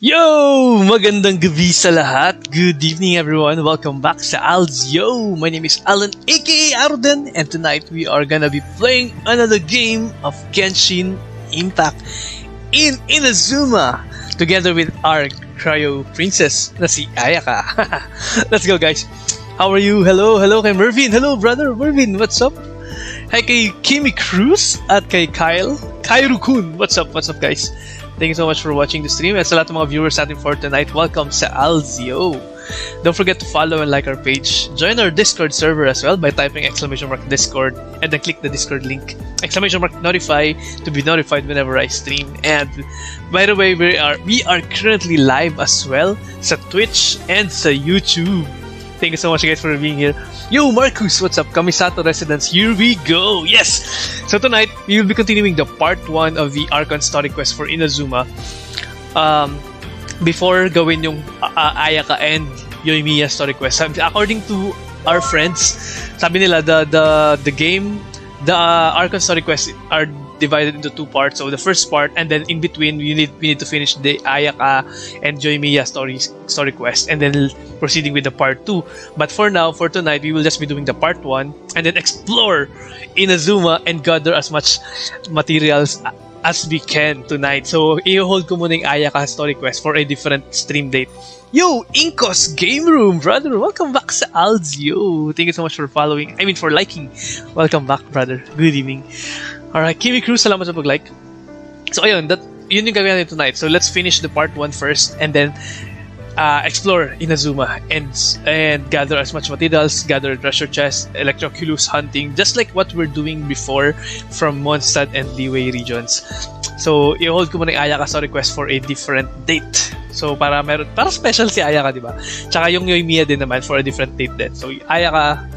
Yo! Magandang gabi sa lahat. Good evening everyone. Welcome back sa Alzio. My name is Alan aka Arden, and tonight we are gonna be playing another game of Genshin Impact in Inazuma together with our cryo princess na si Ayaka. Let's go guys. How are you? Hello kay Mervin. Hello brother Mervin. What's up? Hi kay Kimi Cruz at kay Kyle. Kairu-kun. What's up guys? Thank you so much for watching the stream. And sa lahat ng mga viewers natin for tonight, welcome sa Alzio. Don't forget to follow and like our page. Join our Discord server as well by typing !Discord and then click the Discord link. !Notify to be notified whenever I stream. And by the way, we are currently live as well sa Twitch and sa YouTube. Thank you so much guys for being here. Yo Marcus, what's up? Kamisato residents, here we go! Yes! So tonight, we will be continuing the part 1 of the Archon story quest for Inazuma. Before gawin yung Ayaka and Yoimiya story quest, according to our friends, sabi nila the game, the Archon story quest are divided into 2 parts. So the first part, and then in between we need to finish the Ayaka and Yoimiya story quest, and then proceeding with the part 2. But for now, for tonight, we will just be doing the part 1 and then explore Inazuma and gather as much materials as we can tonight. So i-hold ko muna yung Ayaka story quest for a different stream date. Yo, Inkos Game Room, brother! Welcome back sa Alzio. Thank you so much for following. I mean, for liking. Welcome back, brother. Good evening. Alright, Kimi Cruz, salamat sa pag-like. So ayun, yun yung gagawin natin tonight. So let's finish the part 1 first and then explore Inazuma and gather as much materials, gather treasure chests, Electroculus hunting, just like what we're doing before from Mondstadt and Liyue regions. So i-hold ko muna yung Ayaka story quest for a different date. So para special si Ayaka, di ba? Tsaka yung Yoimiya din naman for a different date din. So Ayaka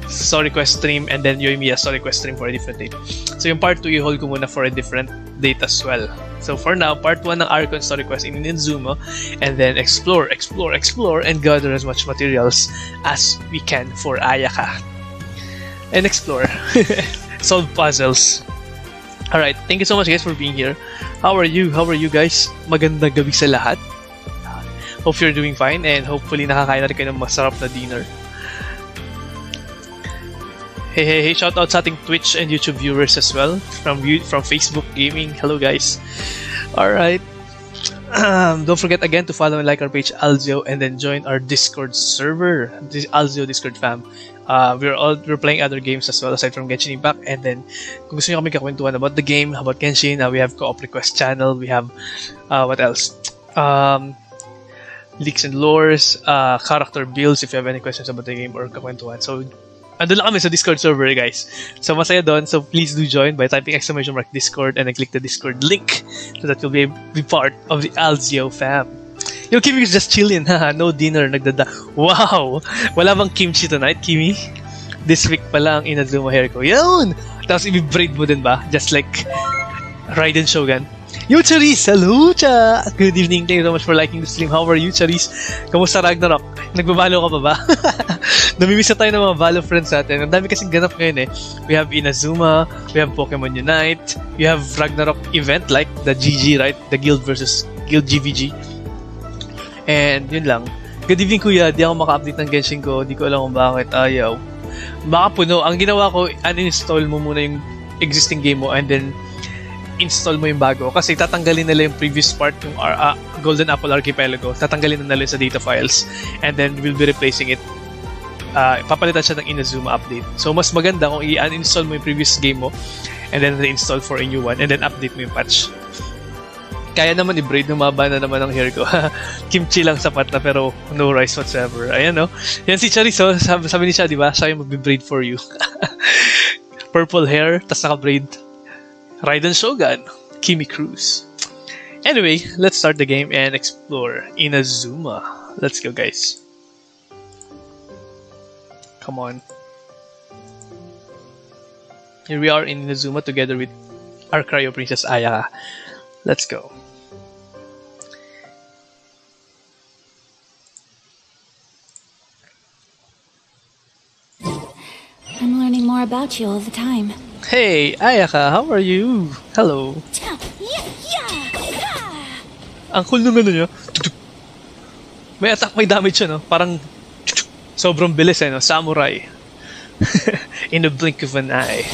story quest stream and then Yoimiya story quest stream for a different date. So yung part 2 i-hold ko muna for a different date as well. So for now, part 1 ng Archon story quest in Inazuma, and then explore and gather as much materials as we can for Ayaka. And explore. Solve puzzles. Alright, thank you so much guys for being here. How are you guys? Magandang gabi sa lahat. Hope you're doing fine and hopefully nakakain na rin kayo ng masarap na dinner. Hey, shout out sa ating Twitch and YouTube viewers as well from Facebook Gaming. Hello guys. Alright. Don't forget again to follow and like our page Alzio and then join our Discord server, the Alzio Discord fam. We're playing other games as well aside from Genshin Impact, and then kung gusto niyo kami kakwentuhan about the game, about Genshin, we have co-op request channel, we have what else? Leaks and lores, character builds if you have any questions about the game or kakwentuhan. So andun lang kami sa Discord server, guys. So, masaya doon. So, please do join by typing !Discord and then click the Discord link so that you'll be part of the Alzio fam. Yo, Kimi is just chilling, haha. No dinner, nagdada. Wow! Wala bang kimchi tonight, Kimi? This week pala ang Inazuma hair ko. Yun! Tapos, i-braid mo din ba? Just like Raiden Shogun. Yo, Charis! Hello, cha! Good evening. Thank you so much for liking the stream. How are you, Charis? Kamusta Ragnarok? Nagbabalo ka pa ba? Namimiss na tayo ng mga Valo friends natin. Ang dami kasing ganap ngayon eh. We have Inazuma, we have Pokemon Unite, we have Ragnarok event like the GG, right? The Guild versus Guild GVG. And yun lang. Good evening kuya, di ako maka-update ng Genshin ko. Di ko alam kung bakit. Ayaw. Baka puno. Ang ginawa ko, uninstall mo muna yung existing game mo and then install mo yung bago kasi tatanggalin nila yung previous part, yung Golden Apple Archipelago, tatanggalin na nila sa data files and then we'll be replacing it. Papalitan siya ng Inazuma update. So mas maganda kung i-uninstall mo yung previous game mo and then reinstall for a new one and then update mo yung patch. Kaya naman i-braid, lumaba na naman ang hair ko. Kimchi lang sapat na pero no rice whatsoever. Ayan no. Yan si Charizo, sabi ni siya, di ba? Siya yung magbe-braid for you. Purple hair, tas naka-braid. Raiden Shogun, Kimi Cruz. Anyway, let's start the game and explore Inazuma. Let's go, guys. Come on. Here we are in Inazuma together with our cryo princess Ayaka. Let's go. I'm learning more about you all the time. Hey, Ayaka, how are you? Hello. Ang cool nung ano niya. May attack, may damage yun, no? Parang sobrang bilis, no? Samurai. In the blink of an eye.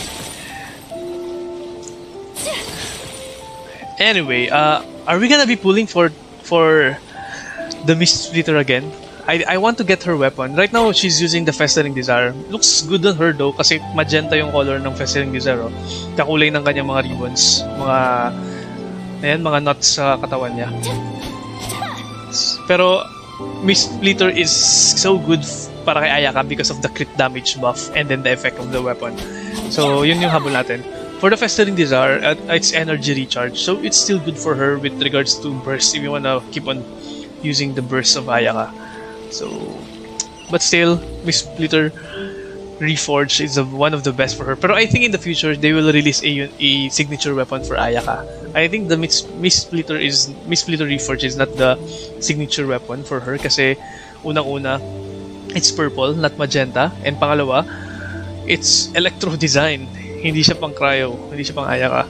Anyway, are we gonna be pulling for the Mist Splitter again? I want to get her weapon. Right now, she's using the Festering Desire. Looks good on her though, kasi magenta yung color ng Festering Desire. Oh. Kakulay ng kanyang mga ribbons. Mga nuts sa katawan niya. Pero, Mist Splitter is so good para kay Ayaka because of the crit damage buff and then the effect of the weapon. So, yun yung habol natin. For the Festering Desire, it's energy recharge. So, it's still good for her with regards to burst if you wanna keep on using the burst of Ayaka. So, but still, Mist Splitter Reforged is one of the best for her. Pero I think in the future, they will release a signature weapon for Ayaka. I think the Mist Splitter Reforged is not the signature weapon for her kasi unang-una, it's purple, not magenta. And pangalawa, it's electro design. Hindi siya pang cryo, hindi siya pang Ayaka.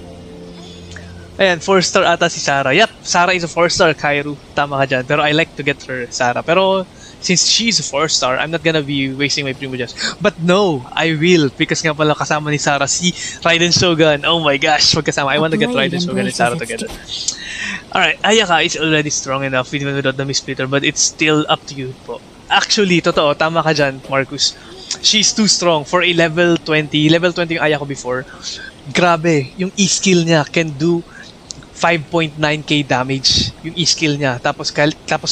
Ayan, 4-star ata si Sarah. Yep, Sarah is a 4-star, Kairu. Tama ka dyan. Pero I like to get her, Sarah. Pero since she's a 4-star, I'm not gonna be wasting my Primogems. But no, I will. Because nga pala kasama ni Sarah si Raiden Shogun. Oh my gosh, magkasama. I want to get Raiden Shogun and Sarah together. Alright, Ayaka is already strong enough even without the Mist Splitter, but it's still up to you po. Actually, totoo, tama ka dyan, Marcus. She's too strong for a level 20. Level 20 yung Ayaka before. Grabe, yung E-skill niya can do 5.9k damage yung E-skill niya. Tapos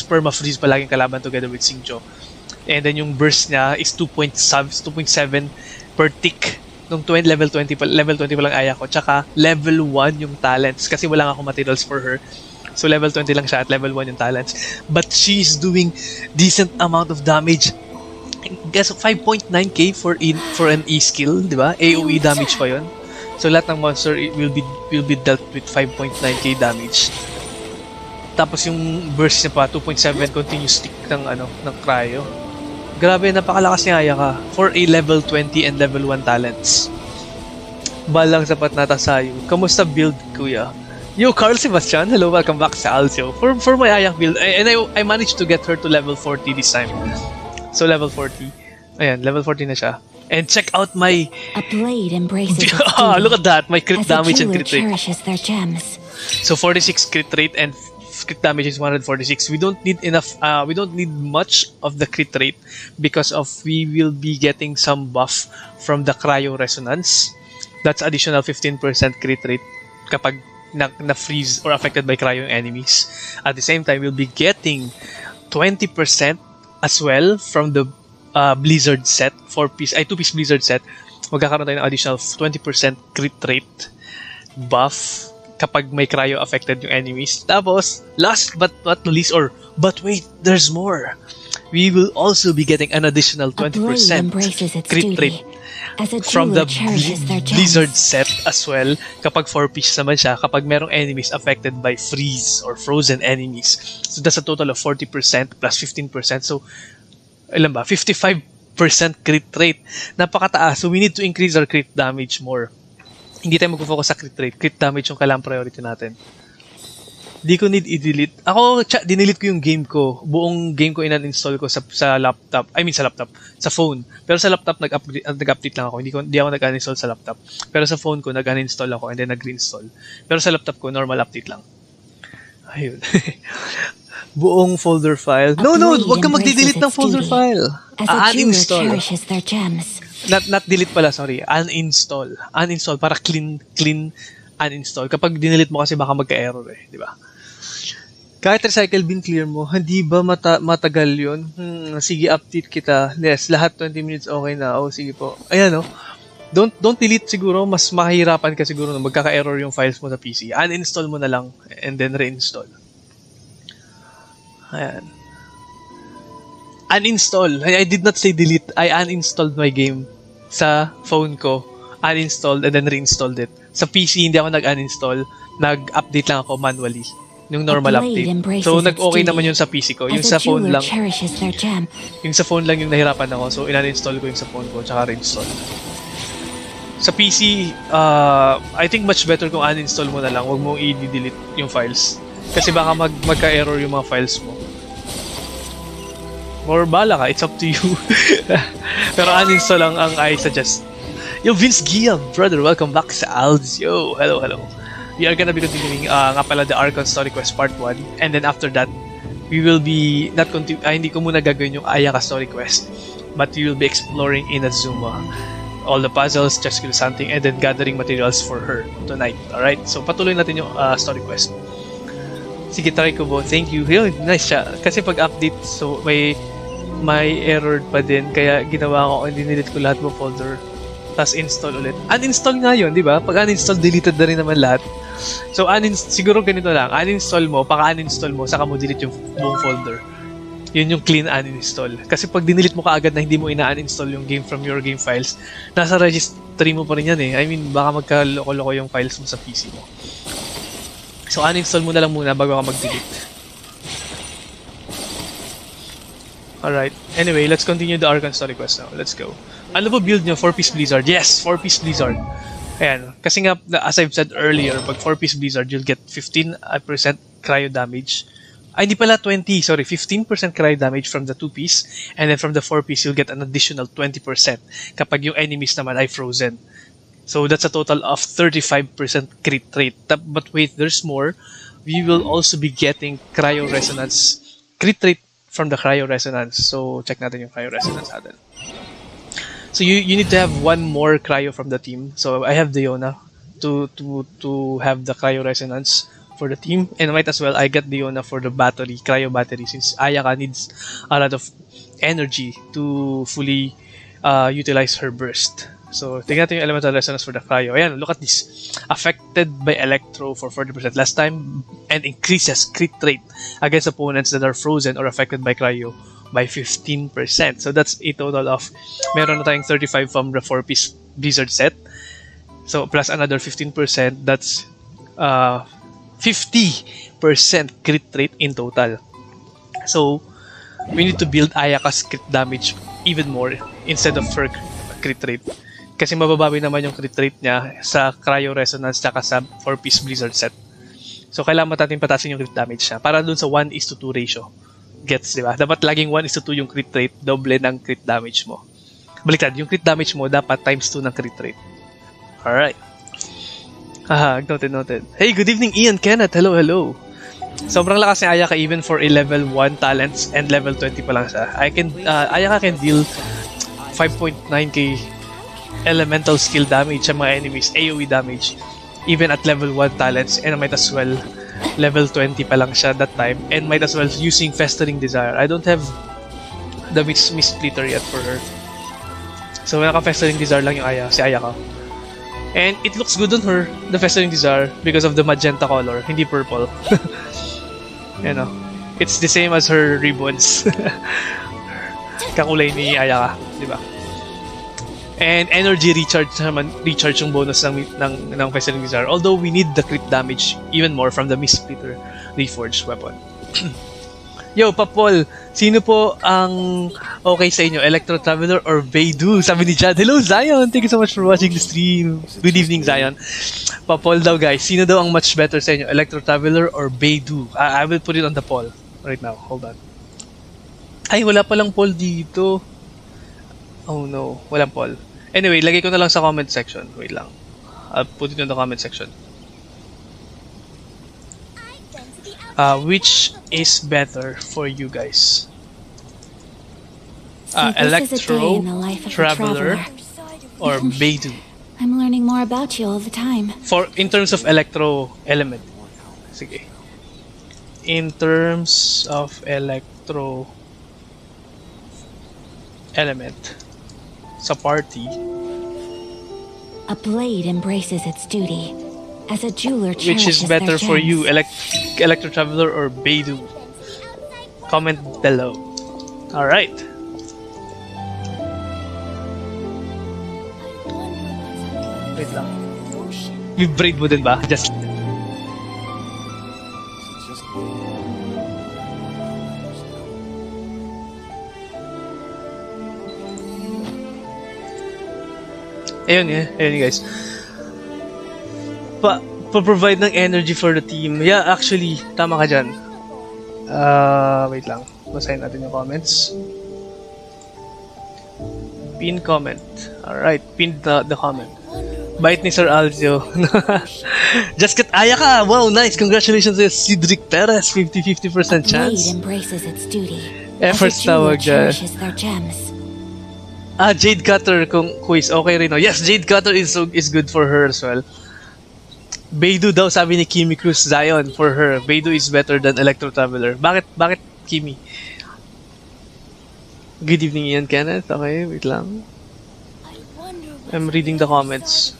perma-freeze palaging kalaban together with Xingqiu. And then yung burst niya is 2.7 per tick. Nung level 20 pa lang Ayaka. Tsaka level 1 yung talents. Kasi wala nga akong materials for her. So level 20 lang siya at level 1 yung talents. But she's doing decent amount of damage. Guess 5.9k for an E-skill, di ba? AoE damage pa yon. So lahat ng monster will be dealt with 5.9k damage. Tapos yung burst niya pa 2.7 continuous tick ng cryo. Grabe, napakalakas niya Ayaka for a level 20 and level 1 talents. Balang sapat nata sa'yo. Kamusta build, kuya? Yo, Carl Sebastian, hello, welcome back sa Alcio. For my Ayaka build, and I managed to get her to level 40 this time. So level 40. Ayan, level 40 na siya. And check out my... A blade embraces its look at that, my crit damage and crit rate. Cherishes their gems. So 46 crit rate and crit damage is 146. We don't need enough, we don't need much of the crit rate because of we will be getting some buff from the cryo resonance. That's additional 15% crit rate kapag na-freeze or affected by cryo enemies. At the same time, we'll be getting 20% as well from the Blizzard set, 2-piece Blizzard set. Magkakaroon tayo ng additional 20% crit rate buff kapag may cryo affected yung enemies. Tapos, last but not least, but wait, there's more. We will also be getting an additional 20% crit rate from the Blizzard set as well kapag 4-piece naman siya, kapag merong enemies affected by freeze or frozen enemies. So that's a total of 40% plus 15%. So, ilan ba? 55% crit rate. Napakataas. So, we need to increase our crit damage more. Hindi tayo mag-focus sa crit rate. Crit damage yung kailangang priority natin. Di ko need i-delete. Ako, dinelete ko yung game ko. Buong game ko in-uninstall ko sa laptop. Sa phone. Pero sa laptop, nag-update lang ako. Hindi ako nag-uninstall sa laptop. Pero sa phone ko, nag-uninstall ako and then nag-reinstall. Pero sa laptop ko, normal update lang. Ayun. Buong folder file. No, wag kang magde-delete ng folder file. Uninstall. Not delete pala, sorry. Uninstall. Uninstall para clean uninstall. Kapag dinelete mo kasi baka magka-error di ba? Kahit recycle bin clear mo, hindi ba matagal yun? Sige, update kita. Yes, lahat 20 minutes okay na. Oh, sige po. Ayan, Don't delete siguro. Mas mahirapan ka siguro na magkaka-error yung files mo sa PC. Uninstall mo na lang and then reinstall. Ayan. Uninstall. I did not say delete. I uninstalled my game sa phone ko. Uninstalled and then reinstalled it. Sa PC, hindi ako nag-uninstall. Nag-update lang ako manually. Yung normal update. So, nag-okay naman yun sa PC ko. Yung sa phone lang. Yung sa phone lang yung nahirapan ako. So, in-uninstall ko yung sa phone ko. Tsaka reinstall. Sa PC, I think much better kung uninstall mo na lang. Huwag mong i-delete yung files. Kasi baka magka-error yung mga files mo. Or bala ka, it's up to you. Pero uninstall lang ang I suggest. Yo, Vince Gia, brother, welcome back sa Alds. Yo, hello, hello. We are gonna be continuing nga pala the Archon Story Quest Part 1. And then after that, we will be hindi ko muna gagawin yung Ayaka Story Quest. But we will be exploring Inazuma. All the puzzles, just kill something, and then gathering materials for her tonight. Alright? So, patuloy natin yung story quest. Sige, try ko po. Thank you. Yo, nice siya. Kasi pag-update, so may error pa din. Kaya ginawa ko, dinilit ko lahat mo folder. Tapos install ulit. Uninstall nga yun, di ba? Pag uninstall, deleted na rin naman lahat. So, siguro ganito lang. Uninstall mo, paka-uninstall mo, saka mo delete yung buong folder. Yun yung clean uninstall. Kasi pag dinilit mo kaagad na hindi mo ina-uninstall yung game from your game files, nasa registry mo pa rin yan eh. I mean, baka magkaloko-loko yung files mo sa PC mo. So, uninstall mo na lang muna bago ka mag-delete. Alright. Anyway, let's continue the Archon Story Quest now. Let's go. Ano ba build nyo? 4-piece Blizzard. Yes! 4-piece Blizzard. Ayan. Kasi nga, as I've said earlier, pag 4-piece Blizzard, you'll get 15% cryo damage. Ay, hindi pala 20, sorry, 15% cryo damage from the 2-piece, and then from the 4-piece, you'll get an additional 20% kapag yung enemies naman ay frozen. So, that's a total of 35% crit rate. But wait, there's more. We will also be getting cryo resonance, crit rate from the cryo resonance. So, check natin yung cryo resonance natin. So, you need to have one more cryo from the team. So, I have Diona to have the cryo resonance for the team, and might as well I get Diona for the battery, cryo battery, since Ayaka needs a lot of energy to fully utilize her burst. So, tingnan natin yung elemental resonance for the cryo. Ayan, look at this. Affected by electro for 40% last time, and increases crit rate against opponents that are frozen or affected by cryo by 15%. So, that's a total of, meron na tayong 35 from the 4-piece Blizzard set. So, plus another 15%, that's 50% crit rate in total. So, we need to build Ayaka's crit damage even more instead of her crit rate. Kasi mababawi naman yung crit rate niya sa cryo resonance tsaka sa 4-piece Blizzard set. So, kailangan natin patasin yung crit damage niya para dun sa 1:2 ratio. Gets, di ba? Dapat laging 1:2 yung crit rate, doble ng crit damage mo. Baliktad, yung crit damage mo dapat times 2 ng crit rate. Alright. Noted. Hey, good evening, Ian Kenneth. Hello, hello. Sobrang lakas ni Ayaka even for a level 1 talents and level 20 pa lang siya. Ayaka can deal 5.9k elemental skill damage sa mga enemies, AoE damage, even at level 1 talents, and might as well level 20 pa lang siya that time, and might as well using Festering Desire. I don't have the Mist-Splitter yet for her. So, naka-Festering Desire lang yung si Ayaka. And it looks good on her, the Festering Desire, because of the magenta color, hindi purple. You know, it's the same as her ribbons. Kakulay ni Ayaka, di ba? And energy recharge yung bonus ng Festering Desire. Although we need the crit damage even more from the Mist-Splitter Reforged weapon. Yo, Papol, sino po ang okay sa inyo? Electro Traveler or Beidou? Sabi ni Chad. Hello, Zion! Thank you so much for watching the stream. Good evening, Zion. Papol daw, guys. Sino daw ang much better sa inyo? Electro Traveler or Beidou? I will put it on the poll right now. Hold on. Ay, wala palang poll dito. Oh no, walang poll. Anyway, lagay ko na lang sa comment section. Wait lang. I'll put it in the comment section. Which is better for you guys? Electro, Traveler, or Beidou? I'm learning more about you all the time. In terms of electro element. Sige. In terms of electro element sa party. A blade embraces its duty. As a jeweler Which is better for you, Electro Traveler or Beidou? Comment below. Alright. Wait lang. Yung braid mo din ba? Just... Ayun guys. Pa-provide ng energy for the team. Yeah, actually, tama ka dyan. Wait lang. Basahin natin yung comments. Pin comment. Alright, pin the comment. Bait ni Sir Alzio. Just get Aya ka! Wow, nice! Congratulations to Cedric Perez! 50-50% chance. Blade embraces its duty. Efforts as a jeweler tawag dyan. cherishes their gems. Jade Cutter kung quiz. Okay rin, no? Yes, Jade Cutter is good for her as well. Beidou daw, sabi ni Kimi Cruz Zion for her. Beidou is better than Electro Traveler. Bakit Kimi? Good evening, Ian Kenneth. Okay, wait lang. I'm reading the comments.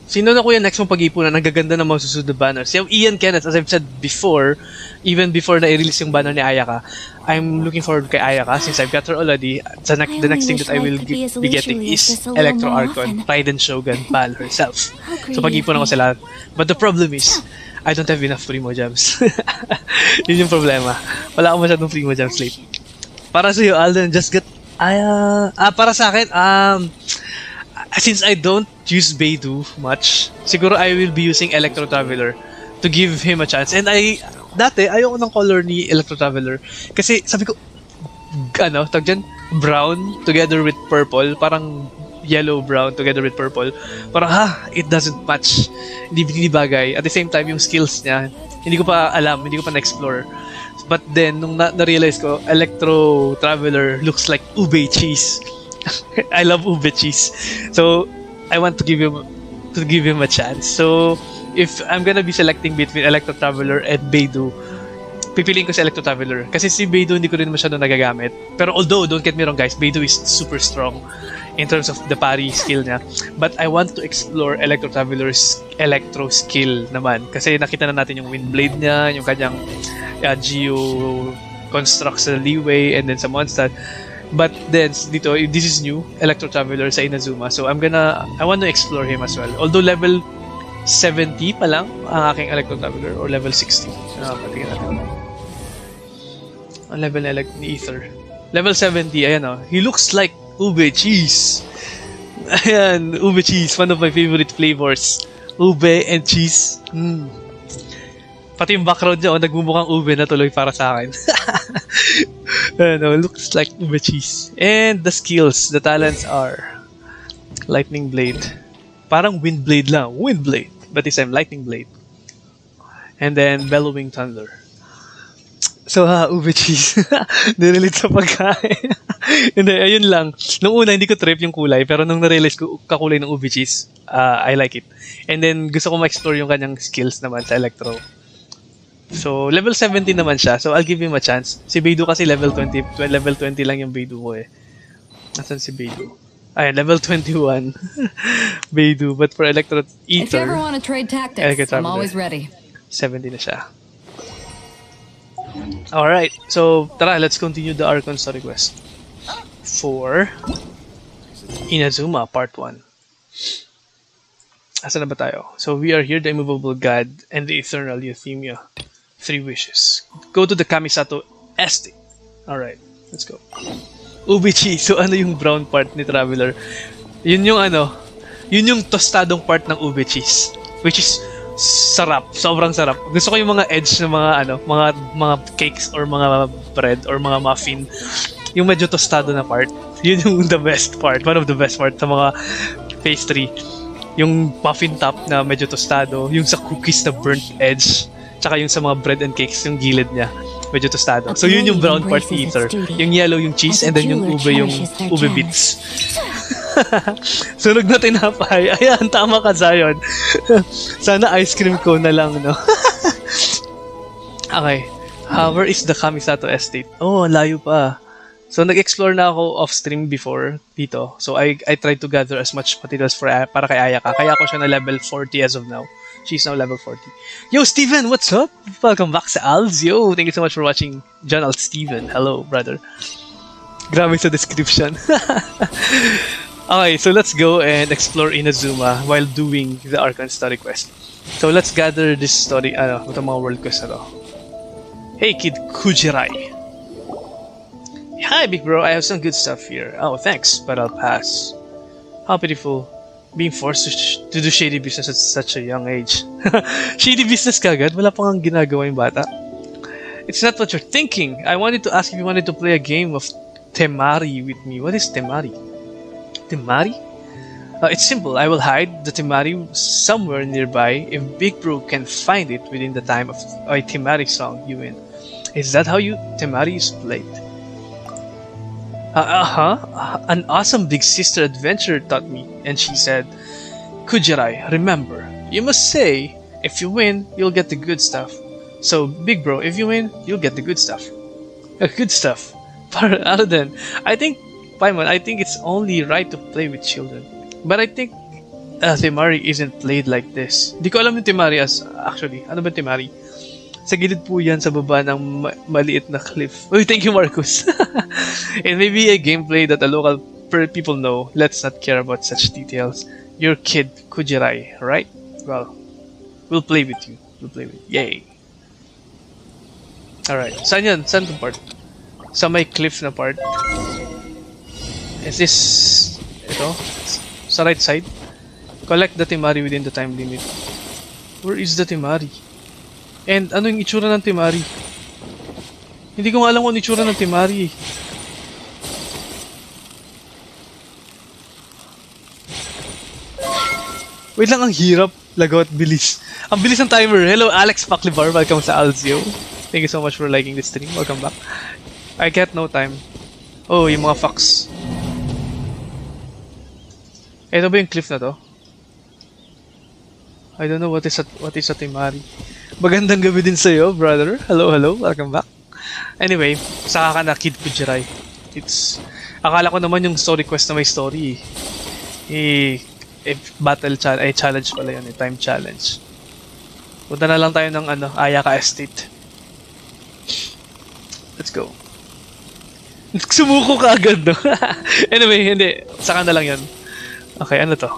Sino na kuya next mong pag-ipunan? Ang gaganda ng mga susunod na banners. Yung Ian Kenneth, as I've said before, even before na i-release yung banner ni Ayaka, I'm looking forward kay Ayaka since I've got her already. The next thing that I will be getting is Electro Archon, Raiden Shogun, Bal herself. So pag-ipunan ko sila. But the problem is, I don't have enough Primo Gems. Yun yung problema. Wala akong masyadong Primo Gems late. Para sa'yo, Alden, just get... para sa akin, since I don't use Beidou much, siguro I will be using Electro Traveler to give him a chance. And dati, ayoko ng color ni Electro Traveler. Kasi sabi ko, tag dyan, brown together with purple, parang yellow-brown together with purple. Parang, it doesn't match. Hindi bagay. At the same time, yung skills niya, hindi ko pa alam, hindi ko pa na-explore. But then, nung na-realize ko, Electro Traveler looks like ube cheese. I love ube cheese. So, I want to give him a chance. So, if I'm gonna be selecting between Electro Traveler and Beidou, pipiliin ko si Electro Traveler. Kasi si Beidou hindi ko rin masyado nagagamit. Pero although, don't get me wrong guys, Beidou is super strong in terms of the parry skill niya. But I want to explore Electro Traveler's Electro skill naman. Kasi nakita na natin yung Wind Blade niya, yung kanyang Geo construct sa leeway, and then sa Mondstadt. But then, dito, this is new, Electro Traveler sa Inazuma. So, I want to explore him as well. Although level 70 pa lang ang aking Electro Traveler, or level 60. Patingin natin. Ang level ni Ether. Level 70, ayan o. He looks like ube cheese. Ayan, ube cheese, one of my favorite flavors. Ube and cheese. Pati yung background niya, nagmumukhang ube na tuloy para sa akin. Looks like ube cheese. And the skills, the talents are Lightning Blade. Parang Wind Blade lang. Wind Blade. But this time, Lightning Blade. And then, Bellowing Thunder. So, ube cheese. Nirelate sa pagkain. Hindi, ayun lang. Nung una, hindi ko trip yung kulay. Pero nung na-realize ko kakulay ng ube cheese, I like it. And then, gusto ko ma-explore yung kanyang skills naman sa Electro. So, level 70 naman siya. So, I'll give him a chance. Si Beidou kasi level 20 lang yung Beidou ko eh. Nasaan si Beidou? Ayan, level 21. Beidou. But for Electro Ether, if you ever want to trade tactics, I'm always ready. 70 na siya. Alright. So, tara, let's continue the Archon story quest. For Inazuma Part 1. Asa na ba tayo? So, we are here, the Immovable God and the Eternal Euthymia. 3 wishes. Go to the Kamisato Estate. Alright, let's go. Ubichi. So, ano yung brown part ni Traveler? Yun yung tostadong part ng ube cheese. Which is sarap. Sobrang sarap. Gusto ko yung mga edge ng mga cakes or mga bread or mga muffin. Yung medyo tostado na part. Yun yung the best part. One of the best part sa mga pastry. Yung muffin top na medyo tostado. Yung sa cookies na burnt edge. Tsaka yung sa mga bread and cakes, yung gilid niya, medyo tostado. So yun yung brown part ni Ether. Yung yellow yung cheese, and then yung ube bits. Sunog na tinapay. Ayan, tama ka, Zion. Sana ice cream cone na lang, no? Okay. Where is the Kamisato Estate? Oh, layo pa. So, nag-explore na ako off-stream before dito. So, I tried to gather as much materials para kay Ayaka. Kaya ako siya na level 40 as of now. She's now level 40. Yo, Steven, what's up? Welcome back sa Alz. Yo, thank you so much for watching. John Alt Steven. Hello, brother. Grabe sa description. Okay, so let's go and explore Inazuma while doing the Archon story quest. So, let's gather this story, itong mga world quest na to. Hey, Kid Kujirai. Hi, big bro. I have some good stuff here. Oh, thanks, but I'll pass. How pitiful. Being forced to do shady business at such a young age. Shady business kagad? Wala pang ang ginagawa yung bata. It's not what you're thinking. I wanted to ask if you wanted to play a game of Temari with me. What is Temari? Temari? It's simple. I will hide the Temari somewhere nearby. If Big Bro can find it within the time of a Temari song, you win. Is that how Temari is played? An awesome big sister adventure taught me, and she said, Kujirai, remember, you must say, if you win, you'll get the good stuff. So, Big Bro, if you win, you'll get the good stuff. Good stuff. Other I think, Paimon, I think it's only right to play with children. But I think Temari isn't played like this. Di ko alam yung Temari actually. Ano ba Temari? Sa gilid po yan sa baba ng maliit na cliff. Uy, thank you, Marcus. It may be a gameplay that the local people know. Let's not care about such details. Your kid, Kujirai, right? Well, we'll play with you. Yay! Alright, saan yan? Saan itong part? Sa may cliff na part. Is this... ito? Sa right side? Collect the Temari within the time limit. Where is the Temari? And ano yung itsura ng Temari? Hindi ko nga alam kung ano itsura ng Temari. Wait lang, ang hirap. Lagot, bilis. Ang bilis ng timer. Hello, Alex Paklibar. Welcome sa Alzio. Thank you so much for liking this stream. Welcome back. I get no time. Oh, yung mga fox. Ito ba yung cliff na to? I don't know what is a Temari. Magandang gabi din sa'yo, brother. Hello. Welcome back. Anyway, saka ka na Kid Kujirai. Akala ko naman yung story quest na may story. Challenge pala yun. Time challenge. Punta na lang tayo ng Ayaka Estate. Let's go. Sumuko ka agad, no? Anyway, hindi. Saka na lang yun. Okay, ano to?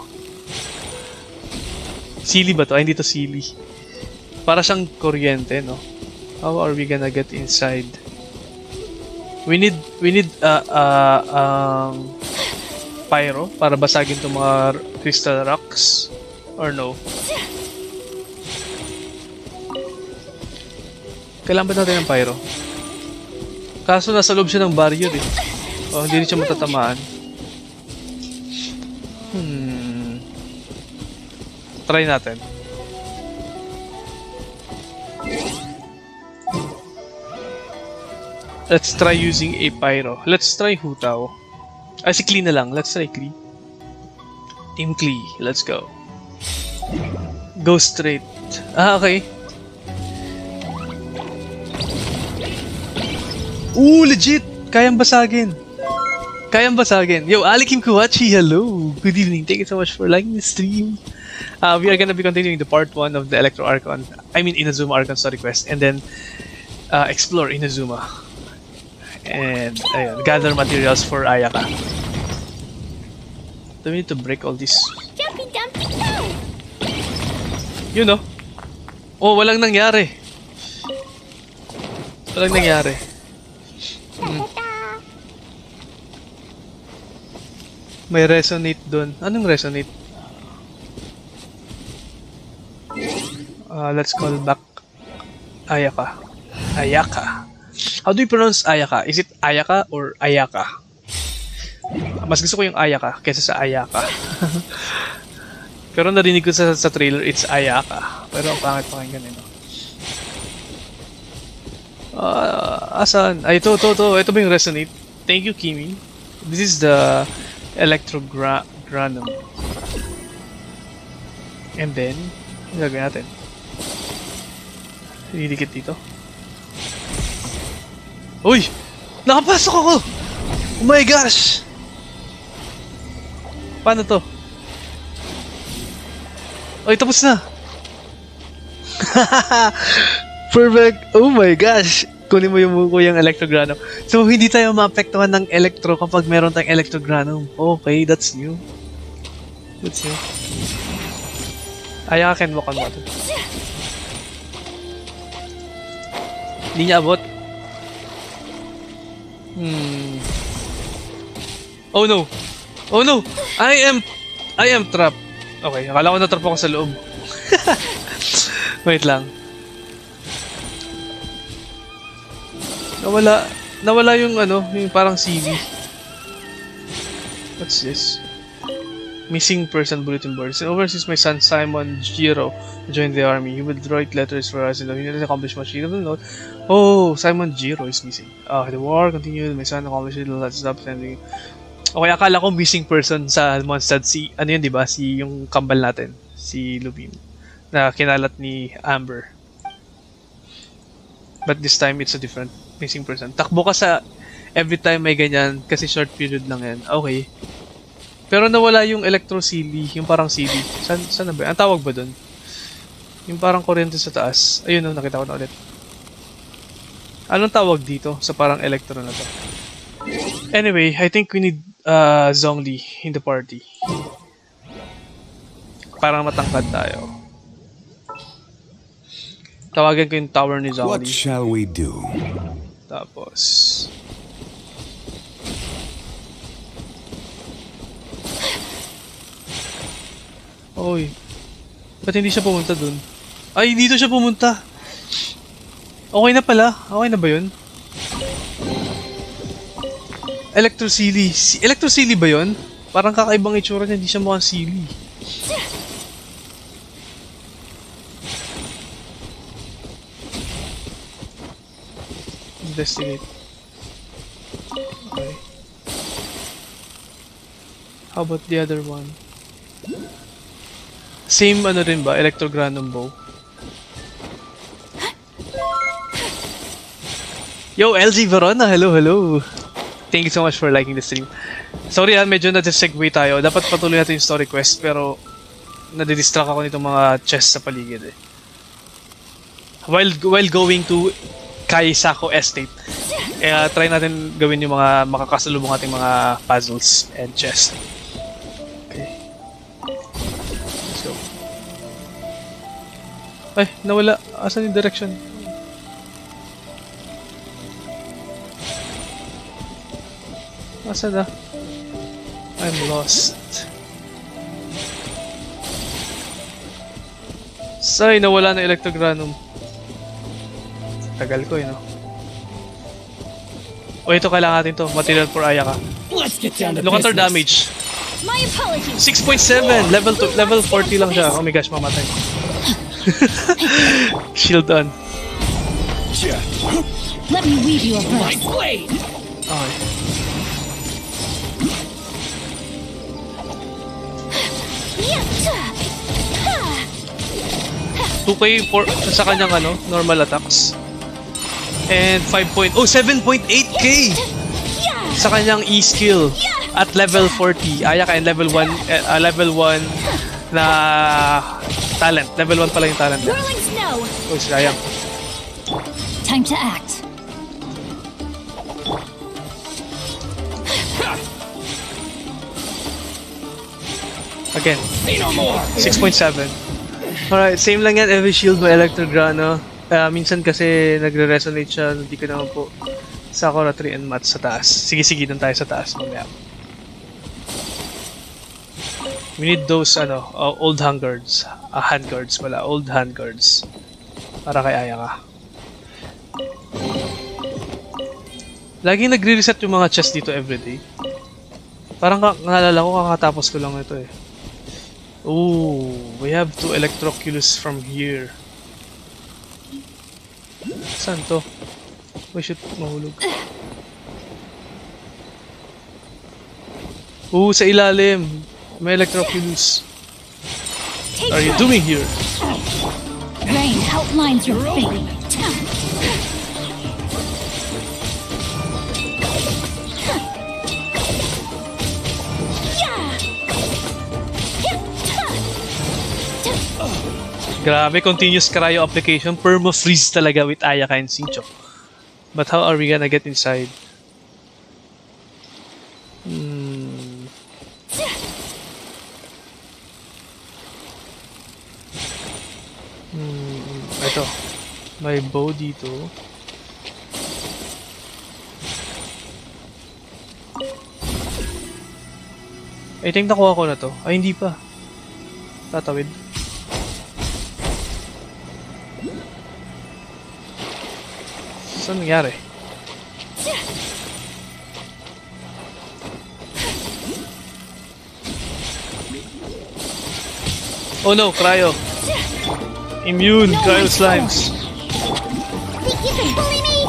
Sili ba to? Ay, hindi to sili. Para siyang kuryente, no? How are we gonna get inside? We need pyro para basagin itong mga crystal rocks or no? Kailangan ba natin ng pyro? Kaso nasa loob siya ng barrier eh. Oh, hindi rin siya matatamaan. Try natin. Let's try using a pyro. Let's try Hutao. Si Klee na lang. Let's try Klee. Team Klee. Let's go. Go straight. Okay. Legit! Kayang basagin. Yo, Alikim Kuwachi, hello! Good evening. Thank you so much for liking the stream. We are gonna be continuing the part 1 of the Inazuma Archon story quest, and then explore Inazuma. And ayun, gather materials for Ayaka. Do we need to break all this? You know? Oh, walang nangyari. May resonate dun. Anong resonate? Let's call back Ayaka. How do you pronounce Ayaka? Is it Ayaka or Ayaka? Mas gusto ko yung Ayaka kaysa sa Ayaka. Pero narinig ko sa trailer, it's Ayaka. Pero ang pangit pakinggan eh, no? Asan? Ay, ito. Ito ba yung resonate? Thank you, Kimi. This is the electrogranum. And then, gagawin natin. Didikit dito. Uy! Nakapasok ako! Oh my gosh! Paano to? Uy, tapos na! Perfect! Oh my gosh! Kunin mo yung electrogranum. So, hindi tayo maapektuhan ng electro kapag meron tayong electrogranum. Okay, that's new. Ayaka can walk on water. Hindi niya abot. Oh no! I I am trapped. Okay, akala ko na-trap ako sa loob. Wait lang. Nawala yung ano, yung parang CV. What's this? Missing person bulletin board. In overseas, my son Simon Giro joined the army. He would write letters for us. He didn't accomplish much. He doesn't know. Oh, Simon Giro is missing. The war continued. My son accomplished little. Let's stop sending. Okay, akala ko missing person sa Mondstadt si, ano yun, di ba? Si yung kambal natin, si Lubin, na kinalat ni Amber. But this time, it's a different missing person. Takbo ka sa every time may ganyan, kasi short period lang yan. Okay. Pero nawala yung electro-CD, yung parang CD. Saan na ba? Ang tawag ba dun? Yung parang kuryente sa taas. Ayun, no, nakita ko na ulit. Anong tawag dito sa parang electro na to? Anyway, I think we need Zhongli in the party. Parang matangkad tayo. Tawagan ko yung tower ni Zhongli. What shall we do? Tapos... Oy. Ba't hindi siya pumunta dun? Ay, dito siya pumunta. Okay na pala. Okay na ba yun? Electro-Sealy. Electro-Sealy ba yun? Parang kakaibang itsura niya. Hindi siya mukhang Sealy. Investigate. Okay. How about the other one? Same ano rin ba? Electrogranum bow. Yo, LG Verona! Hello, hello! Thank you so much for liking the stream. Sorry medyo na-segue tayo. Dapat patuloy natin yung story quest, pero nadidistract ako nitong mga chests sa paligid eh. While going to Kaisako Estate, try natin gawin yung mga makakasalubong ating mga puzzles and chests. Okay. Let's go. Ay, nawala. Asan yung direction? Asan na? I'm lost. Say, nawala na electrogranum. Tagal ko no? O ito, kailangan natin to. Material for Ayaka. Look at our damage. 6.7! Level 40 lang siya. Oh my gosh, mamatay. Shield on. Let me weave you a verse. Okay. Sa kanyang ano, normal attacks. And 7.8k sa kanyang E-skill at level 40. Ayaka and level 1 na talent. Level 1 pala yung talent. Oh, sayang. Time to act. Again. 6.7. Alright, same lang yan. Every shield may electrograno. Minsan kasi nagre-resonate siya. Hindi ko naman po Sakura 3 and Mat sa taas. Sige, doon tayo sa taas mamaya. We need those old handguards. Handguards pala. Old handguards. Para kay Ayaka. Laging nagre-reset yung mga chests dito everyday. Parang naalala ko kakatapos ko lang ito eh. Oh, we have 2 electroculus from here. Saan to? We should mahulog. Oh, sa ilalim. May electroculus. What are you doing here? Rain outlines your fate. Grabe, continuous cryo application. Perma-freeze talaga with Ayaka and Sincho. But how are we gonna get inside? Ito. May bow dito. I think nakuha ko na to. Ay, hindi pa. Tatawid. Saan nangyari? Oh no, cryo. Immune, cryo slimes. Think you can bully me?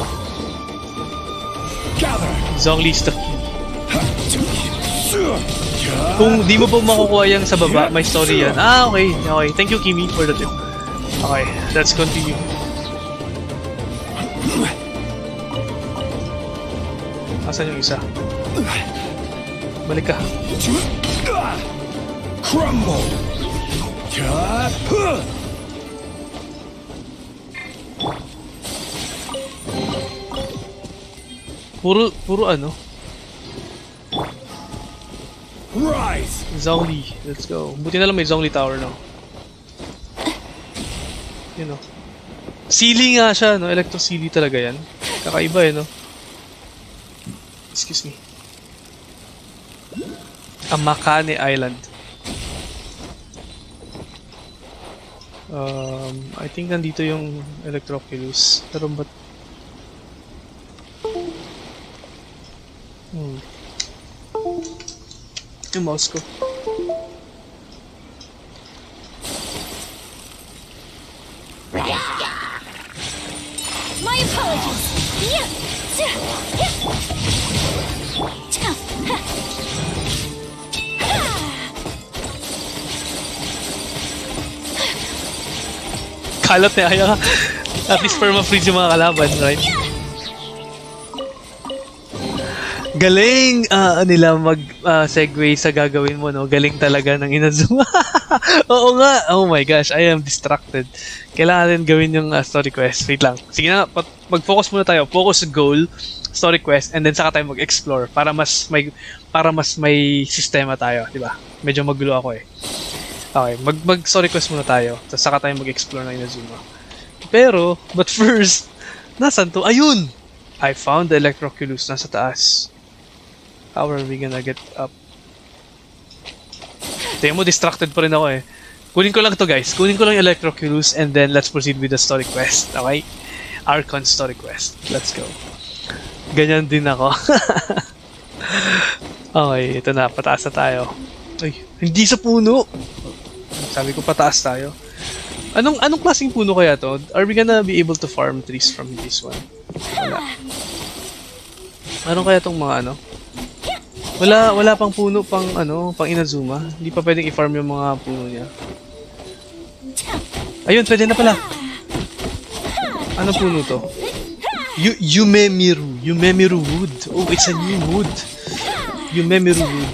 Zhongli stuck. Kung di mo po makukuha yan sa baba, may story yan. Ah, okay. Okay. Thank you, Kimi, for the tip. Okay, let's continue. Asan yung isa? Balik ka. Crumble. Puro ano? Rise. Zhongli. Let's go. Buti na lang may Zhongli Tower, no? Yun, no? Sili nga siya, no? Electro-sili talaga yan. Kakaiba, eh, no? Excuse me. Amakane Island. I think nandito yung Electroculus. Pero ba't... Yung mouse ko. My apologies. Kalat na kaya. At least perma-freeze yung mga kalaban, right? Galing nila mag-segue sa gagawin mo, no? Galing talaga ng Inazuma. Oo nga. Oh my gosh, I am distracted. Kailangan din gawin yung story quest. Wait lang. Sige na, mag-focus muna tayo. Focus sa goal, story quest, and then saka tayo mag-explore para mas may sistema tayo, di ba? Medyo magulo ako eh. Okay, mag-story quest muna tayo. Tapos saka tayo mag-explore ng Inazuma. Pero, but first, nasan to? Ayun! I found the Electroculus nasa taas. How are we gonna get up? Tingnan mo, distracted pa rin ako eh. Kunin ko lang to guys. Kunin ko lang yung Electroculus and then let's proceed with the story quest. Okay? Archon story quest. Let's go. Ganyan din ako. Okay, ito na. Pataas na tayo. Ay, hindi sa puno! Sabi ko pataas tayo. Anong klaseng puno kaya to? Are we gonna be able to farm trees from this one? Wala. Anong kaya tong mga ano? Wala pang puno pang Inazuma. Hindi pa pwedeng i-farm yung mga puno niya. Ayun, pwede na pala. Anong puno to? Yumemiru wood. Oh, it's a new wood. Yumemiru wood.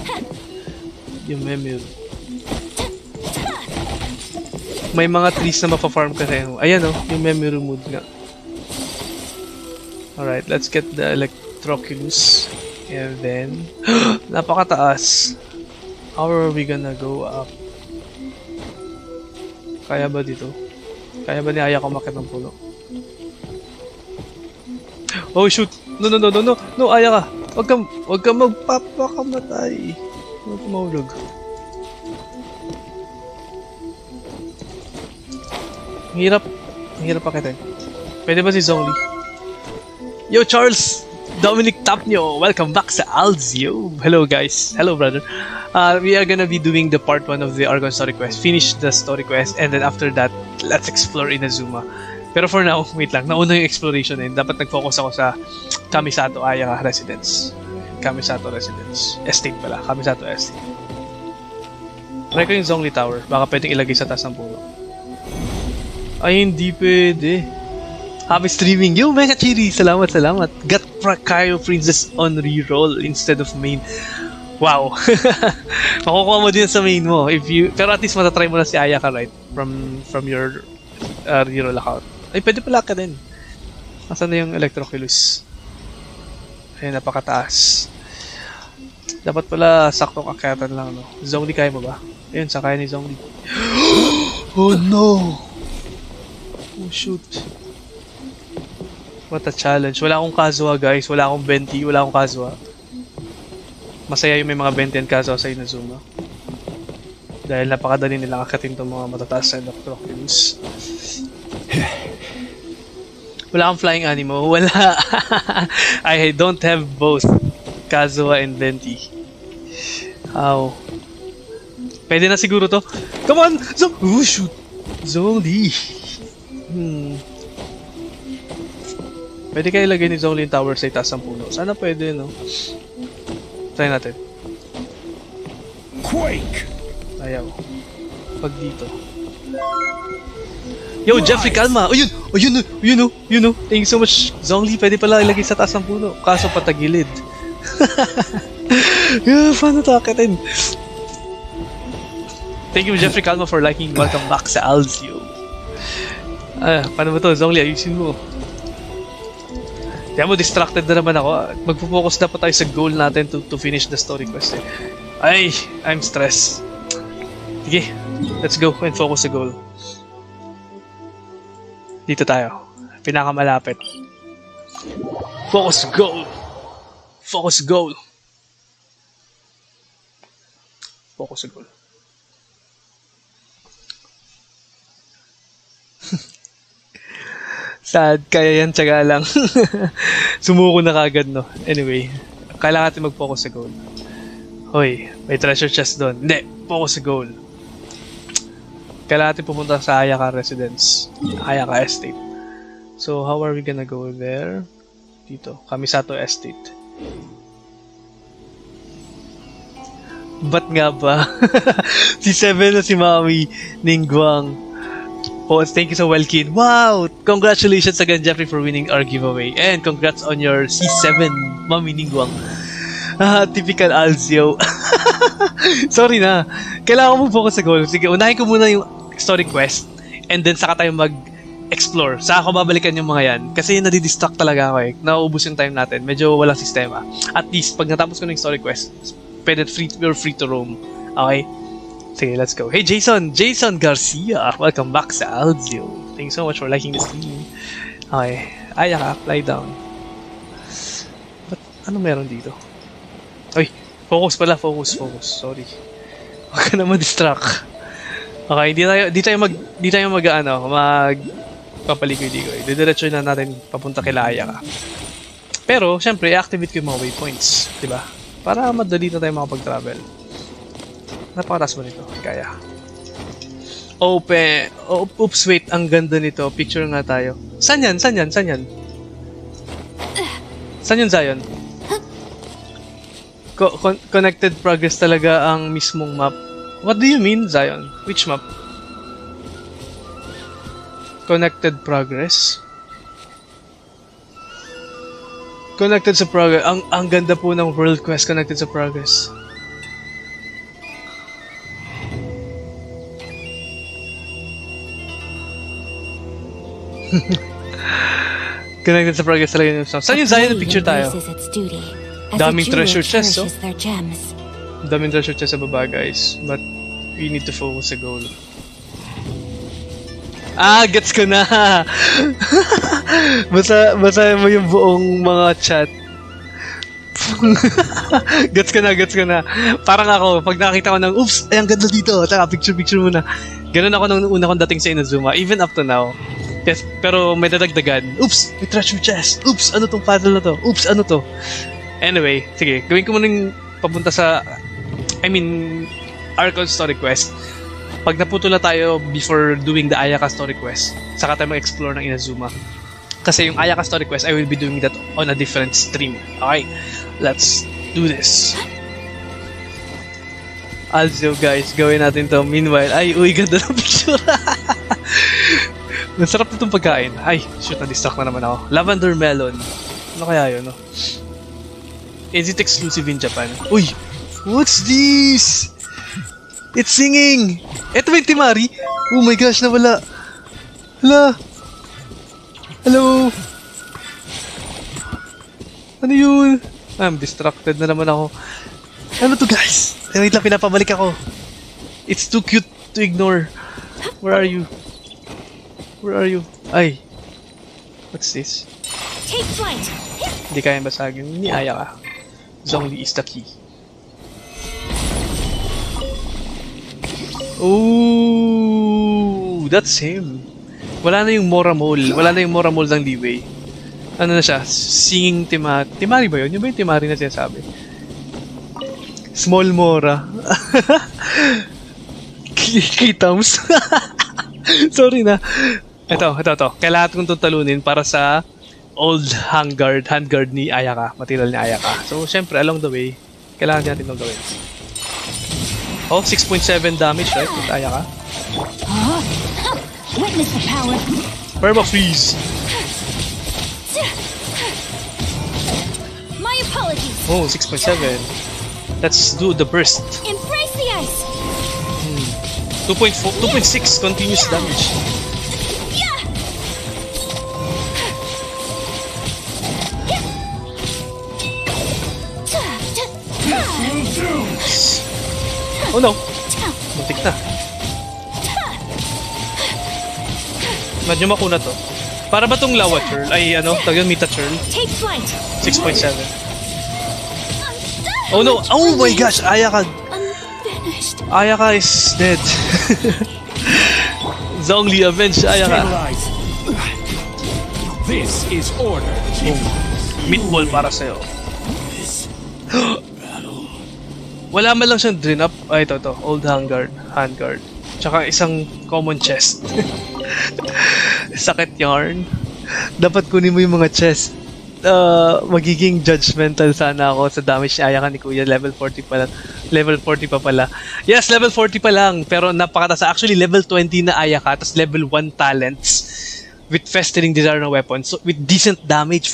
Yumemiru. May mga trees na mapa-farm ka rin. Ayan oh, Yumemiru wood nga. Alright, let's get the Electroculus. And then, napakataas. How are we gonna go up? Kaya ba dito? Kaya ba ni Aya kumakit ng puno? Oh shoot! No, Aya ka! Huwag kang magpapakamatay. Huwag mahulog. Ang hirap pakitin. Pwede ba si Zhongli? Yo Charles! Dominic Tapnyo, welcome back sa Alzio. Hello guys, hello brother. We are gonna be doing the part 1 of the Archon story quest. Finish the story quest and then after that, let's explore Inazuma. Pero for now, wait lang, nauna yung exploration eh. Dapat nag-focus ako sa Kamisato Aya Residence. Kamisato Residence. Estate pala, Kamisato Estate. Try ko yung Zhongli Tower, baka pwedeng ilagay sa taas ng puno. Ay, hindi pwede. Happy streaming. Yo, Mega Chiri! Salamat. Got Cryo Princess on reroll instead of main. Wow! Makukuha mo din sa main mo. Pero at least matatry mo na si Ayaka, right? From your reroll account. Ay, pwede pala ka din. Nasaan na yung Electroculus? Ayun, napakataas. Dapat pala saktong akyatan lang, no? Zhongli, kaya mo ba? Ayun, sa kaya ni Zhongli. Oh no! Oh shoot. What a challenge. Wala akong Kazuha guys. Wala akong Benti. Wala akong Kazuha. Masaya yung may mga Benti and Kazuha sa Inazuma. Dahil napakadali nilang akatin itong mga matataas na Electroculus. Wala kang flying animo? Wala. I don't have both Kazuha and Venti. Ow. Pwede na siguro to. Come on! Oh, shoot! Zoli! Pwede kayo ilagay ni Zoli yung tower sa itaas ng puno. Sana pwede, no? Try natin. Quake! Ayaw. Pag dito. Yo, Jeffrey, kalma! Oh, yun! Oh, yun! Yun! Yun! Thank you so much, Zongli. Pwede pala ilagay sa taas ng puno. Kaso patagilid. Yeah, paano takitin? Thank you, Jeffrey Calma, for liking. Welcome back sa Alzio. Paano ba to? Zongli, ayusin mo. Kaya mo, distracted na naman ako. Magpo-focus na pa tayo sa goal natin to finish the story quest. Ay, I'm stressed. Sige, let's go and focus sa goal. Dito tayo. Pinakamalapit. Focus goal. Focus goal. Focus goal. Sad, kaya yan, tsaga lang. Sumuko na kagad, no? Anyway, kailangan natin mag-focus sa goal. Hoy, may treasure chest doon. Hindi, focus sa goal. Kailangan natin pumunta sa Ayaka Residence. Ayaka Estate. So, how are we gonna go there? Dito, Kamisato Estate. Ba't nga ba? Si Seven na si Mami Ningguang. Oh, thank you so well, Kid. Wow! Congratulations again, Jeffrey, for winning our giveaway. And congrats on your C7, Mami Ningguang. Typical Alzio. Sorry na. Kailangan mo focus sa goal. Sige, unahin ko muna yung story quest. And then saka tayo mag-explore. Saka ako babalikan yung mga yan. Kasi nadidistract talaga ako eh. Nauubos yung time natin. Medyo walang sistema. At least, pag natapos ko na yung story quest, pwede you're free to roam. Okay? Sige, let's go. Hey, Jason! Jason Garcia! Welcome back sa Alzio. Thanks so much for liking the stream. Okay. Ayaka, fly down. But, ano meron dito? Ay, focus pala. Focus. Sorry. Huwag ka na ma-distract. Okay, di tayo papaligoy-ligoy. Didiretso na natin papunta kila Ayaka. Pero, syempre, i-activate ko yung mga waypoints. Diba? Para madali na tayo makapag-travel. Napakatas mo nito. Kaya. Open. Oops, wait. Ang ganda nito. Picture nga tayo. San yan? Saan yun, Zion? Connected progress talaga ang mismong map. What do you mean, Zion? Which map? Connected progress? Connected sa progress. Ang ganda po ng world quest connected sa progress. Connected sa progress talaga yung song. Saan yung Zion na picture tayo? Daming treasure chest, oh. Daming treasure chest sa baba, guys. But we need to focus sa goal. Gets ko na! Basa mo yung buong mga chat. Gets ko na. Parang ako, pag nakakita ko ng, oops, ay ang ganda dito. Taka, picture muna. Ganun ako nung una kong dating sa Inazuma, even up to now. Yes, pero may dadagdagan. Oops, may treasure chest. Oops, ano tong puzzle na to? Oops, ano to? Anyway, sige, gawin ko muna yung papunta sa, Archon story quest. Pag naputo na tayo before doing the Ayaka story quest, saka tayo mag-explore ng Inazuma. Kasi yung Ayaka story quest, I will be doing that on a different stream. Okay, let's do this. Also guys, gawin natin to. Meanwhile, uy, ganda ng picture. Nasarap na itong pagkain. Ay, shoot, na-distract na naman ako. Lavender melon. Ano kaya yun, no? Is it exclusive in Japan? Uy! What's this? It's singing! Eto ba yung Timari? Oh my gosh, nawala. Hala! Hello! Ano yun? I'm distracted na naman ako. Ano to, guys? Wait lang, pinapabalik ako. It's too cute to ignore. Where are you? Ay. What's this? Take flight. Hindi kayang basagin. Ni Ayaka. Zongli is the key. Oh, that's him. Wala na yung Mora Mole. Wala na yung Mora Mole ng Leeway. Ano na siya? Singing Timari ba yun? Yun ba yung Timari na sinasabi? Small Mora. Kitams. Sorry na. Ito. Kailangan kong tutalunin para sa old handguard ni Ayaka. Material ni Ayaka. So, syempre, along the way, kailangan natin itong gawin. Oh, 6.7 damage, right? With Ayaka. Witness the power. Perma freeze. My apologies. Oh, 6.7. Let's do the burst. Embrace the ice. 2.6 continuous damage. Oh no! Muntik na. Medyo makuna to. Para ba tong Lawa Churl? Ay ano, tawag yun, Mita Churl? 6.7. Oh no! Oh my gosh! Ayaka is dead. Zhongli avenged Ayaka. This is order. Meatball para sa'yo. Wala man lang siyang drain up. Ay, ito. Old handguard. Tsaka isang common chest. Sakit yarn. Dapat kunin mo yung mga chest. Magiging judgmental sana ako sa damage ni Ayaka ni Kuya. Level 40 pa lang. Level 40 pa pala. Yes, level 40 pa lang. Pero napakataas. Actually, level 20 na Ayaka. Tapos level 1 talents. With festering desire na weapon. So, with decent damage.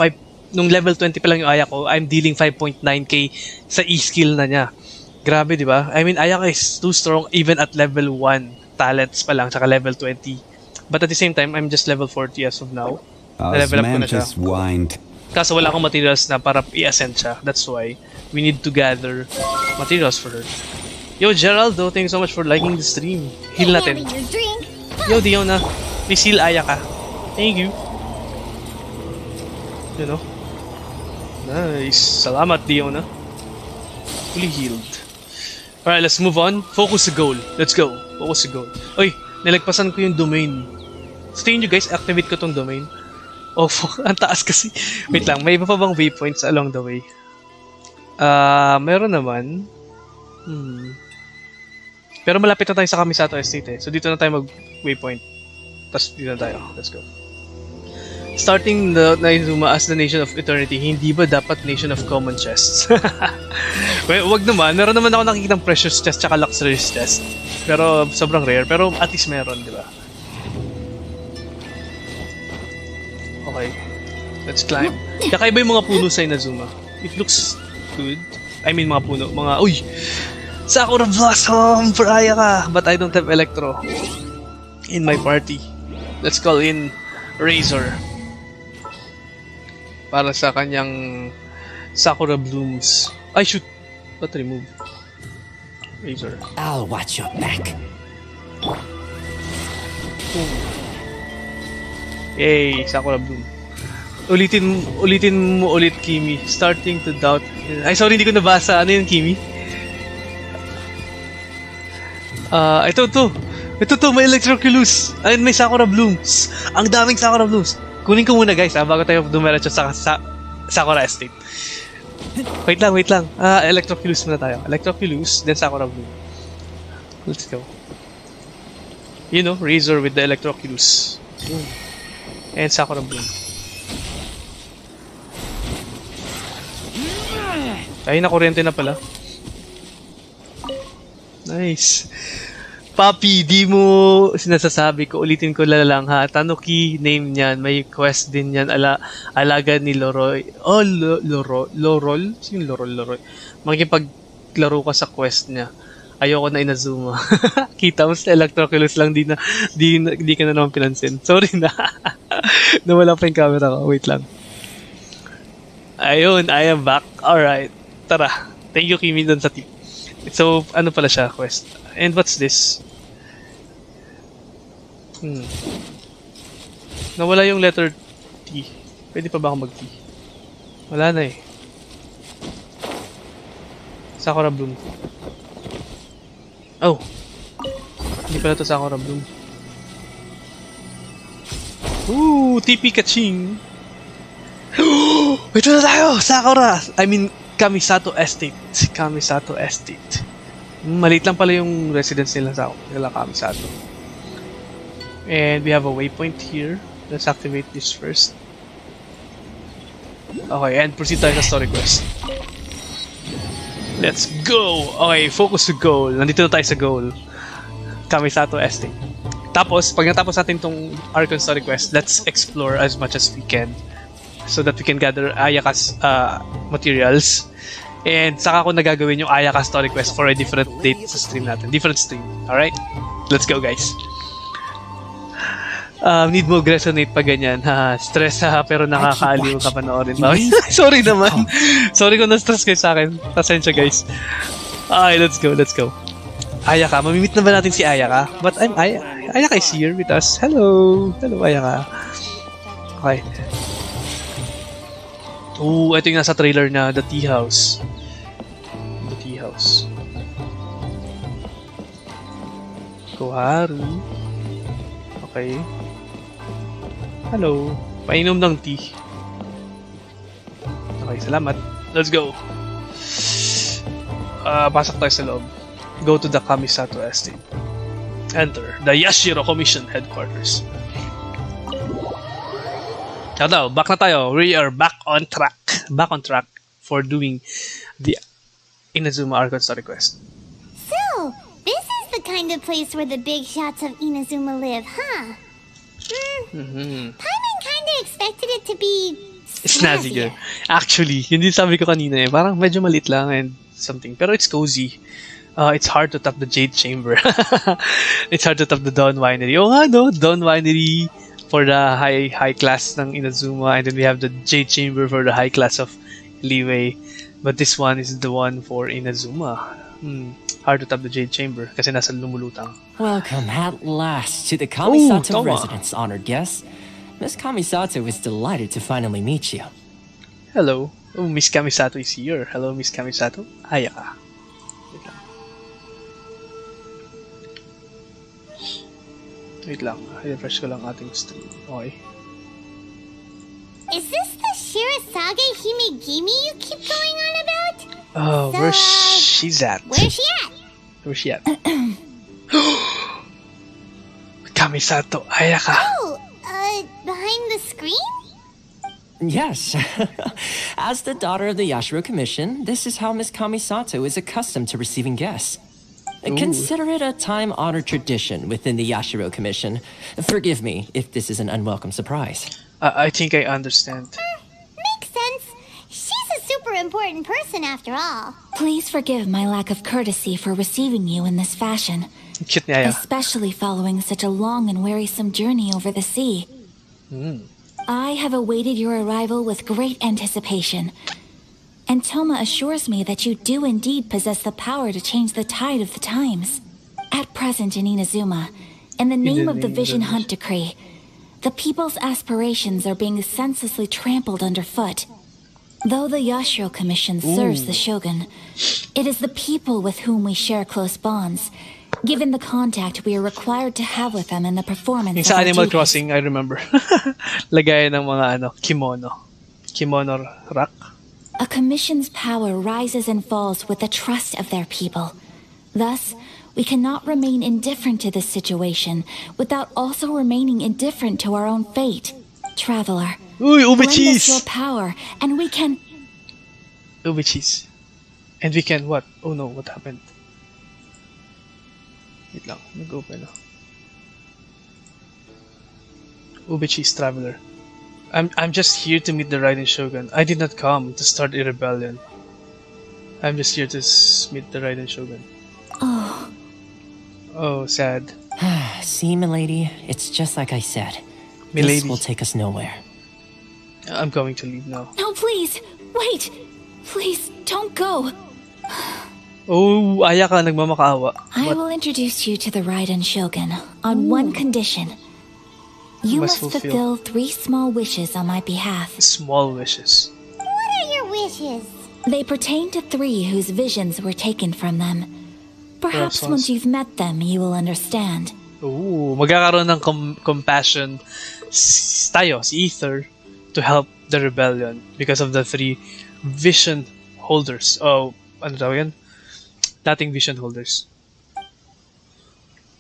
Nung level 20 pa lang yung Ayaka ko, I'm dealing 5.9k sa E-skill na niya. Grabe, di ba? I mean, Ayaka is too strong even at level 1 talents pa lang, tsaka level 20. But at the same time, I'm just level 40 as of now. Na-level up ko na siya. Kaso wala akong materials na para i-ascend siya. That's why we need to gather materials for her. Yo, Geraldo, thank you so much for liking the stream. Heal natin. Yo, Diona. Please heal Ayaka. Thank you. You know? Nice. Salamat, Diona. Fully healed. Alright, let's move on. Focus the goal. Let's go. Focus the goal. Oy, nilagpasan ko yung domain. So, tingin nyo guys, activate ko tong domain. Oh, fuck. Ang taas kasi. Wait lang, may iba pa bang waypoints along the way? Meron naman. Pero malapit na tayo sa Kamisato Estate eh. So, dito na tayo mag-waypoint. Tapos, dito na tayo. Let's go. Starting the Inazuma as the Nation of Eternity, hindi ba dapat Nation of Common Chests? Well, wag naman. Meron naman ako nakikita ng Precious Chest tsaka Luxurious Chest. Pero sobrang rare. Pero at least meron, di ba? Okay. Let's climb. Kakaiba yung mga puno sa Inazuma. It looks good. I mean, mga puno. Mga, uy! Sakura Blossom for Ayaka! But I don't have Electro in my party. Let's call in Razor. Para sa kanyang Sakura Blooms. Ay, shoot! Not remove. Razor. I'll watch your back. Yay! Sakura Bloom. Ulitin mo ulit, Kimi. Starting to doubt. Ay, sorry, hindi ko nabasa. Ano yun, Kimi? Ito, may Electroculus. Ayun, may Sakura Blooms. Ang daming Sakura Blooms. Kunin ko muna guys, bago tayo dumiretso sa Sakura Estate. Wait lang. Electroculus muna tayo. Electroculus, then Sakura Bloom. Let's go. You know, Razor with the Electroculus. And Sakura Bloom. Ay, nakuryente na pala. Nice. Papi, di mo sinasasabi ko. Ulitin ko lang ha. Tanuki name niyan. May quest din yan. Alaga ni Loroy. Oh, Lorol? Sino Loroy? Makikipaglaro ka sa quest niya. Ayoko na Inazuma. Kita mo sa Electroculus lang. Di ka na naman pinansin. Sorry na. Nawala pa yung camera ko. Wait lang. Ayun, I am back. Alright. Tara. Thank you, Kimi, dun sa tip. So, ano pala siya, quest? And what's this? Nawala yung letter T. Pwede pa ba akong mag-T? Wala na eh. Sakura Bloom. Oh. Hindi pala ito Sakura Bloom. Ooh, TP Kaching! Ito na tayo! Sakura! I mean, Kamisato Estate. Kamisato Estate. Maliit lang pala yung residence nila sa Kamisato. And we have a waypoint here. Let's activate this first. Okay, and proceed tayo sa story quest. Let's go! Okay, focus to goal. Nandito na tayo sa goal. Kamisato Estate. Tapos, pag natapos natin tong Archon story quest, let's explore as much as we can so that we can gather Ayaka's materials. And saka ko nagagawin yung Ayaka story quest for a different date sa stream natin. Different stream. Alright? Let's go, guys. Need mo resonate pa ganyan. Ha, stress ha, pero nakakaaliw ka panoorin pa. Sorry naman. Sorry kung na-stress kayo sa akin. Pasensya, guys. Okay, let's go, let's go. Ayaka, mamimit na ba natin si Ayaka? But Ayaka is here with us. Hello! Hello, Ayaka. Okay. Ooh, ito yung nasa trailer na The Tea House. The Tea House. Koharu. Okay. Hello. Painom ng tea. Okay, salamat. Let's go. Pasok tayo sa loob. Go to the Kamisato Estate. Enter the Yashiro Commission Headquarters. Now, back na tayo. We are back on track. Back on track for doing the Inazuma Archon story quest. So, this is the kind of place where the big shots of Inazuma live, huh? Paimon kinda expected it to be snazzier. Actually, yun din sabi ko kanina eh. Parang medyo malit lang and something. Pero it's cozy. It's hard to top the Jade Chamber. It's hard to top the Dawn Winery. Oh nga no, Dawn Winery for the high class ng Inazuma, and then we have the Jade Chamber for the high class of Liyue. But this one is the one for Inazuma. Hard to top the Jade Chamber kasi nasa lumulutang. Welcome at last to the Kamisato residence, honored guests. Miss Kamisato is delighted to finally meet you. Hello. Oh, Miss Kamisato is here. Hello, Miss Kamisato. Ayaka. Wait lang. I-refresh ko lang ating stream. Okay. Is this the Shirasage Himegimi you keep going on about? Oh, So, where's she's at? Where's she at? Where's she at? Kamisato Ayaka. Oh, behind the screen? Yes. As the daughter of the Yashiro Commission, this is how Miss Kamisato is accustomed to receiving guests. Consider it a time-honored tradition within the Yashiro Commission. Forgive me if this is an unwelcome surprise. I think I understand. Makes sense. She's a super important person after all. Please forgive my lack of courtesy for receiving you in this fashion, Cute niya. especially following such a long and wearisome journey over the sea. I have awaited your arrival with great anticipation, and Toma assures me that you do indeed possess the power to change the tide of the times. At present in Inazuma, in the name of the Vision Hunt Decree, the people's aspirations are being senselessly trampled underfoot. Though the Yashiro Commission serves the Shogun, it is the people with whom we share close bonds, given the contact we are required to have with them in the performance Yung of sa our Animal duties. Crossing, I remember. Lagayan ng mga kimono. Kimono rack. A commission's power rises and falls with the trust of their people. Thus, we cannot remain indifferent to this situation without also remaining indifferent to our own fate. Traveler, Uy, ube lend us your cheese! power, and we can... Ube cheese. And we can what? Oh no, what happened? Wait lang, nag-open na. Ube cheese traveler. I'm just here to meet the Raiden Shogun. I did not come to start a rebellion. I'm just here to meet the Raiden Shogun. Oh, Oh, sad. See, milady, it's just like I said. Milady. This will take us nowhere. I'm going to leave now. no, please! Wait! Please, don't go! Oh, Ayaka, nagmamakaawa. I What? will introduce you to the Raiden Shogun on one condition. You Must must fulfill. fulfill 3 small wishes on my behalf. Small wishes. What are your wishes? They pertain to 3 whose visions were taken from them. Perhaps once you've met them, you will understand. Ooh, magkakaroon ng compassion tayo, si Ether, to help the rebellion because of the 3 vision holders. Oh, ano tawag yan? Dating vision holders.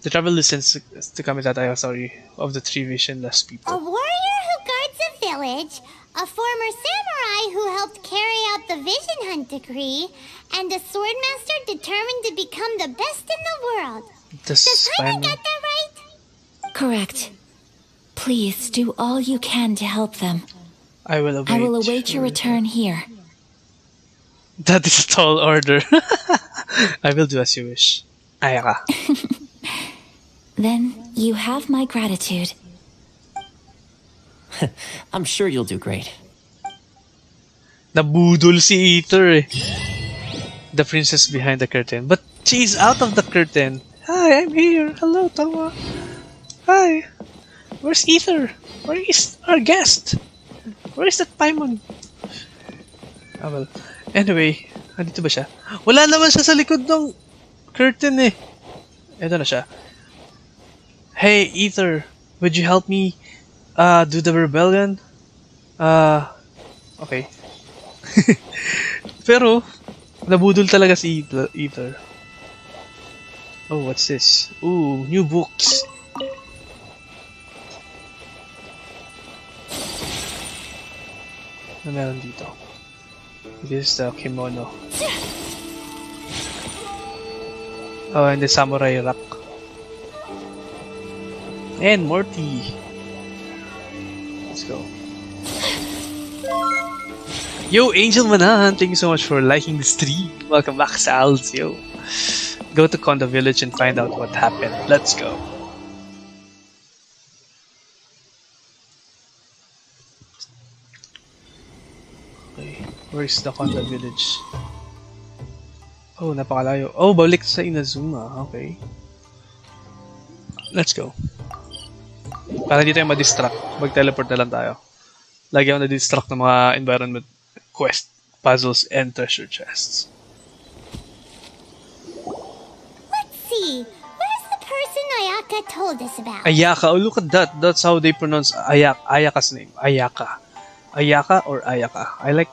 The travel distance to Kamita tayo, sorry, of the 3 visionless people. A warrior who guards a village, a former samurai who helped carry out the Vision Hunt decree, and a swordmaster determined to become the best in the world. Does Paimon get that right? Correct. Please do all you can to help them. I will await your return here. That is a tall order. I will do as you wish. Ayaka. Then you have my gratitude. I'm sure you'll do great. Nabudol si Ether eh. The princess behind the curtain. But she's out of the curtain. Hi, I'm here. Hello, Tama. Hi. Where's Ether? Where is our guest? Where is that Paimon? Ah, well. Anyway, andito ba siya? Wala naman siya sa likod ng curtain eh. Ito na siya. Hey, Ether. Would you help me do the rebellion? Okay. Pero, nabudol talaga si Ether. Oh, what's this? Ooh, new books. Ano meron dito? This is the kimono. Oh, and the samurai rock. And Morty. Let's go. Yo, Angel Manahan, thank you so much for liking the stream. Welcome back, Salz. Yo. Go to Konda Village and find out what happened. Let's go. Okay, where's the Konda Village? Oh, napakalayo. Oh, balik sa Inazuma. Okay. Let's go. Para hindi tayo ma-distract, mag-teleport na lang tayo. Lagi ako na-distract ng mga environment quest, puzzles, and treasure chests. Let's see. Where's the person Ayaka told us about? Ayaka. Oh, look at that. That's how they pronounce Ayaka's name. Ayaka. Ayaka or Ayaka. I like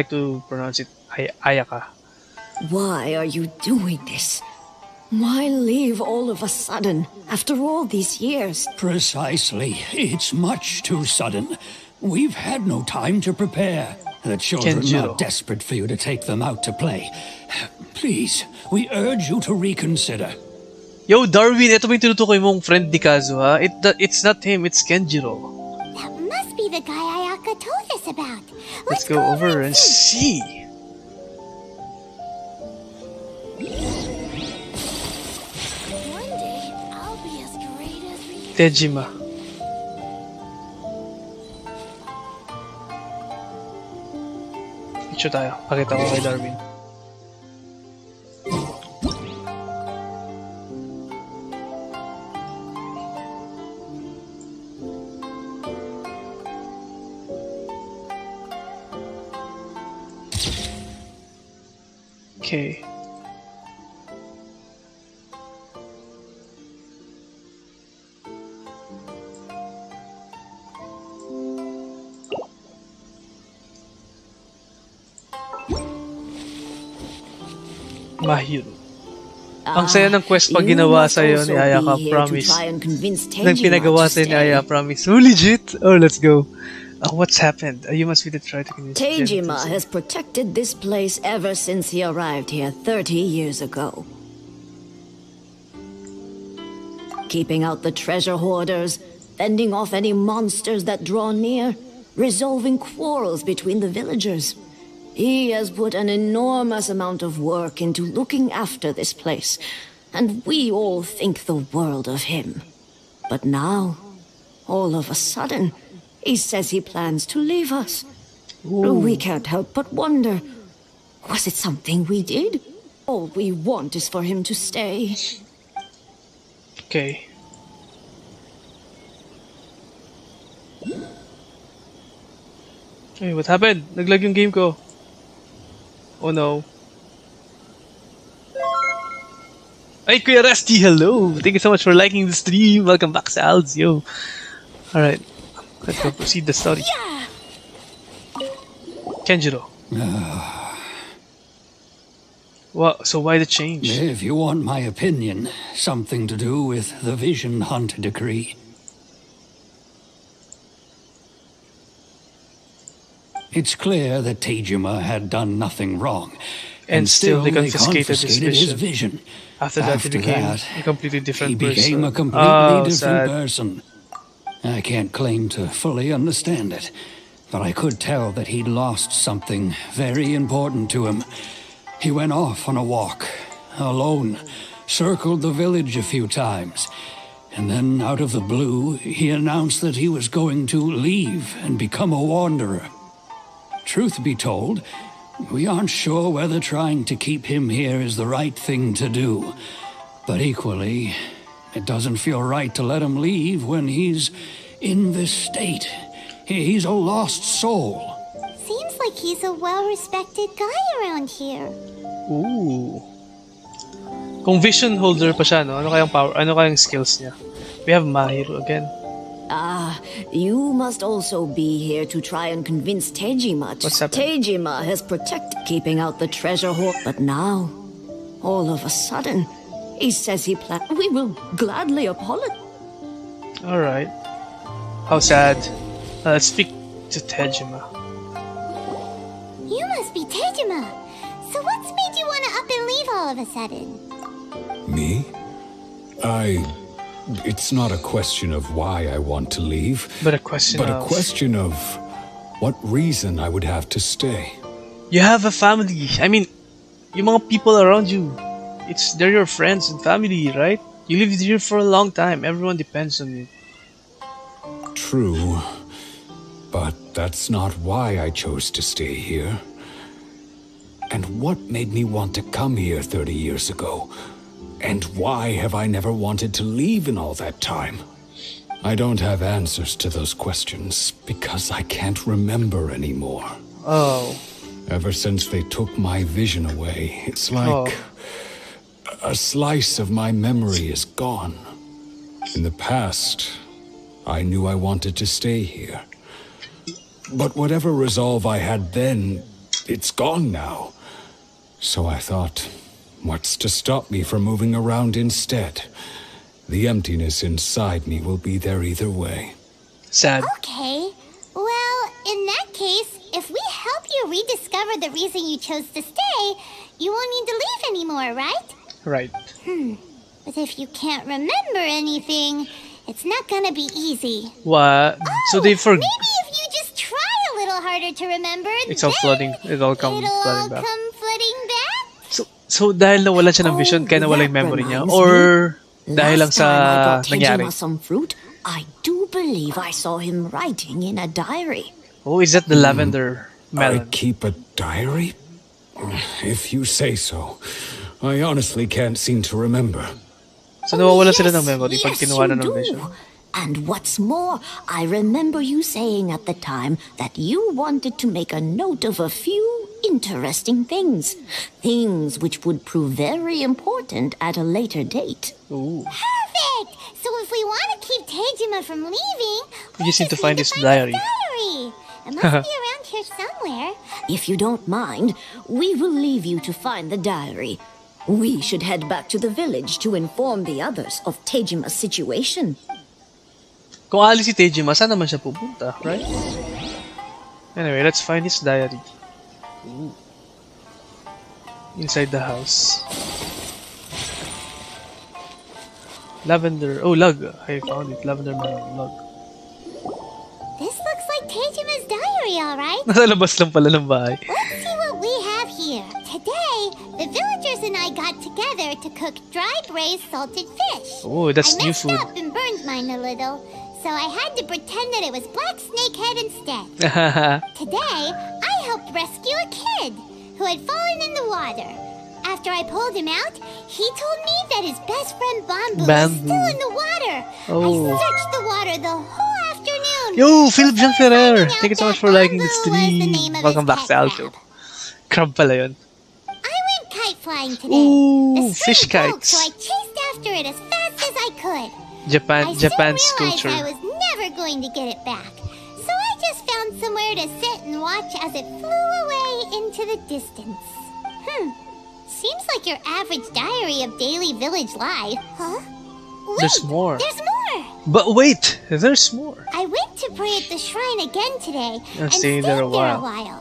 to pronounce it Ayaka. Why are you doing this? Why leave all of a sudden, after all these years? Precisely. It's much too sudden. We've had no time to prepare. The children are desperate for you to take them out to play. Please, we urge you to reconsider. Yo, Darwin, ito ba yung tinutukoy mong friend ni Kazu, ha? It's not him, it's Kenjiro. That must be the guy Ayaka told us about. Let's go over and see. One day, I'll be as great as Tejima. Picture tayo. Pakita ko kay Darwin. Okay. Mahiro. Ang saya ng quest pag ginawa sa'yo ni Ayaka, promise. Nang pinagawa sa'yo ni Ayaka, promise. Oh, legit? Oh, let's go. What's happened? You must be the try to convince Tejima has protected this place ever since he arrived here 30 years ago. Keeping out the treasure hoarders, fending off any monsters that draw near, resolving quarrels between the villagers. He has put an enormous amount of work into looking after this place, and we all think the world of him. But now, all of a sudden, he says he plans to leave us. Ooh. We can't help but wonder, was it something we did? All we want is for him to stay. Okay. Hey, what happened? Naglag yung game ko. Oh no. Hey, Kuya Rusty, hello! Thank you so much for liking the stream. Welcome back sa Alds, yo. Alright, let's go proceed the story. Kenjiro. So why the change? If you want my opinion, something to do with the Vision Hunt decree. It's clear that Tejima had done nothing wrong. And still they confiscated his vision. After that, he became a completely different person. He became a completely different person. I can't claim to fully understand it, but I could tell that he'd lost something very important to him. He went off on a walk, alone, circled the village a few times, and then out of the blue, he announced that he was going to leave and become a wanderer. Truth be told, we aren't sure whether trying to keep him here is the right thing to do. But equally, it doesn't feel right to let him leave when he's in this state. He's a lost soul. Seems like he's a well-respected guy around here. Ooh. Kung vision holder pa siya, no? Ano kayang skills niya? We have Mahiro again. You must also be here to try and convince Tejima. What's happened? Tejima has protected keeping out the treasure hoard, but now, all of a sudden, he says he plans. We will gladly apologize. Alright. How sad. Let's speak to Tejima. You must be Tejima. So what's made you want to up and leave all of a sudden? Me? It's not a question of why I want to leave, But a question of what reason I would have to stay. You have a family. I mean, yung mga people around you, they're your friends and family, right? You lived here for a long time. Everyone depends on you. True, but that's not why I chose to stay here. And what made me want to come here 30 years ago? And why have I never wanted to leave in all that time? I don't have answers to those questions because I can't remember anymore. Oh. Ever since they took my vision away, it's like a slice of my memory is gone. In the past, I knew I wanted to stay here. But whatever resolve I had then, it's gone now. So I thought, what's to stop me from moving around instead? The emptiness inside me will be there either way. Sad. Okay. Well, in that case, if we help you rediscover the reason you chose to stay, you won't need to leave anymore, right? Right. But if you can't remember anything, it's not gonna be easy. What? So they Maybe if you just try a little harder to remember, It's all flooding. It'll come it'll all flooding back. come flooding back? So dahil nawala siya ng vision, kaya nawala yung memory niya? Or dahil lang sa nangyari? Some fruit, I do believe I saw him writing in a diary. Oh, is that the lavender melon? I keep a diary? If you say so. I honestly can't seem to remember. So nawawala sila ng memory pag Yes, kinuha na you ng do. vision? And what's more, I remember you saying at the time that you wanted to make a note of a few interesting things. Things which would prove very important at a later date. Ooh. Perfect! So if we want to keep Tejima from leaving, We just need to find his diary. It must be around here somewhere. If you don't mind, we will leave you to find the diary. We should head back to the village to inform the others of Tejima's situation. Kung alis si Tejima, saan naman siya pupunta, right? Anyway, let's find his diary. Ooh. Inside the house. Lavender. Oh, lug. I found it. Lavender melon lug. This looks like Tejima's diary, alright? Nasa labas lang pala ng bahay. Let's see what we have here. Today, the villagers and I got together to cook dry braised salted fish. Oh, that's I new messed food. up and burned mine a little, so I had to pretend that it was black snakehead instead. Today, I helped rescue a kid who had fallen in the water. After I pulled him out, he told me that his best friend Bamboo was still in the water. I searched the water the whole afternoon. Yo, Philip Jean Ferrer! finding Thank you so out much that for liking the Bamboo was the stream. name of Welcome his back pet to Alto. crab. Crab pala yun. I went kite flying today. Ooh, the string fish broke, kites. so I chased after it as fast as I could. Japan's realized culture. I was never going to get it back. So I just found somewhere to sit and watch as it flew away into the distance. Seems like your average diary of daily village life. Huh? Wait, There's more. There's more! But wait, there's more. I went to pray at the shrine again today and stayed stayed there there a a while. while.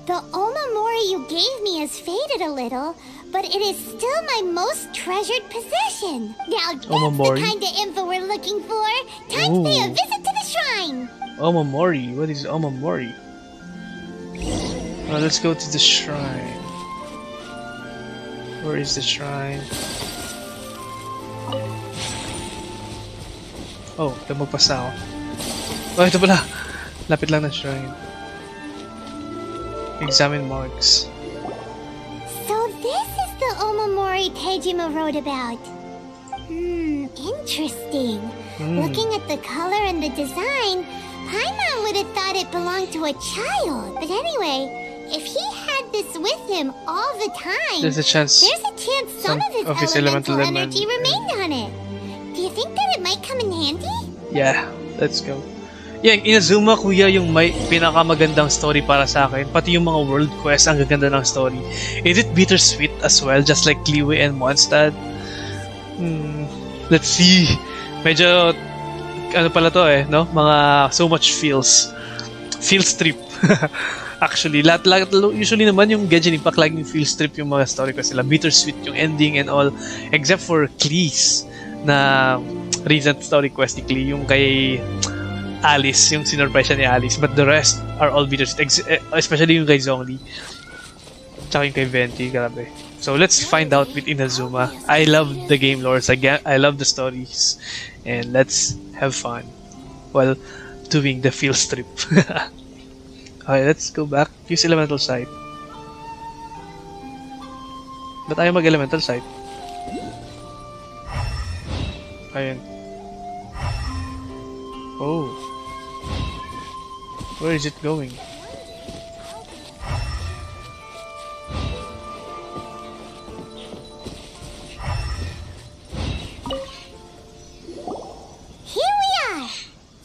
The Omamori you gave me has faded a little, but it is still my most treasured possession. Now that's Omamori? the kind of info we're looking for. Time to pay a Ooh. visit to the shrine. Omamori. What is Omamori? Let's go to the shrine. Where is the shrine? Oh, lumagpas na ako. Oh, ito pala. Lapit lang ng shrine. Examine marks. So this is the Omamori Tejima wrote about. Interesting. Looking at the color and the design, Paimon would have thought it belonged to a child. But anyway, if he had this with him all the time, There's a chance some of his elemental energy might- remained on it. Do you think that it might come in handy? Yeah, let's go. Yeah, Inazuma, kuya, yung may pinakamagandang story para sa akin. Pati yung mga world quests, ang gaganda ng story. Is it bittersweet as well, just like Liyue and Mondstadt? Let's see. Medyo, ano pala to no? Mga so much feels. Feels trip. Actually, usually naman yung Genshin Impact laging feels trip yung mga story quests sila. Bittersweet yung ending and all. Except for Klee's na recent story quest ni Klee, yung kay Alice, yung sinurprise siya ni Alice, but the rest are all bittersweet, especially yung kay Zhongli tsaka yung kay Venti, grabe. So let's find out with Inazuma. I love the game lore, I love the stories, and let's have fun while doing the field strip. Okay, let's go back. Use elemental sight. Ba't ayaw mag-elemental sight? Ayun. Oh. Where is it going? Here we are!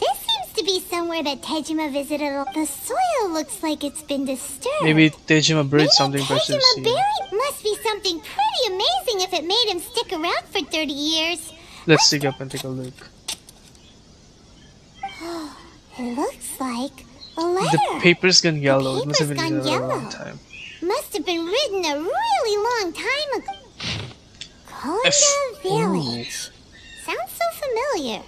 This seems to be somewhere that Tejima visited. The soil looks like it's been disturbed. Maybe Tejima buried something precious Tejima here. buried must be something pretty amazing if it made him stick around for 30 years. Let's dig up and take a look. It looks like a letter. The paper's gone yellow. It must have been paper's written gone a long yellow. time. Must have been written a really long time ago. Konda Village. Sounds so familiar.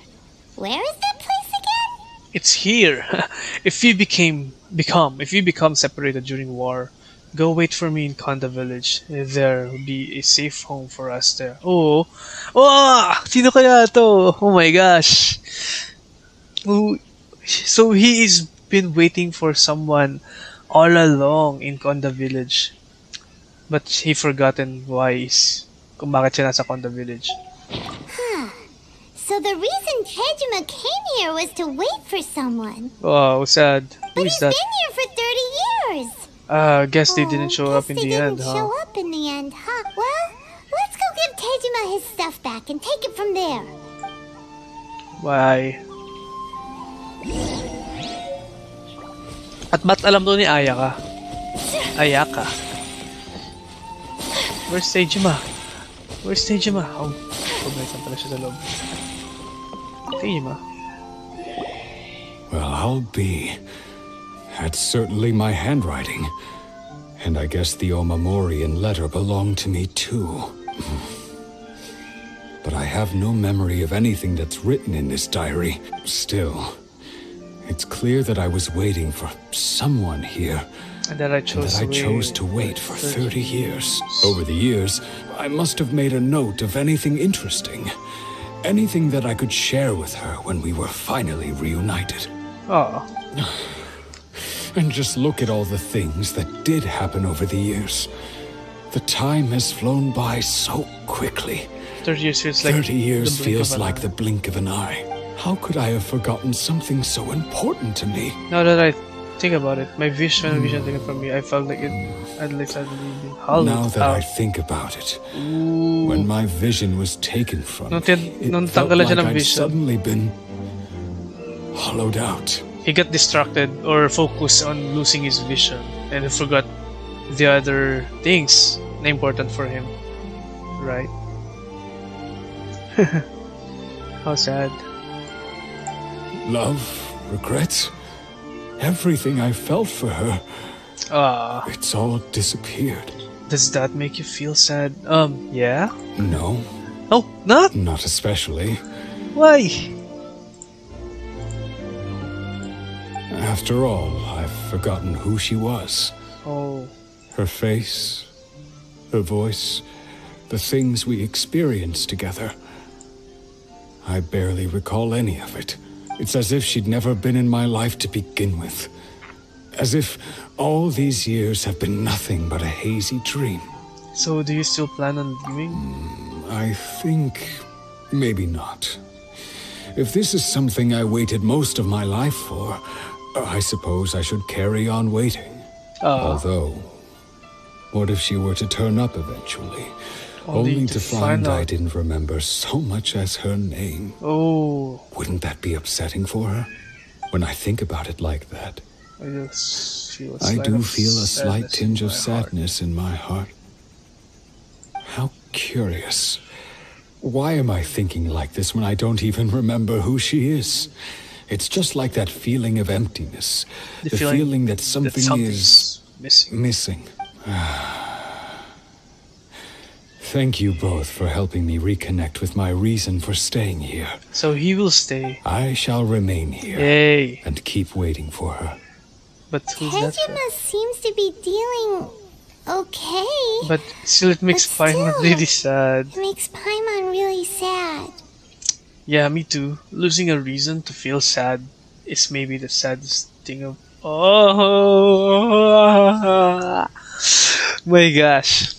Where is that place again? It's here. If you become separated during war, go wait for me in Konda Village. There will be a safe home for us there. Oh, sino kaya to? Oh my gosh. Oh, so he is been waiting for someone all along in Konda Village, but he forgotten kung bakit siya nasa Konda Village. So the reason Tejima came here was to wait for someone. Wow, sad. Who But is he's that? been here for 30 years. Guess they didn't show up in Guess the they end, didn't huh? show up in the end, huh? Well, let's go give Tejima his stuff back and take it from there. Why? At ba't alam to ni Ayaka? Where's Tejima? Oh, pabalikan pala siya sa loob. Tejima. Well, I'll be. That's certainly my handwriting. And I guess the Omamorian letter belonged to me too. But I have no memory of anything that's written in this diary. Still, it's clear that I was waiting for someone here. And that I chose to wait for 30 years. Over the years, I must have made a note of anything interesting. Anything that I could share with her when we were finally reunited. Oh. And just look at all the things that did happen over the years. The time has flown by so quickly. 30 years feels like 30 years the blink feels of an like eye. the blink of an eye. How could I have forgotten something so important to me? Now that I Think about it. My vision taken from me. I felt like I'd like suddenly been hollowed Now that out. I think about it, when my vision was taken from me, Nung it felt tanggalan like siya ng I'd vision, suddenly been hollowed out. he got distracted or focused on losing his vision and he forgot the other things important for him. Right? How sad. Love, regrets, everything I felt for her, it's all disappeared. Does that make you feel sad? Yeah? No, Oh, not? not especially. Why? After all, I've forgotten who she was. Oh. Her face, her voice, the things we experienced together. I barely recall any of it. It's as if she'd never been in my life to begin with. As if all these years have been nothing but a hazy dream. So do you still plan on leaving? I think maybe not. If this is something I waited most of my life for, I suppose I should carry on waiting. Although, what if she were to turn up eventually? Only to find I didn't remember so much as her name. Oh. Wouldn't that be upsetting for her? When I think about it like that, I do feel a slight tinge of sadness in my heart. How curious. Why am I thinking like this when I don't even remember who she is? It's just like that feeling of emptiness. The feeling that something is missing. Thank you both for helping me reconnect with my reason for staying here. So he will stay. I shall remain here. Yay. And keep waiting for her. But who's that for? Tejima seems to be dealing okay. But still it makes Paimon really sad. It makes Paimon really sad. Yeah, me too. Losing a reason to feel sad is maybe the saddest thing of... Oh my gosh.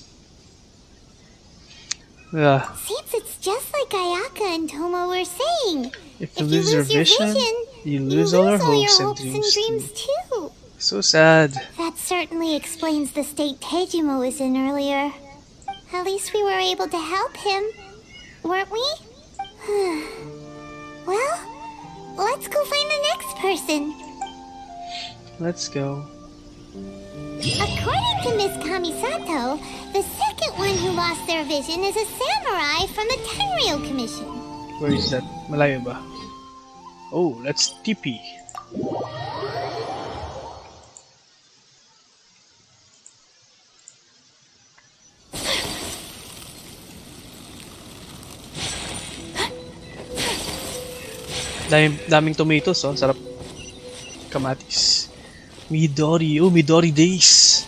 Yeah. Seems it's just like Ayaka and Toma were saying. If you lose your vision, you lose all your hopes and dreams too. So sad. That certainly explains the state Tejima was in earlier. At least we were able to help him, weren't we? Well, let's go find the next person. Let's go. According to Miss Kamisato, the second one who lost their vision is a samurai from the Tenryou Commission. Where is that? Malayo ba? Oh, let's TP. Daming tomatoes, oh. Sarap. Kamatis. Midori. Oh, Midori days.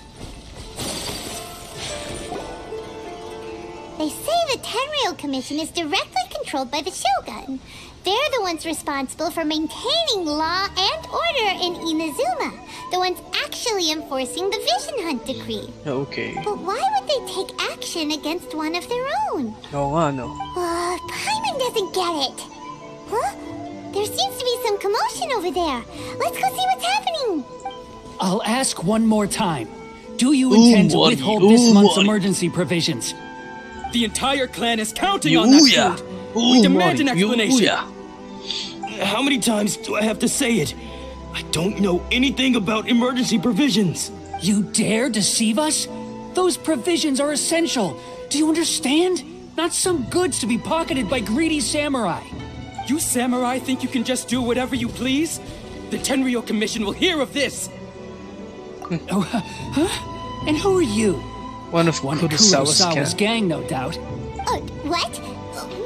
They say the Tenryou Commission is directly controlled by the Shogun. They're the ones responsible for maintaining law and order in Inazuma. The ones actually enforcing the Vision Hunt decree. Okay. But why would they take action against one of their own? Oo nga, no. Paimon doesn't get it. Huh? There seems to be some commotion over there. Let's go see what's happening. I'll ask one more time. Do you intend to withhold this month's emergency provisions? The entire clan is counting on that food. We demand an explanation. How many times do I have to say it? I don't know anything about emergency provisions. You dare deceive us? Those provisions are essential. Do you understand? Not some goods to be pocketed by greedy samurai. You samurai think you can just do whatever you please? The Tenryou Commission will hear of this. Oh, huh? And who are you? One of Kurosawa's gang, no doubt. What?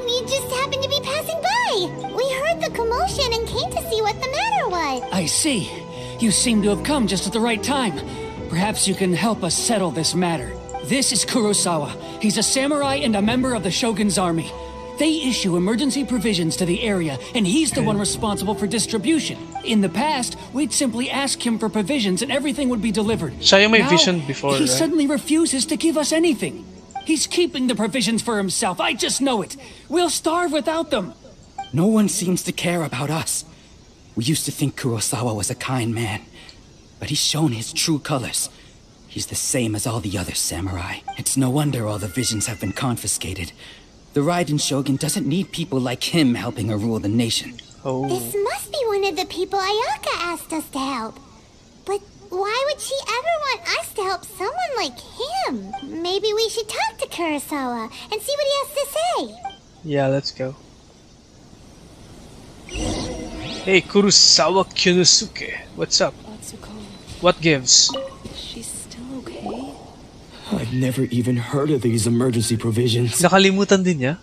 We just happened to be passing by. We heard the commotion and came to see what the matter was. I see. You seem to have come just at the right time. Perhaps you can help us settle this matter. This is Kurosawa. He's a samurai and a member of the Shogun's army. They issue emergency provisions to the area, and he's the one responsible for distribution. In the past, we'd simply ask him for provisions and everything would be delivered. Siya yung may vision before, he suddenly refuses to give us anything. He's keeping the provisions for himself, I just know it. We'll starve without them. No one seems to care about us. We used to think Kurosawa was a kind man. but he's shown his true colors. He's the same as all the other samurai. It's no wonder all the visions have been confiscated. The Raiden Shogun doesn't need people like him helping her rule the nation. Oh. This must be one of the people Ayaka asked us to help. But why would she ever want us to help someone like him? Maybe we should talk to Kurosawa and see what he has to say. Yeah, let's go. Hey, Kurosawa Kyunosuke. What's up? Atsuko. What gives? She's still okay? I've never even heard of these emergency provisions. Nakalimutan din niya?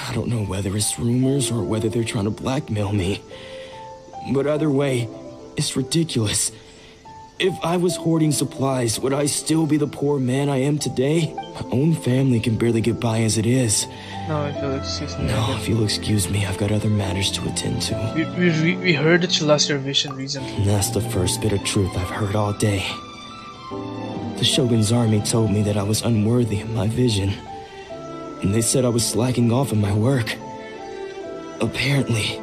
I don't know whether it's rumors or whether they're trying to blackmail me. But either way, it's ridiculous. If I was hoarding supplies, would I still be the poor man I am today? My own family can barely get by as it is. No, if you'll excuse me. No, if you'll excuse me, I've got other matters to attend to. We heard that you lost your vision recently. And that's the first bit of truth I've heard all day. The Shogun's army told me that I was unworthy of my vision. And they said I was slacking off in my work. Apparently,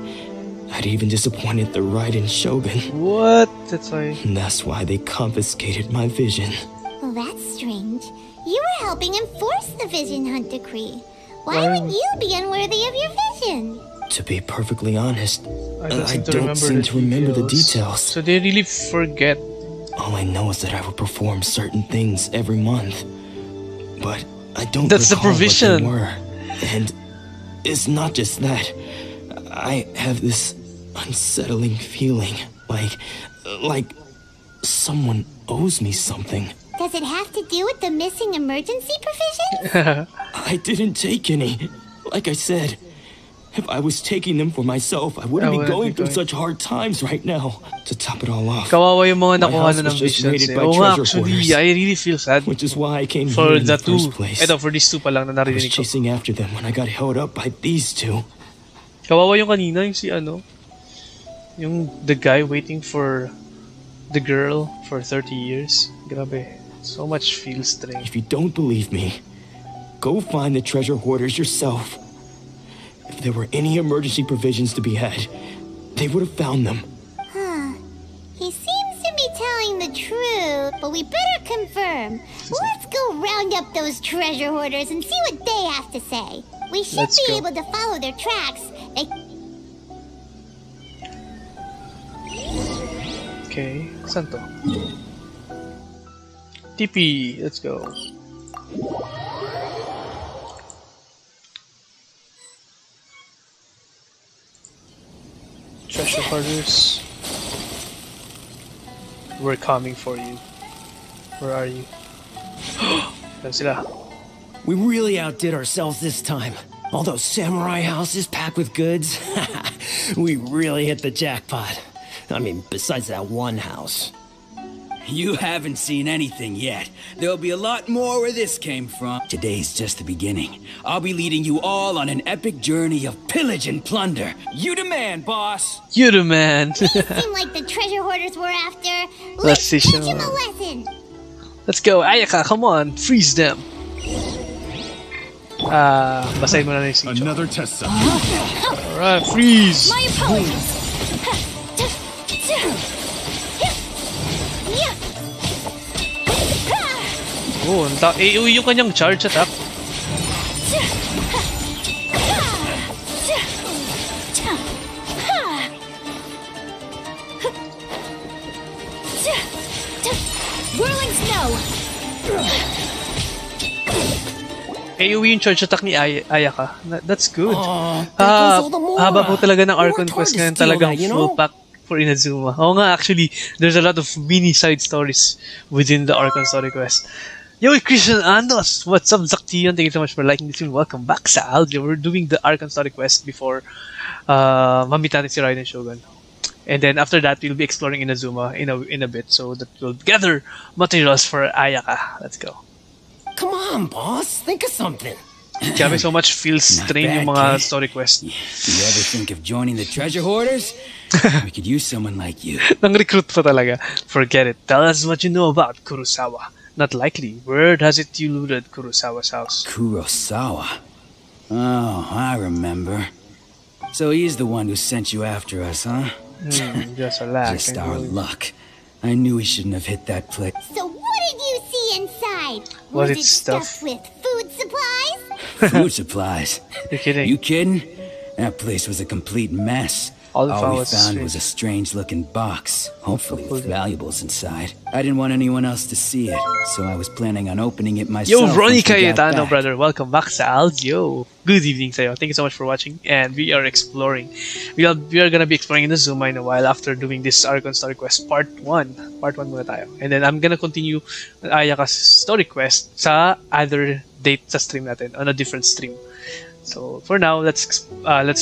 I'd even disappointed the Raiden Shogun. What? That's why... And that's why they confiscated my vision. Well, that's strange. You were helping enforce the Vision Hunt Decree. Why would you be unworthy of your vision? To be perfectly honest, I don't don't seem to remember the details. So they really forget. All I know is that I would perform certain things every month. But I don't That's the recall provision. what they were. And it's not just that. I have this unsettling feeling, like someone owes me something. Does it have to do with the missing emergency provisions? I didn't take any. Like I said, if I was taking them for myself, I wouldn't be going through such hard times right now. To top it all off, Kawawa yung mga my nakuha house na was ng just visions raided eh. by Oo nga, treasure actually, hoarders. I really feel sad. Which is why I came For here in the the two. first place. Ito, for these two pa lang na I was narinig ko. chasing after them when I got held up by these two. Kawawa yung kanina, yung si ano, yung the guy waiting for the girl for 30 years. Grabe. So much feels strange. If you don't believe me, go find the treasure hoarders yourself. If there were any emergency provisions to be had, they would have found them. Huh. He seems to be telling the truth, but we better confirm. Let's go round up those treasure hoarders and see what they have to say. We should Let's be go. able to follow their tracks. Okay, saan to? TP, let's go. Treasure hoarders. We're coming for you. Where are you? Saan sila? We really outdid ourselves this time. All those samurai houses packed with goods. We really hit the jackpot. I mean, besides that one house. You haven't seen anything yet. There'll be a lot more where this came from. Today's just the beginning. I'll be leading you all on an epic journey of pillage and plunder. You the man, boss. You the man. Seem like the treasure hoarders we're after. Let's Let's see teach him a some- lesson. Let's go, Ayaka, come on, freeze them. Basahin mo na yung signature. Another test session. Alright, freeze. My apologies. Oh, AoE yung kanyang charge attack. Whirling snow. AoE yung charge attack ni Ayaka. That's good. That goes all the more. Haba po talaga ng Archon Worked hard quest to ngayon, steal talagang that, you full know? pack for Inazuma. Oo nga, actually, there's a lot of mini side stories within the Archon story quest. Yo, Christian Andos! What's up, Zaktion? Thank you so much for liking this video. Welcome back sa Aldia. We're doing the Archon story quest before mamit natin si Raiden Shogun. And then after that, we'll be exploring Inazuma in a bit so that we'll gather materials for Ayaka. Let's go. Come on, boss. Think of something. Grabe, so much feels Not strange bad, yung mga kid. story quest. Do you ever think of joining the treasure hoarders? We could use someone like you. Nang recruit pa talaga. Forget it. Tell us what you know about Kurosawa. Not likely. Where has it you looted Kurosawa's house? Kurosawa. Oh, I remember. So he's the one who sent you after us, huh? Just a lack. Just our luck. I knew he shouldn't have hit that place. So what did you see inside? What Was is it stuff? stuffed with food supplies? Food supplies. You're kidding. You kidding? That place was a complete mess. All All we we found was a strange-looking box, hopefully with valuables inside. I didn't want anyone else to see it, so I was planning on opening it myself. Yo, Ronnie once we got Cayetano, back. brother. Welcome back sa Alzio. Good evening sa'yo. Thank you so much for watching. And we are exploring. We are gonna be exploring Inazuma in a while after doing this Archon Story Quest Part 1. Part 1 muna tayo. And then I'm gonna continue Ayaka's Story Quest sa other date sa stream natin. On a different stream. So for now, let's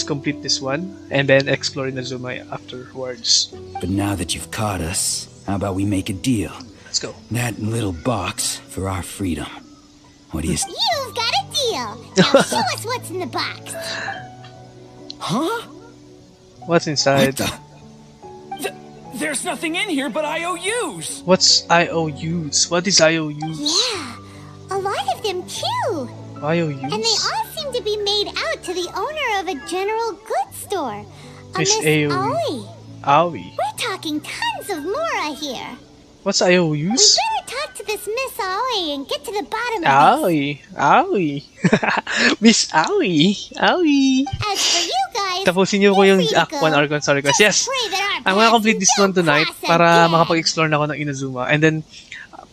complete this one and then explore Inazuma afterwards. But now that you've caught us, how about we make a deal? Let's go. That little box for our freedom. What do you... You've got a deal. Now show us what's in the box. Huh? What's inside? There's nothing in here but IOUs! What's IOUs? What is IOUs? Yeah, a lot of them too. IOUs? And they all seem to be made out to the owner of a general goods store. A Miss Miss Aoi. Aoi. Aoi. We're talking tons of Mora here. What's We IOUs? better talk to this Miss Aoi and get to the bottom of this. Aoi. Miss Aoi. Aoi. As for you guys, Tapusin niyo ko you're yung free to Act go. 1 Archon Story Quest. Yes! Just pray that our I'm gonna paths complete this one don't tonight cross para again. makapag-explore na ako ng Inazuma. And then,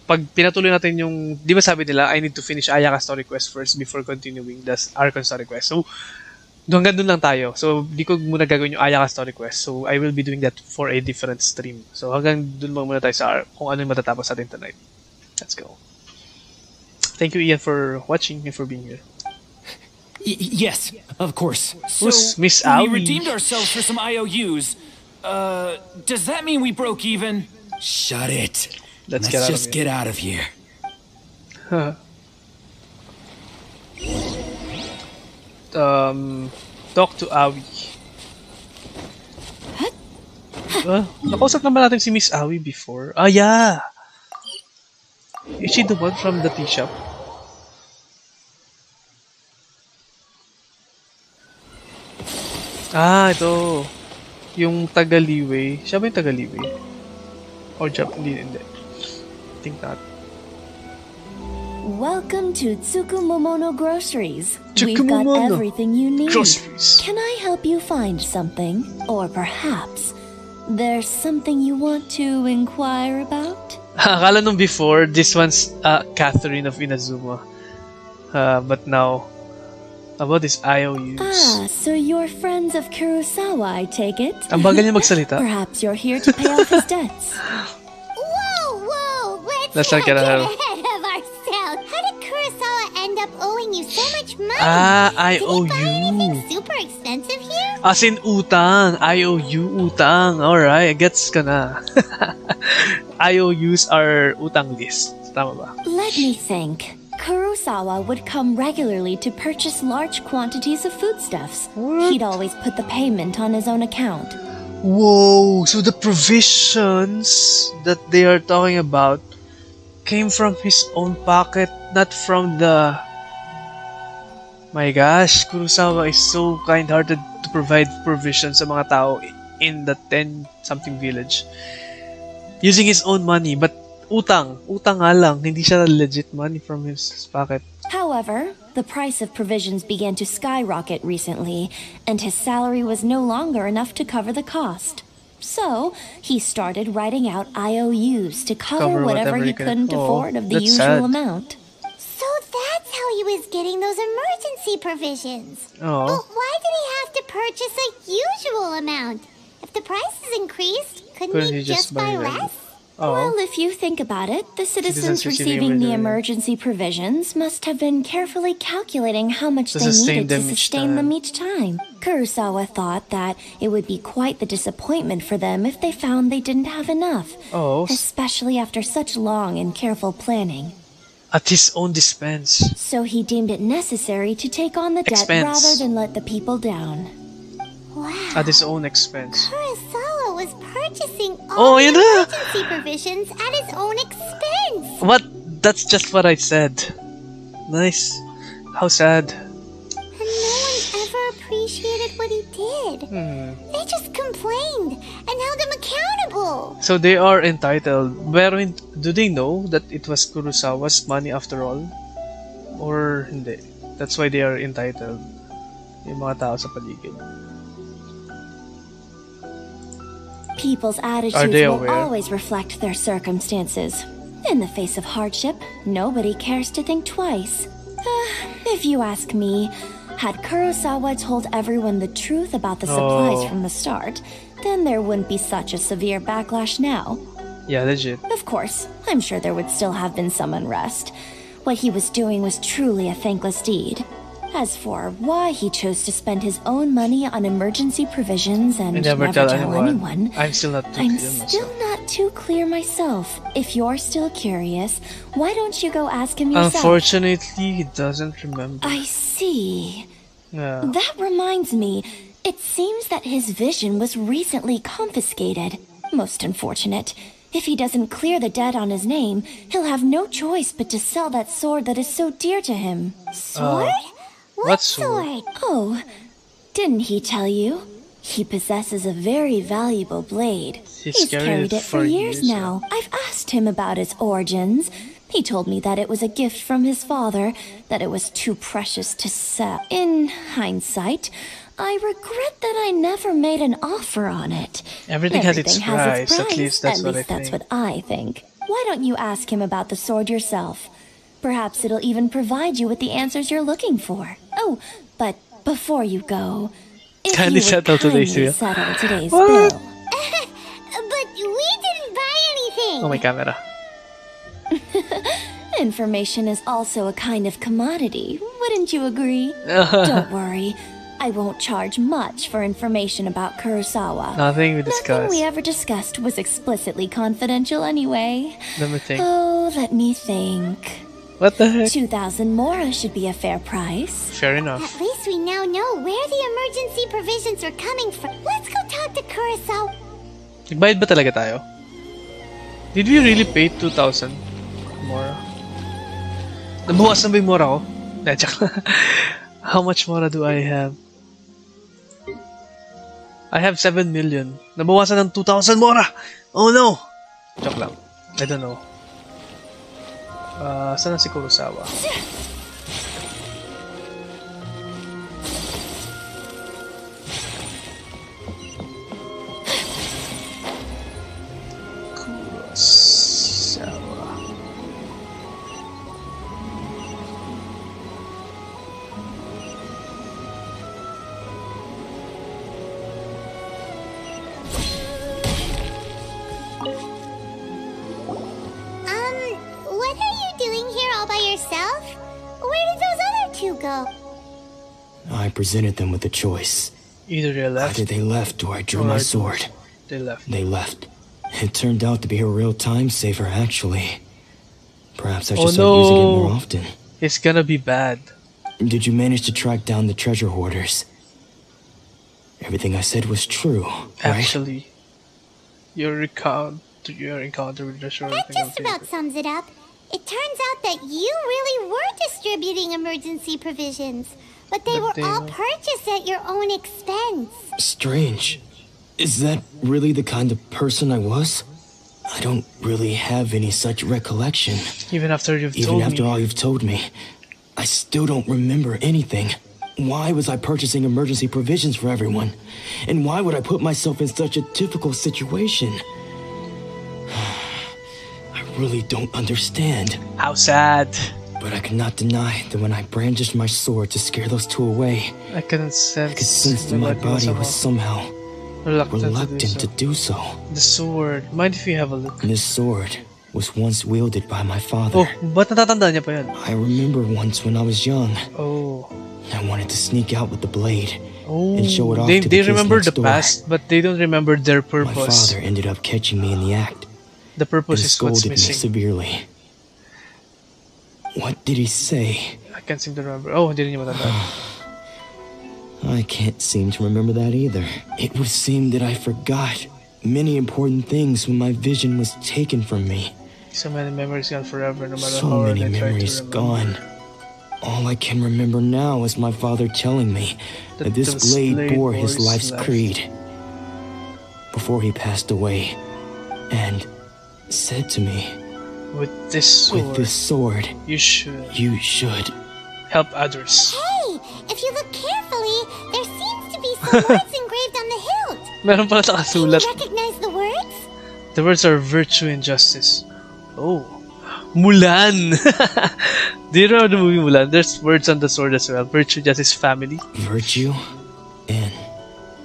pag pinatuloy natin yung, di ba sabi nila, I need to finish Ayaka Story Quest first before continuing the Archon Story Quest. So, hanggang dun lang tayo. So, di ko muna gagawin yung Ayaka Story Quest. So, I will be doing that for a different stream. So, hanggang dun muna tayo sa kung ano yung matatapos natin tonight. Let's go. Thank you, Ian, for watching and for being here. Yes, of course. Who's So, Miss we Aoi? redeemed ourselves for some IOUs. Does that mean we broke even? Shut it. Let's just get out of here. Huh. Talk to Aoi. Nakausap naman natin si Miss Aoi before. Ah, yeah! Is she the one from the tea shop? Ah, ito. Yung Tagaliwe. Siya ba yung Tagaliwe? Or Japanese? Hindi. I think not. Welcome to Tsukumomono Groceries. We've Tsukumomono got everything you need. Groceries. Can I help you find something? Or perhaps there's something you want to inquire about? Akala nung before, this one's Catherine of Inazuma. But now, about this IOUs. Ah, so you're friends of Kurosawa, I take it? Ang bagal niya magsalita. Perhaps you're here to pay off his debts. Whoa, Let's not not get ahead. ahead of ourselves. How did Kurosawa end up owing you so much money? Ah, I Did owe he buy you. anything super expensive here? As in utang. IOU utang. Alright, gets ka na. IOUs are utang list. Tama ba? Let me think. Kurosawa would come regularly to purchase large quantities of foodstuffs. He'd always put the payment on his own account. Whoa, so the provisions that they are talking about came from his own pocket, not from the... My gosh, Kurosawa is so kind-hearted to provide provisions sa mga tao in the 10-something village. Using his own money, but utang nga lang, hindi siya legit money from his pocket. However, the price of provisions began to skyrocket recently, and his salary was no longer enough to cover the cost. So, he started writing out IOUs to cover whatever he couldn't afford of the usual amount. So that's how he was getting those emergency provisions. Oh. But why did he have to purchase a usual amount? If the prices increased, couldn't he just buy less? Oh. Well, if you think about it, the citizens receiving receiving the emergency- emergency provisions must have been carefully calculating how much To they sustain needed to them each sustain time. them each time. Kurosawa thought that it would be quite the disappointment for them if they found they didn't have enough, Oh. especially after such long and careful planning. At his own dispense. So he deemed it necessary to take on the debt Expense. rather than let the people down. Wow. At his own expense. Kurosawa was purchasing Oh, all the yun na. emergency provisions at his own expense. What? That's just what I said. Nice. How sad. And no one ever appreciated what he did. They just complained and held him accountable pull. So they are entitled. Pero do they know that it was Kurosawa's money after all? Or hindi? That's why they are entitled. Yung mga tao sa paligid. People's attitudes will always reflect their circumstances. In the face of hardship, nobody cares to think twice. If you ask me, had Kurosawa told everyone the truth about the supplies from the start, then there wouldn't be such a severe backlash now. Yeah, legit. Of course, I'm sure there would still have been some unrest. What he was doing was truly a thankless deed. As for why he chose to spend his own money on emergency provisions and never tell anyone, I'm still not too clear myself. If you're still curious, why don't you go ask him yourself? Unfortunately, he doesn't remember. I see. Yeah. That reminds me, it seems that his vision was recently confiscated. Most unfortunate. If he doesn't clear the debt on his name, he'll have no choice but to sell that sword that is so dear to him. Sword? What sword? Oh, didn't he tell you? He possesses a very valuable blade. He's carried it for years now. I've asked him about its origins. He told me that it was a gift from his father, that it was too precious to sell. In hindsight, I regret that I never made an offer on it. Everything has its price. At least that's what I think. Why don't you ask him about the sword yourself? Perhaps it'll even provide you with the answers you're looking for. Oh, but before you go, if you would settle today's bill. But we didn't buy anything. Oh, my camera. Information is also a kind of commodity, wouldn't you agree? Don't worry. I won't charge much for information about Kurosawa. Nothing we discussed. Nothing we ever discussed was explicitly confidential anyway. Let me think. Oh, let me think. What the heck? 2,000 mora should be a fair price. Fair enough. At least we now know where the emergency provisions are coming from. Let's go talk to Kurosawa. Nagbayad ba talaga tayo? Did we really pay 2,000 mora? Nabawasan ba yung mora ko? How much mora do I have? I have 7 million. Nabawasan ng 2,000 mora! Oh no! Joke lang. I don't know. Saan na si Kurosawa? Kurosawa. What are you doing here all by yourself? Where did those other two go? I presented them with a choice. Either they left. Either they left or I drew my sword. They left. They left. It turned out to be a real time saver, actually. Perhaps I should start using it more often. It's gonna be bad. Did you manage to track down the treasure hoarders? Everything I said was true, right? Actually, your encounter with the treasure. That just about sums it up. It turns out that you really were distributing emergency provisions, but they were all purchased at your own expense. Strange. Is that really the kind of person I was? I don't really have any such recollection. Even after all you've told me, I still don't remember anything. Why was I purchasing emergency provisions for everyone? And why would I put myself in such a difficult situation? I really don't understand. How sad. But I cannot deny that when I brandished my sword to scare those two away, I could sense that my body was somehow reluctant to do so. The sword. Mind if you have a look? This sword was once wielded by my father. Oh, ba't natatandaan niya pa yan? I remember once when I was young. Oh. I wanted to sneak out with the blade and show it off to the They remember kids the past, but they don't remember their purpose. My father ended up catching me in the act. The purpose is what's scolded missing. Me severely. What did he say? I can't seem to remember. Oh, hindi rin niya matandaan. I can't seem to remember that either. It would seem that I forgot many important things when my vision was taken from me. So many memories gone forever, no matter how hard many memories gone. All I can remember now is my father telling me that this blade bore his life's creed. Before he passed away, and said to me, with this sword, you should help others. Hey, if you look carefully, there seems to be some words engraved on the hilt. Meron pala nakasulat. Can you recognize the words? The words are virtue and justice. Oh, Mulan. Do you know the movie Mulan? There's words on the sword as well. Virtue, justice, family. Virtue and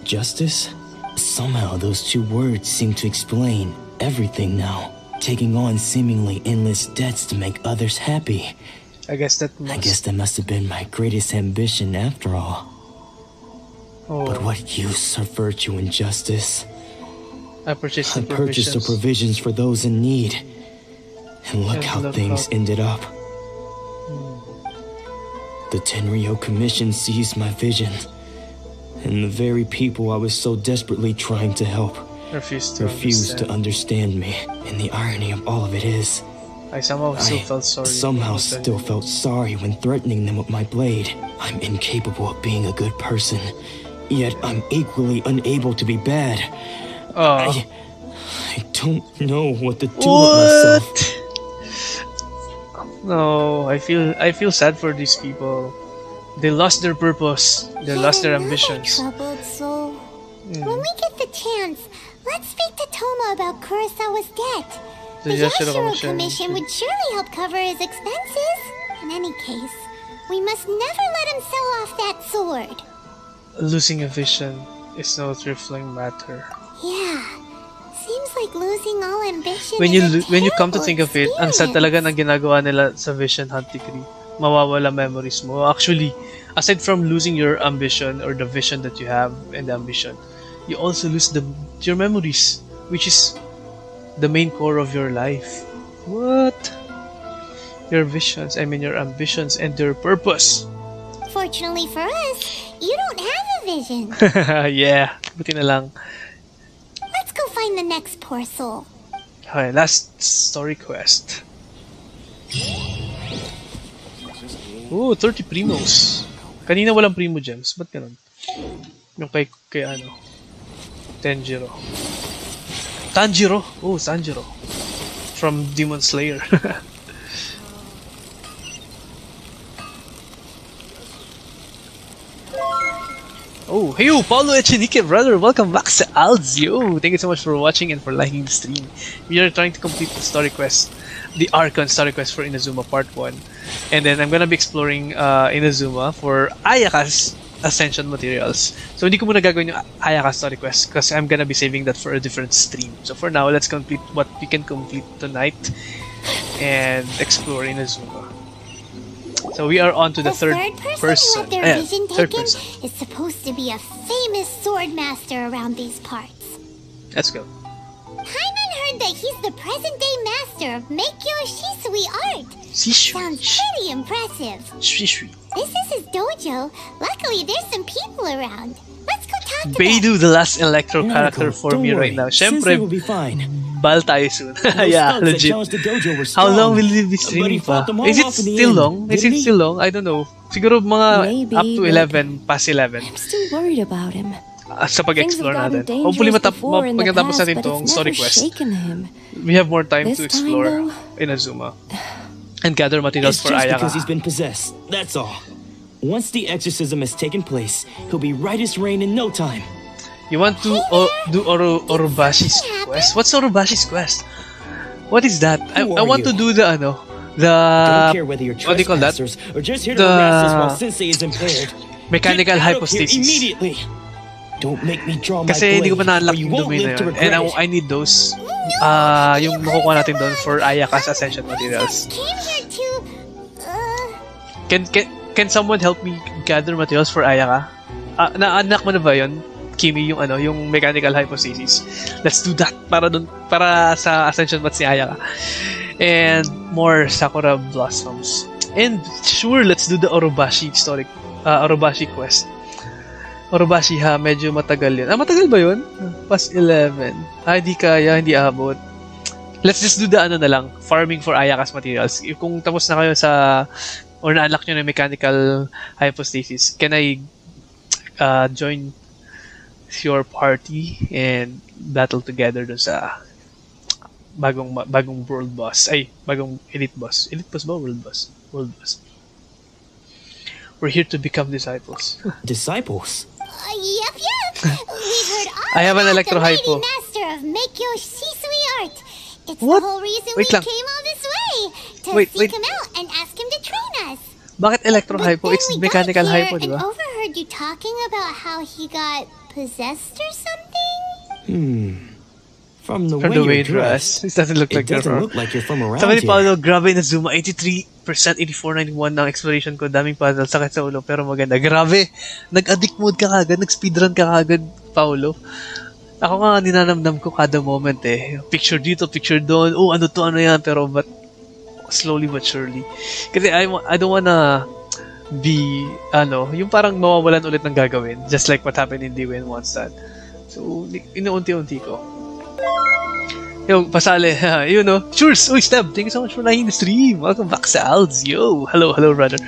justice? Somehow those two words seem to explain everything now. Taking on seemingly endless debts to make others happy. I guess that must have been my greatest ambition after all. Oh. But what use are virtue and justice? I purchased the provisions for those in need. And look how things ended up. The Tenryo Commission seized my vision. And the very people I was so desperately trying to help refused to understand me. And the irony of all of it is, I somehow still felt sorry when threatening them with my blade. I'm incapable of being a good person, yet I'm equally unable to be bad. I don't know what to do with myself. No, I feel sad for these people. They lost their purpose. They lost their ambitions. Troubled soul. When we get the chance, let's speak to Toma about Kurosawa's debt. The Yashiro Commission would surely help cover his expenses. In any case, we must never let him sell off that sword. Losing a vision is no trifling matter. Yeah. Seems like losing all ambition. When you come to think of it, ang sad talaga ng ginagawa nila sa Vision Hunt Decree. Mawawala memories mo. Actually, aside from losing your ambition or the vision that you have and the ambition, you also lose your memories, which is the main core of your life. What? Your visions, your ambitions and your purpose. Fortunately for us, you don't have a vision. Yeah, buti na lang. Let's go find the next poor soul. Okay, last story quest. Ooh, 30 primos. Kanina walang primo gems. Ba't ganun? Yung kay Tanjiro. Oh, Tanjiro. From Demon Slayer. Oh, hey, Paulo Echenique, brother. Welcome back to Alzio. Thank you so much for watching and for liking the stream. We are trying to complete the story quest, the Archon story quest for Inazuma Part 1. And then I'm gonna be exploring Inazuma for Ayaka's Ascension materials. So hindi ko muna gagawin yung Ayaka story quest because I'm gonna be saving that for a different stream. So for now, let's complete what we can complete tonight and explore Inazuma. So we are on to the third person. Who had their vision taken is supposed to be a famous sword master around these parts. Let's go. Paimon heard that he's the present-day master of Meikyo Shisui art. Sounds pretty impressive. This is his dojo. Luckily, there's some people around. Let's go talk to them. Beidou, the last electro character for me right now. Syempre, bal tayo soon. Yeah, legit. How long will it be streaming pa? Is it still long? I don't know. Siguro mga up to 11, past 11. I'm still worried about him. Sa pag-explore natin. Hopefully pagkatapos natin itong story quest. We have more time to explore Inazuma and gather materials for Ayaka. Because he's been possessed, that's all. Once the exorcism has taken place, he'll be right as rain in no time. You want to do Orobashi's quest? What's Orobashi's quest? What is that? I want to do the Don't care whether you're what do you call that? Or just here to harass us while Sensei is impaired. Mechanical hypostasis. Immediately. Don't make me draw my Kasi hindi ko pa na-unlock blade, yung domain na yun. And I need those. Yung makukuha natin doon for Ayaka's Ascension materials. Can someone help me gather materials for Ayaka? Na-unlock mo na ba yun? Kimi, yung mechanical hypostasis. Let's do that para sa Ascension mats ni Ayaka. And more Sakura Blossoms. And sure, let's do the Orobashi Orobashi quest. Orobashi ha, medyo matagal yun. Matagal ba yun? Past 11. Hindi kaya, hindi abot. Let's just do the na lang, farming for Ayaka's materials. Kung tapos na kayo or na-unlock nyo na mechanical hypostasis, can I join your party and battle together dun sa bagong world boss. Ay, bagong elite boss. Elite boss ba? World boss? World boss. We're here to become disciples. Disciples? Yep. We've heard all I have an about electro the mighty hypo. master of Meikyo Shisui art. It's What? the whole reason Wait we lang. came all this way. To Wait. seek him out and ask him to train us. Bakit electro But hypo? then It's we mechanical got here hypo, di and ba? overheard you talking about how he got possessed or something. From the From way the way you're dressed, dressed. It doesn't look it like you're doesn't from... look like you're from around Sabi ni here. Paolo, grabe Inazuma, 83%, 8491 ng exploration ko. Daming puzzle, sakit sa ulo, pero maganda. Grabe! Nag-addict mode ka kagad, nag-speedrun ka kagad, Paolo. Ako nga, ninanamdam ko kada moment eh. Picture dito, picture doon. Oh, ano to, ano yan. Pero but slowly but surely. Kasi I don't wanna be, yung parang mawawalan ulit ng gagawin. Just like what happened in Diwen once that. So, inuunti-unti ko. Yo, pasali. You know. Cheers! Uy, Steb! Thank you so much for liking the stream. Welcome back sa Alds. Yo! Hello, brother.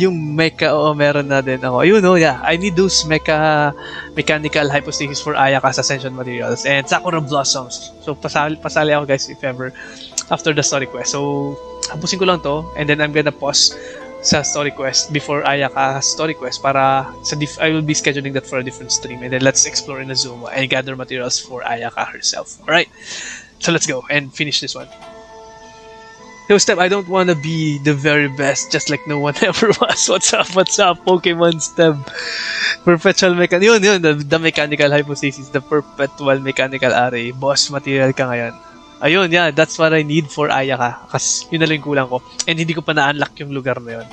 Yung mecha, meron na din ako. You know, yeah. I need those mechanical hypostasis for Ayaka's ascension materials. And Sakura Blossoms. So, pasali ako, guys, if ever. After the story quest. So, hapusin ko lang to. And then I'm gonna pause sa story quest before Ayaka's story quest para I will be scheduling that for a different stream, and then let's explore Inazuma and gather materials for Ayaka herself. Alright, so let's go and finish this one. So Step, I don't want to be the very best just like no one ever was. What's up, Pokemon Step? Perpetual mechanical, yun, the mechanical hypostasis, the perpetual mechanical array. Boss material ka ngayon. Ayun, yeah, that's what I need for Ayaka. Kasi yun na lang kulang ko. And hindi ko pa na-unlock yung lugar na yun.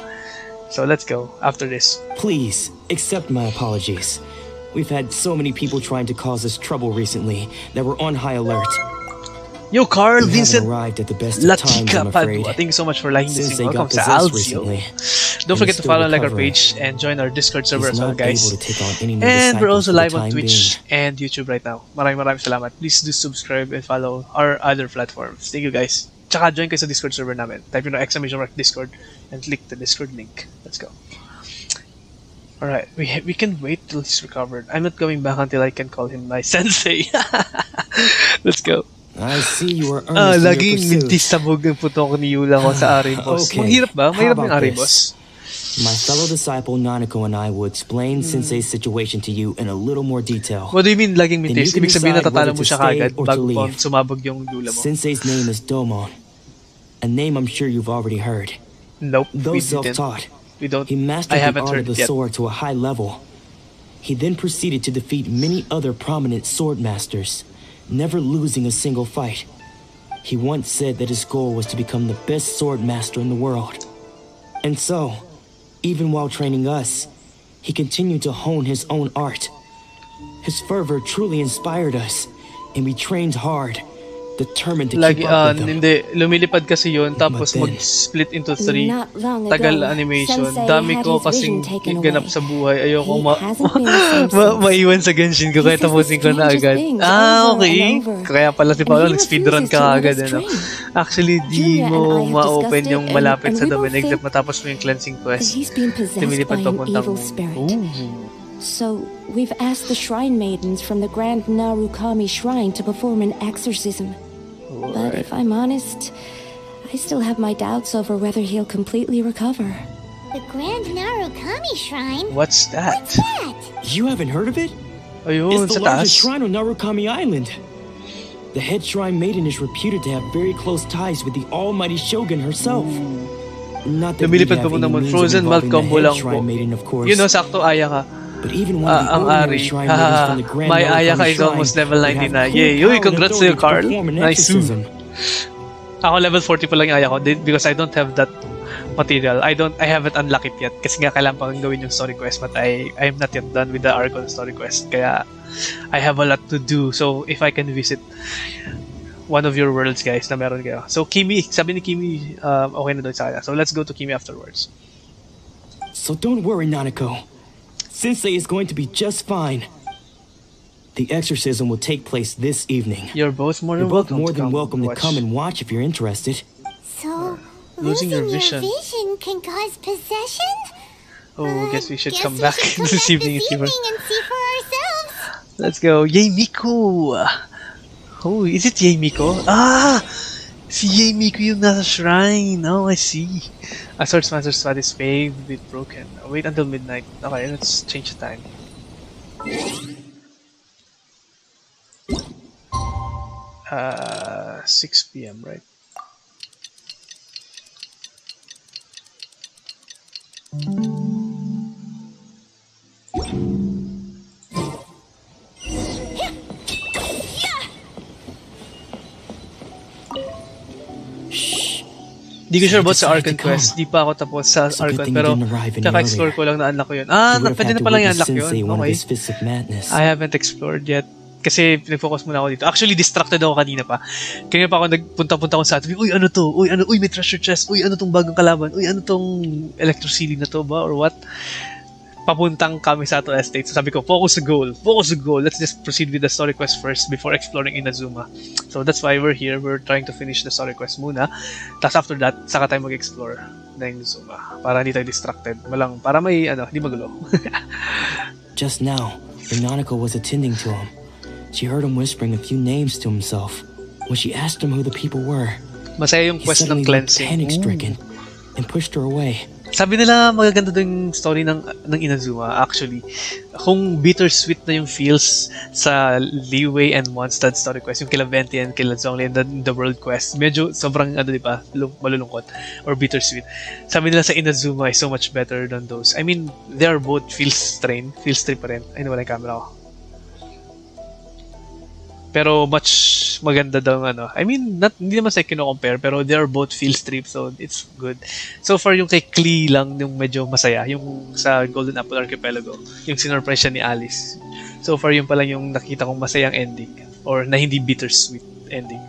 So let's go after this. Please, accept my apologies. We've had so many people trying to cause us trouble recently that we're on high alert. Yo, Carl, We Vincent, haven't arrived at the best of times, Latika I'm afraid. Padua. Thank you so much for liking this Since stream. they Welcome got sa possessed Alds, yo. recently, Don't forget to still follow and like our recovering. page and join our Discord server He's as well, not guys. able to take on any new And we're disciples also for the live on time Twitch being. and YouTube right now. Maraming salamat. Please do subscribe and follow our other platforms. Thank you, guys. Tsaka join kayo sa Discord server namin. Type yun exclamation mark Discord and click the Discord link. Let's go. Alright, we can wait till he's recovered. I'm not going back until I can call him my sensei. Let's go. I see you are earnest in your Laging pursuit. mintis sabog ang putok ni Yula ko sa Ari Boss. Okay, Mahirap ba? how Mahirap yung about Ari this? Boss. My fellow disciple Nanako and I will explain Sensei's situation to you in a little more detail. What do you mean laging Then mintis? you can Ibig sabihin decide natatalo whether mo to siya stay kagad or to bago pa leave. sumabog yung Yula mo. Sensei's name is Domon, a name I'm sure you've already heard. Nope, Though we didn't. self-taught, We don't. he mastered I the haven't art heard of the yet. sword to a high level. He then proceeded to defeat many other prominent sword masters, never losing a single fight. He once said that his goal was to become the best sword master in the world. And so, even while training us, he continued to hone his own art. His fervor truly inspired us, and we trained hard, determined to Lagi, keep up with him. hindi. Lumilipad kasi yun, tapos then, mag-split into 3. Not long ago, Tagal animation. Sensei Dami had ko his kasing vision taken ganap away. sa buhay. Ayoko He hasn't been the same since. maiwan sa Genshin ko, He kaya says the tapusin ko na strangest agad. things Ah, over okay. and over. Kaya pala si And Paolo, he nag-speedrun refuses ka to let agad. us Ano? train. Actually, di Julia and mo I have ma-open discussed yung it, malapit and sa we both domain except think matapos mo yung cleansing that quest. he's being possessed by Lumilipad an papuntang evil moon. spirit. Ooh. So, we've asked the shrine maidens from the Grand Narukami Shrine to perform an exorcism. But if I'm honest, I still have my doubts over whether he'll completely recover. The Grand Narukami Shrine? What's that? What's that? You haven't heard of it? Ayun, It's sa the largest taas. shrine on Narukami Island. The head shrine maiden is reputed to have very close ties with the almighty shogun herself. Not that we Lumilipad have pa muna any mo. means of Frozen mouth involving the combo head lang po. shrine maiden, of course. Yun o, sakto aya ka. But even one of the Ang ordinary Ari. shrine maidens from the Grand May aya ka Narukami is almost Shrine level would have 99. full Yay! power Uy, and congrats authority sa'yo, to Carl. perform an Nice. exorcism. Ako level 40 pa lang yung aya ko because I don't have that material. I haven't unlocked it yet kasi nga kailangan pa gawin yung story quest, but I'm not yet done with the Archon story quest. Kaya I have a lot to do. So if I can visit one of your worlds, guys, na meron kayo. So Kimi, sabi ni Kimi, okay na doon sa kanya. So let's go to Kimi afterwards. So don't worry, Nanako. Sensei is going to be just fine. The exorcism will take place this evening. You're both more You're than both welcome more to than welcome to watch. come and watch if you're interested. So, Losing your losing vision. can cause possession? Oh, guess we should Guess come we back should come this back evening and see and see for ourselves. Let's go. Yay, Miku! Oh, is it Yeimiko? Ah! Si Yeimiko yung nasa shrine. Oh, I see. A Swordsmaster's sword is paved with broken. Wait until midnight. Okay, let's change the time. 6 p.m., right? Di ko sure about sa Archon quest. Di pa ako tapos sa Archon, pero kaka-explore ko lang na unlock ko yun. Ah, pwede na pala yung unlock yun. Okay. I haven't explored yet. Kasi nag-focus muna ako dito. Actually, distracted ako kanina pa. Kaya pa ako nagpunta-punta ako sa atin. Uy, ano to? Uy, ano? Uy, may treasure chest. Uy, ano tong bagong kalaban? Uy, ano tong electrocity na to ba? Or what? Papuntang Kamisato Estate. So sabi ko, focus the goal. Focus the goal. Let's just proceed with the story quest first before exploring Inazuma. So that's why we're here. We're trying to finish the story quest muna. Tapos after that, saka tayo mag-explore na Inazuma. Para hindi tayo distracted. Para may, hindi magulo. Just now, when Nanako was attending to him, she heard him whispering a few names to himself. When she asked him who the people were, masaya yung quest ng cleansing. Panic-stricken and pushed her away. Sabi nila magaganda daw yung story ng Inazuma. Actually, kung bittersweet na yung feels sa Liyue and Mondstadt story quest, yung kila Venti and kila Zhongli and the world quest, medyo sobrang di ba, malulungkot or bittersweet. Sabi nila sa Inazuma is so much better than those. I mean, they are both feels trip pa rin. Ay, nawala yung camera ko. Pero much maganda daw I mean, hindi naman sa kino-compare, pero they are both feel strip, so it's good. So far yung kay Klee lang yung medyo masaya, yung sa Golden Apple Archipelago, yung sinurprise siya ni Alice. So far yung pala yung nakita kong masayang ending, or na hindi bittersweet ending.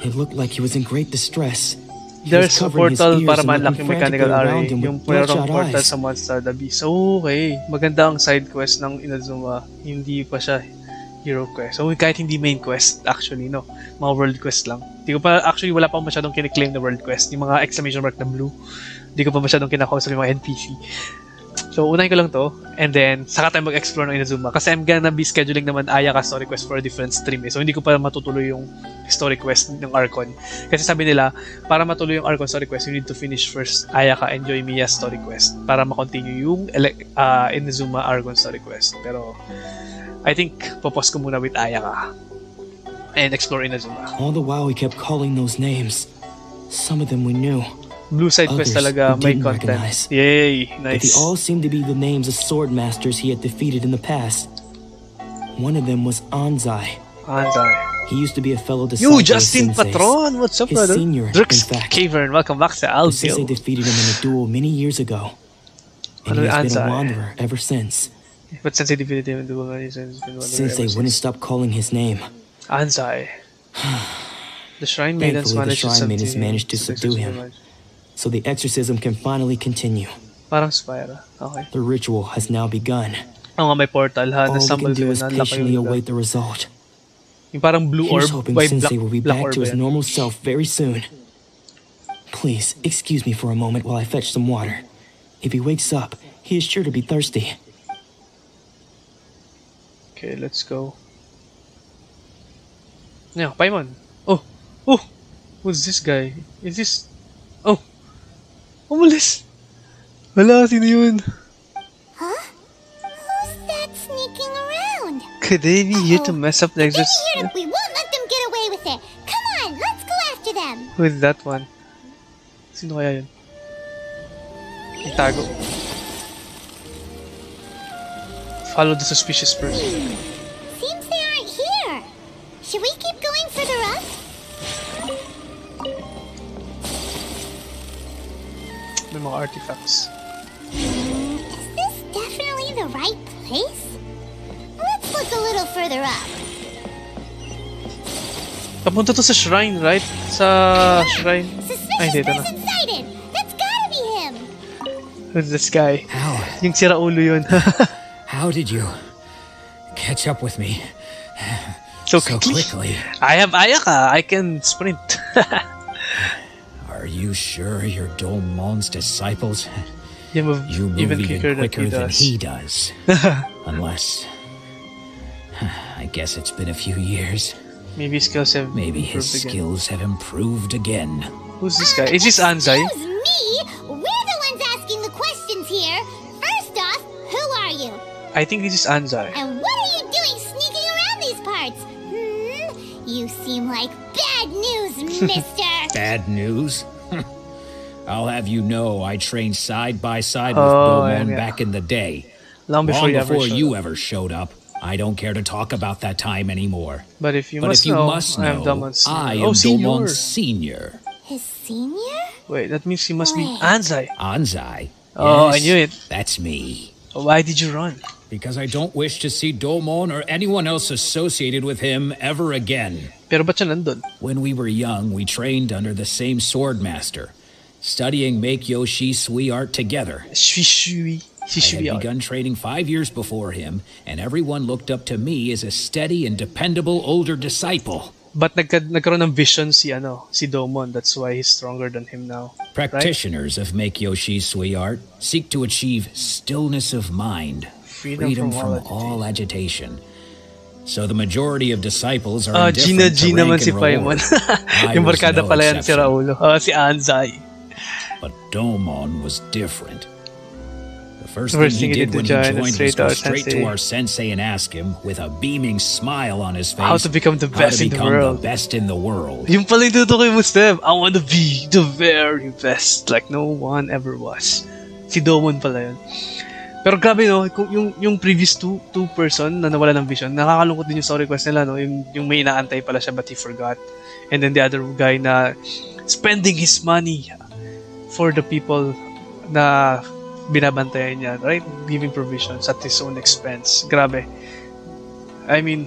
It looked like he was in great distress. There's a portal para ma-unlock yung mechanical array, yung merong portal sa Monster Abyss. So okay, maganda ang side quest ng Inazuma, hindi pa siya hero quest. So kahit hindi main quest actually, no, mga world quest lang. Di ko pa actually, wala pa masyadong kiniklaim na world quest, yung mga exclamation mark na blue. Di ko pa masyadong kinakausap yung mga NPC. So unahin ko lang to, and then saka tayo mag-explore ng Inazuma kasi I'm gonna be scheduling naman Ayaka story quest for a different stream So hindi ko pa matutuloy yung story quest ng Archon. Kasi sabi nila, para matuloy yung Archon story quest, you need to finish first Ayaka and Yoimiya's story quest para ma-continue yung Inazuma Archon story quest. Pero I think popos ko muna with Ayaka and explore Inazuma. All the while we kept calling those names. Some of them we knew. Blue side quest talaga may content. Yay, nice. But they all seemed to be the names of sword masters he had defeated in the past. One of them was Anzai. He used to be a fellow disciple of Justin Sensei's. Patron, what's up, his brother? senior, Drix in fact. Cavern, welcome back to Alville. Sensei defeated him in a duel many years ago. And he has been a wanderer ever since. But Sensei defeated him in the duel, Sensei wouldn't stop calling his name. Anzai. The Shrine Maidens managed to subdue him. So the exorcism can finally continue. Parang Spyra. Okay. The ritual has now begun. Nga may portal ha. All we can do is patiently await the result. Yung parang blue orb. Here's hoping Sensei will be back to his normal self very soon. Please, excuse me for a moment while I fetch some water. If he wakes up, he is sure to be thirsty. Okay, let's go. Yeah, Paimon. Oh! Who's this guy? Is this... Oh! Umalis! Wala, sino yun? Huh? Who's that sneaking around? Could they be here to mess up the We exorcism? won't let them get away with it. Come on, let's go after them. Who is that one? Sino kaya yun? Itago. Follow the suspicious person. Seems they aren't here. Should we keep going further up? May mga artifacts. Is this definitely the right place? Let's look a little further up. Papunta to sa shrine, right? Sa shrine. Ay, dito na. Sighted. That's gotta be him. Who's this guy? How? Yung sira ulo yun. How did you catch up with me so quickly? I have Ayaka. I can sprint. Are you sure you're Dolmon's disciples? You move even quicker than he does. Unless... I guess it's been a few years. Maybe his skills have Maybe his skills have improved again. Who's this guy? Is this Anzai? Excuse me? We're the ones asking the questions here. First off, who are you? I think this is Anzai. And what are you doing sneaking around these parts? You seem like bad news, mister. Bad news? I'll have you know I trained side by side with Domon back in the day. Long before you ever showed up. I don't care to talk about that time anymore. But if you must know, I am Domon's senior. His senior? Wait, that means he must be Anzai. Anzai? Oh, yes, I knew it. That's me. Why did you run? Because I don't wish to see Domon or anyone else associated with him ever again. Pero ba't siya nandun? When we were young, we trained under the same swordmaster, studying Meikyo Shisui art together. I had begun training 5 years before him, and everyone looked up to me as a steady and dependable older disciple. But nagkaroon ng vision si Domon. That's why he's stronger than him now. Practitioners of Meikyo Shisui art seek to achieve stillness of mind, freedom from all agitation. So the majority of disciples are indifferent to rank and reward. Yung barkada pala yan si Raulo. Si Anzai. But Domon was different. The first thing he did when he joined was go straight to our sensei and ask him, with a beaming smile on his face, how to become the best in the world. Yung pala yung tutukoy mo, Steph. I want to be the very best, like no one ever was. Si Domon pala yun. Pero grabe no, yung previous two person na nawala ng vision, nakakalungkot din yung story quest nila, no? Yung may inaantay pala siya but he forgot. And then the other guy na spending his money for the people na binabantayan niya, right? Giving provisions at his own expense. Grabe. I mean,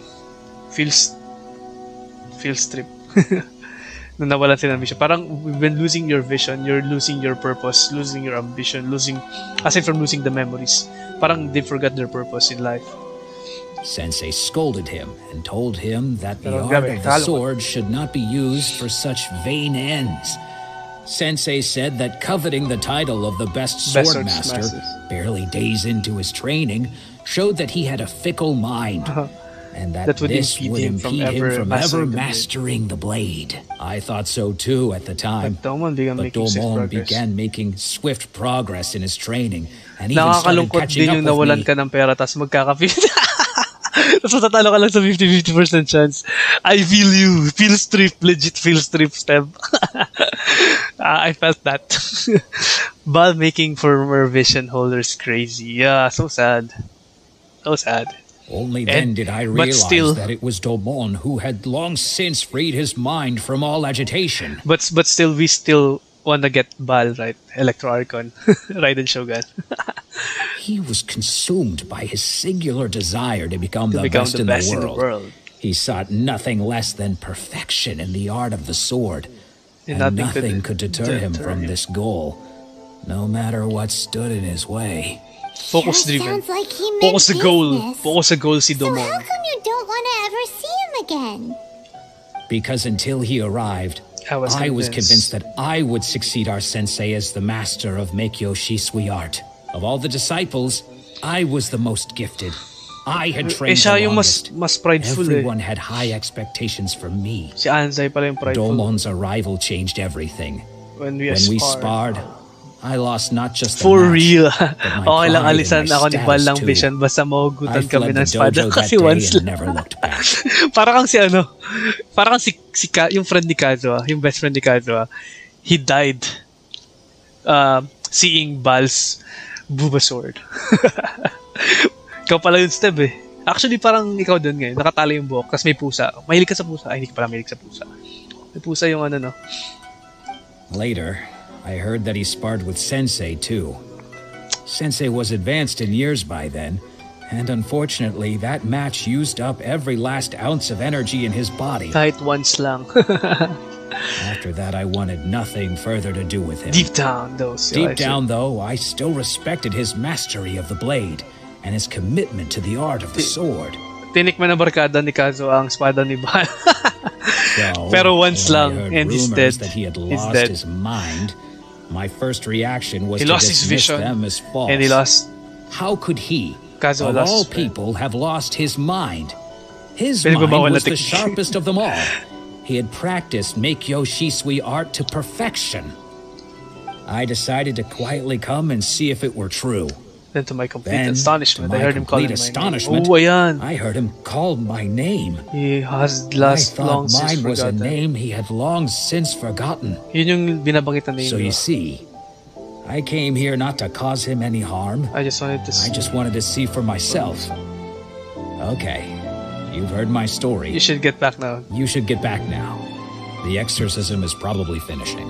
feels trip. Nung nawalan sila ng vision. Parang when losing your vision, you're losing your purpose, losing your ambition, aside from losing the memories. Parang they forgot their purpose in life. Sensei scolded him and told him that the art of the sword should not be used for such vain ends. Sensei said that coveting the title of the best swordmaster, barely days into his training, showed that he had a fickle mind, and that this would impede him from ever mastering the blade. I thought so too at the time, but Domon began making swift progress in his training, and even started catching up with me. Nawalan ka ng pera tas magkaka-50. Tapos matatalo ka lang sa 50% chance. I feel you. Feel strip. Legit feel strip, Step. I felt that. Ball making for vision holders crazy. Yeah, so sad. So sad. Only then did I realize that it was Domon who had long since freed his mind from all agitation. But still, we still want to get Bal, right? Electro Archon. Raiden Shogun. He was consumed by his singular desire to become the best in the world. He sought nothing less than perfection in the art of the sword. And nothing could deter him from this goal, no matter what stood in his way. Focus driven. Sounds like he meant Focus the goal. Focus the goal, si Domon. So how come you don't want to ever see him again? Because until he arrived, I was convinced that I would succeed our sensei as the master of Meikyo Shisui art. Of all the disciples, I was the most gifted. I had trained the longest. Mas prideful. Everyone had high expectations from me. Si Anzai pala yung prideful. Domon's arrival changed everything. When we sparred, I lost not just the for match, real. Okay lang alisan ako ni Bal lang vision basta mahugutan kami ng espada kasi once lang. Never looked back. Parang yung friend ni Kazuha, yung best friend ni Kazuha, he died seeing Bal's Buba sword. Ikaw pala yung Steb eh. Actually, parang ikaw dun ngayon. Nakatali yung buhok, kasi may pusa. Mahilig ka sa pusa. Ay, hindi ka pala mahilig sa pusa. May pusa yung no? Later, I heard that he sparred with Sensei too. Sensei was advanced in years by then, and unfortunately, that match used up every last ounce of energy in his body. Kahit once lang. After that, I wanted nothing further to do with him. Deep down, though, I still respected his mastery of the blade and his commitment to the art of the sword. Tinikman na barkada ni Kazo ang espada ni Bal. Pero once lang, and he's dead. That he had lost his mind. My first reaction was to dismiss them as false. And he lost. How could he, of all people, have lost his mind? His mind was the sharpest of them all. He had practiced Meikyo Shisui art to perfection. I decided to quietly come and see if it were true. Then to my complete astonishment, I heard him call my name. Oh, ayan. I heard him call my name. He has long since mine was a forgotten. name he had long since forgotten. Yun yung binabanggit na name. So you see, I came here not to cause him any harm. I just wanted to see. I just wanted to see for myself. Okay, you've heard my story. You should get back now. You should get back now. The exorcism is probably finishing.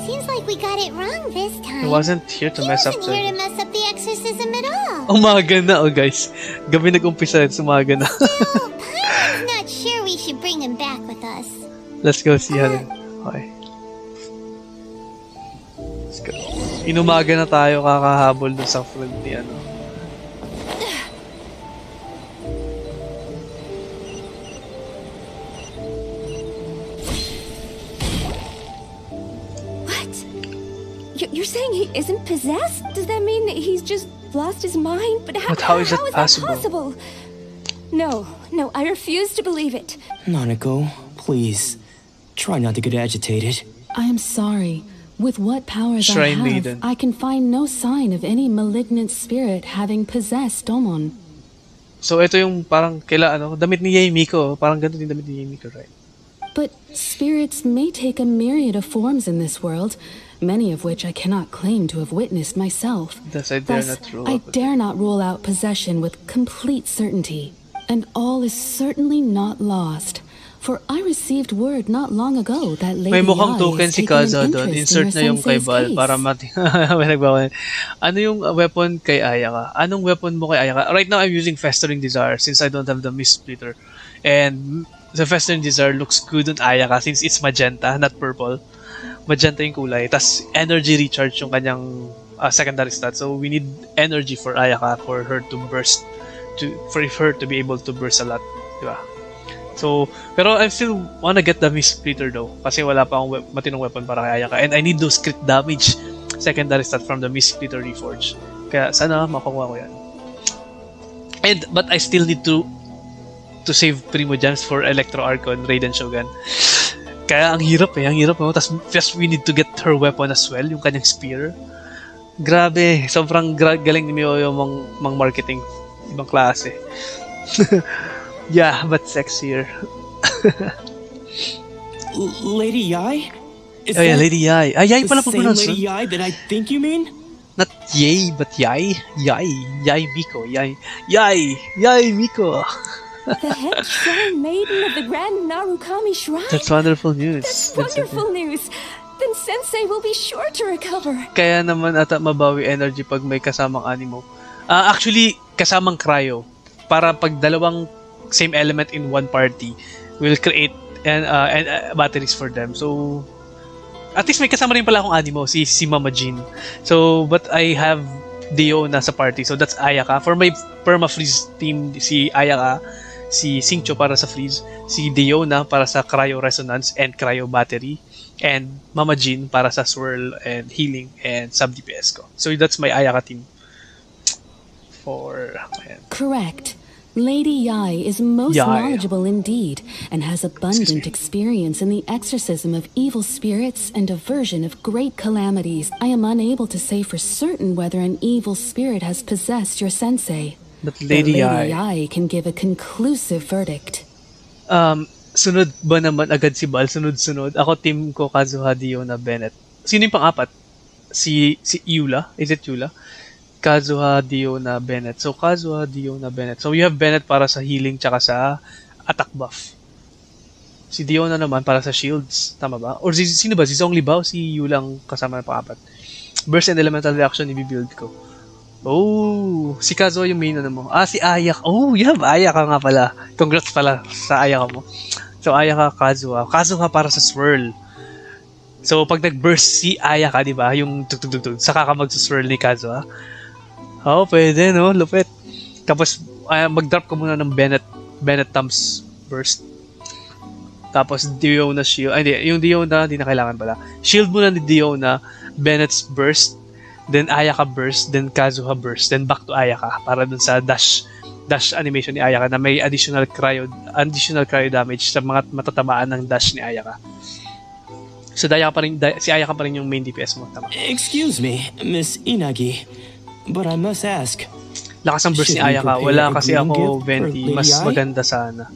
Seems like we got it wrong this time. He wasn't here to mess up. He wasn't here to mess up the exorcism at all. Umaga na, oh guys. Gabi nag-umpisa, umaga na. Still, Paimon's not sure we should bring him back with us. Let's go see how. Okay. Let's go. Inumaga na tayo kakahabol dun sa friend ni ano. You're saying he isn't possessed? Does that mean he's just lost his mind? But how is that possible? No, I refuse to believe it. Nanako, please. Try not to get agitated. I am sorry. With what powers Shrine I have, Maiden. I can find no sign of any malignant spirit having possessed Domon. So ito yung parang damit ni Yae Miko. Parang ganito din damit ni Yae Miko, right? But spirits may take a myriad of forms in this world, many of which I cannot claim to have witnessed myself. Thus, I dare not rule out possession with complete certainty. And all is certainly not lost. For I received word not long ago that Lady May mukhang Ai token is si taking Kaza an doon. interest in Insert na your yung kay sensei's Bal case. para may nagbawa. Ano yung weapon kay Ayaka? Anong weapon mo kay Ayaka? Right now, I'm using Festering Desire since I don't have the Mist Splitter. And the Festering Desire looks good on Ayaka since it's magenta, not purple. Magenta yung kulay. Tas energy recharge yung kanyang secondary stat. So we need energy for Ayaka for her to burst, for her to be able to burst a lot. Diba? So, pero I still wanna get the Mist Splitter though. Kasi wala pa akong matinong weapon para kay Ayaka. And I need those crit damage secondary stat from the Mist Splitter Reforged. Kaya sana makuha ko yan. But I still need to save Primo Gems for Electro Archon, Raiden Shogun. Kaya ang hirap. Tapos just we need to get her weapon as well, yung kanyang spear. Grabe, sobrang galing ni Miyoyo mang marketing. Ibang klase. Yeah, but sexier. Lady Yae? Yeah, Lady Yae. Yae pala po pronounce. Lady Yae that I think you mean? Not Yae, but Yae. Yae Miko. Yae Miko. The head shrine maiden of the Grand Narukami Shrine. That's wonderful news. That's wonderful news. Then Sensei will be sure to recover. Kaya naman ata mabawi energy pag may kasamang animo. Actually, kasamang cryo. Para pag dalawang same element in one party, we'll create batteries for them. So, at least may kasama rin pala akong animo, si Mama Jean. So, but I have Dio na sa party. So, that's Ayaka. For my perma-freeze team, si Ayaka, si Singcho para sa freeze, si Dio na para sa cryo resonance and cryo battery, and Mama Jean para sa swirl and healing and sub DPS ko. So, that's my Ayaka team. Correct. Lady Yae is most knowledgeable indeed, and has abundant experience in the exorcism of evil spirits and aversion of great calamities. I am unable to say for certain whether an evil spirit has possessed your sensei. But Lady Yae can give a conclusive verdict. Sunod ba naman agad si Bal? Sunod-sunod. Ako team ko Kazuha, Dio na Bennett. Sino yung pang-apat? Si Yula? Is it Yula? Kazuha, Dio na Bennett. So, Kazuha, Dio na Bennett. So, you have Bennett para sa healing tsaka sa attack buff. Si Dio na naman para sa shields. Tama ba? Or sino ba? Si Zhongli ba? O si Yulang kasama na pang-apat? Burst and elemental reaction, i-build ko. Oh, si Kazuha yung main na mo. Si Ayaka. Oh, you have Ayaka nga pala. Congrats pala sa Ayaka mo. So, Ayaka, Kazuha. Kazuha para sa swirl. So, pag nag-burst si Ayaka, di ba? Yung tug-tug-tug-tug. Saka ka mag-swirl ni Kazuha. Oh, pwede, no? Lupit. Tapos, mag-drop ka muna ng Bennett Thumbs Burst. Tapos, Dio na Shield. Ay, hindi. Yung Dio na, hindi na kailangan pala. Shield muna ni Dio na Bennett's Burst. Then, Ayaka Burst. Then, Kazuha Burst. Then, back to Ayaka. Para dun sa dash dash animation ni Ayaka na may additional cryo damage sa mga matatamaan ng dash ni Ayaka. So si Ayaka pa rin yung main DPS mo, tama? Excuse me, Miss Inagi, but I must ask. Lakas ang burst ni Ayaka. Wala kasi ako Venti. Mas maganda sana.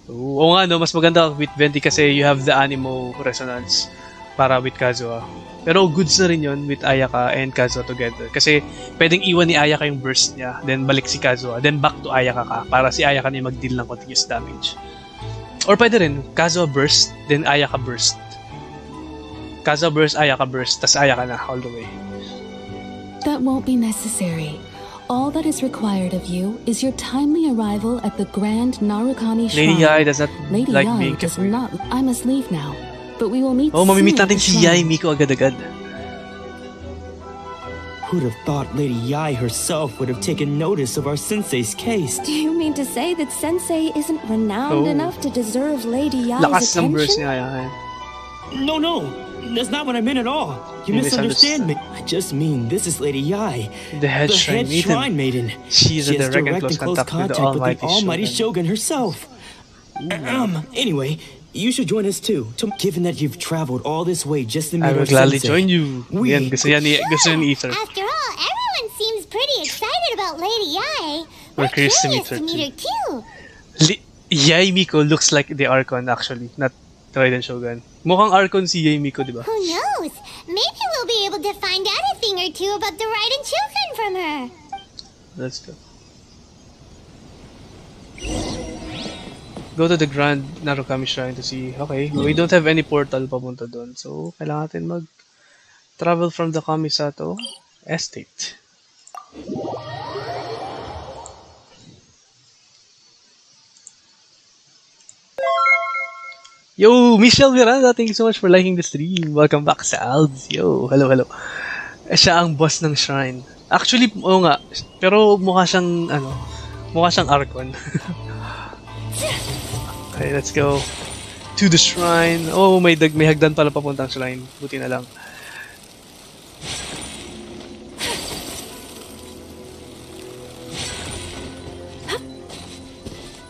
Oo nga no, mas maganda with Venti kasi you have the Animo Resonance para with Kazuha. Pero goods na rin yun with Ayaka and Kazuha together. Kasi pwedeng iwan ni Ayaka yung burst niya, then balik si Kazuha, then back to Ayaka ka para si Ayaka na yung mag-deal ng continuous damage. Or pwede rin, Kazuha burst, then Ayaka burst. Kazuha burst, Ayaka burst, tas Ayaka na all the way. That won't be necessary. All that is required of you is your timely arrival at the Grand Narukami Shrine. Lady Yai does not Lady like Yai being does kept not. I must leave now, but we will meet soon. Mamimit natin soon si Yai Miko agad-agad. Who'd have thought Lady Yai herself would have taken notice of our sensei's case? Do you mean to say that Sensei isn't renowned enough to deserve Lady Yai's Lakas ng attention? burst ni Ayaka. No, that's not what I meant at all. You misunderstand me. I just mean this is Lady Yai, the head shrine maiden. She is in direct and close contact with the almighty Shogun herself. Anyway, you should join us too. Given that you've traveled all this way just to meet our sensei. I will gladly join you. Gusto ni Ether. After all, everyone seems pretty excited about Lady Yai. We're curious to meet her too. Yai Miko looks like the Archon actually, not Raiden Shogun. Mukhang Archon si Yai Miko, di ba? Who knows? Maybe we'll be able to find out a thing or two about the Raiden Shogun from her. Let's go. Go to the Grand Narukami Shrine to see. Okay, we don't have any portal papunta doon. So, kailangan natin mag-travel from the Kamisato Estate. Yo, Michelle Miranda, thank you so much for liking the stream. Welcome back sa Alds. Yo, hello. Siya ang boss ng shrine. Actually, oo nga. Pero mukha siyang Archon. Okay, let's go to the shrine. Oh, may hagdan pala papuntang shrine. Buti na lang.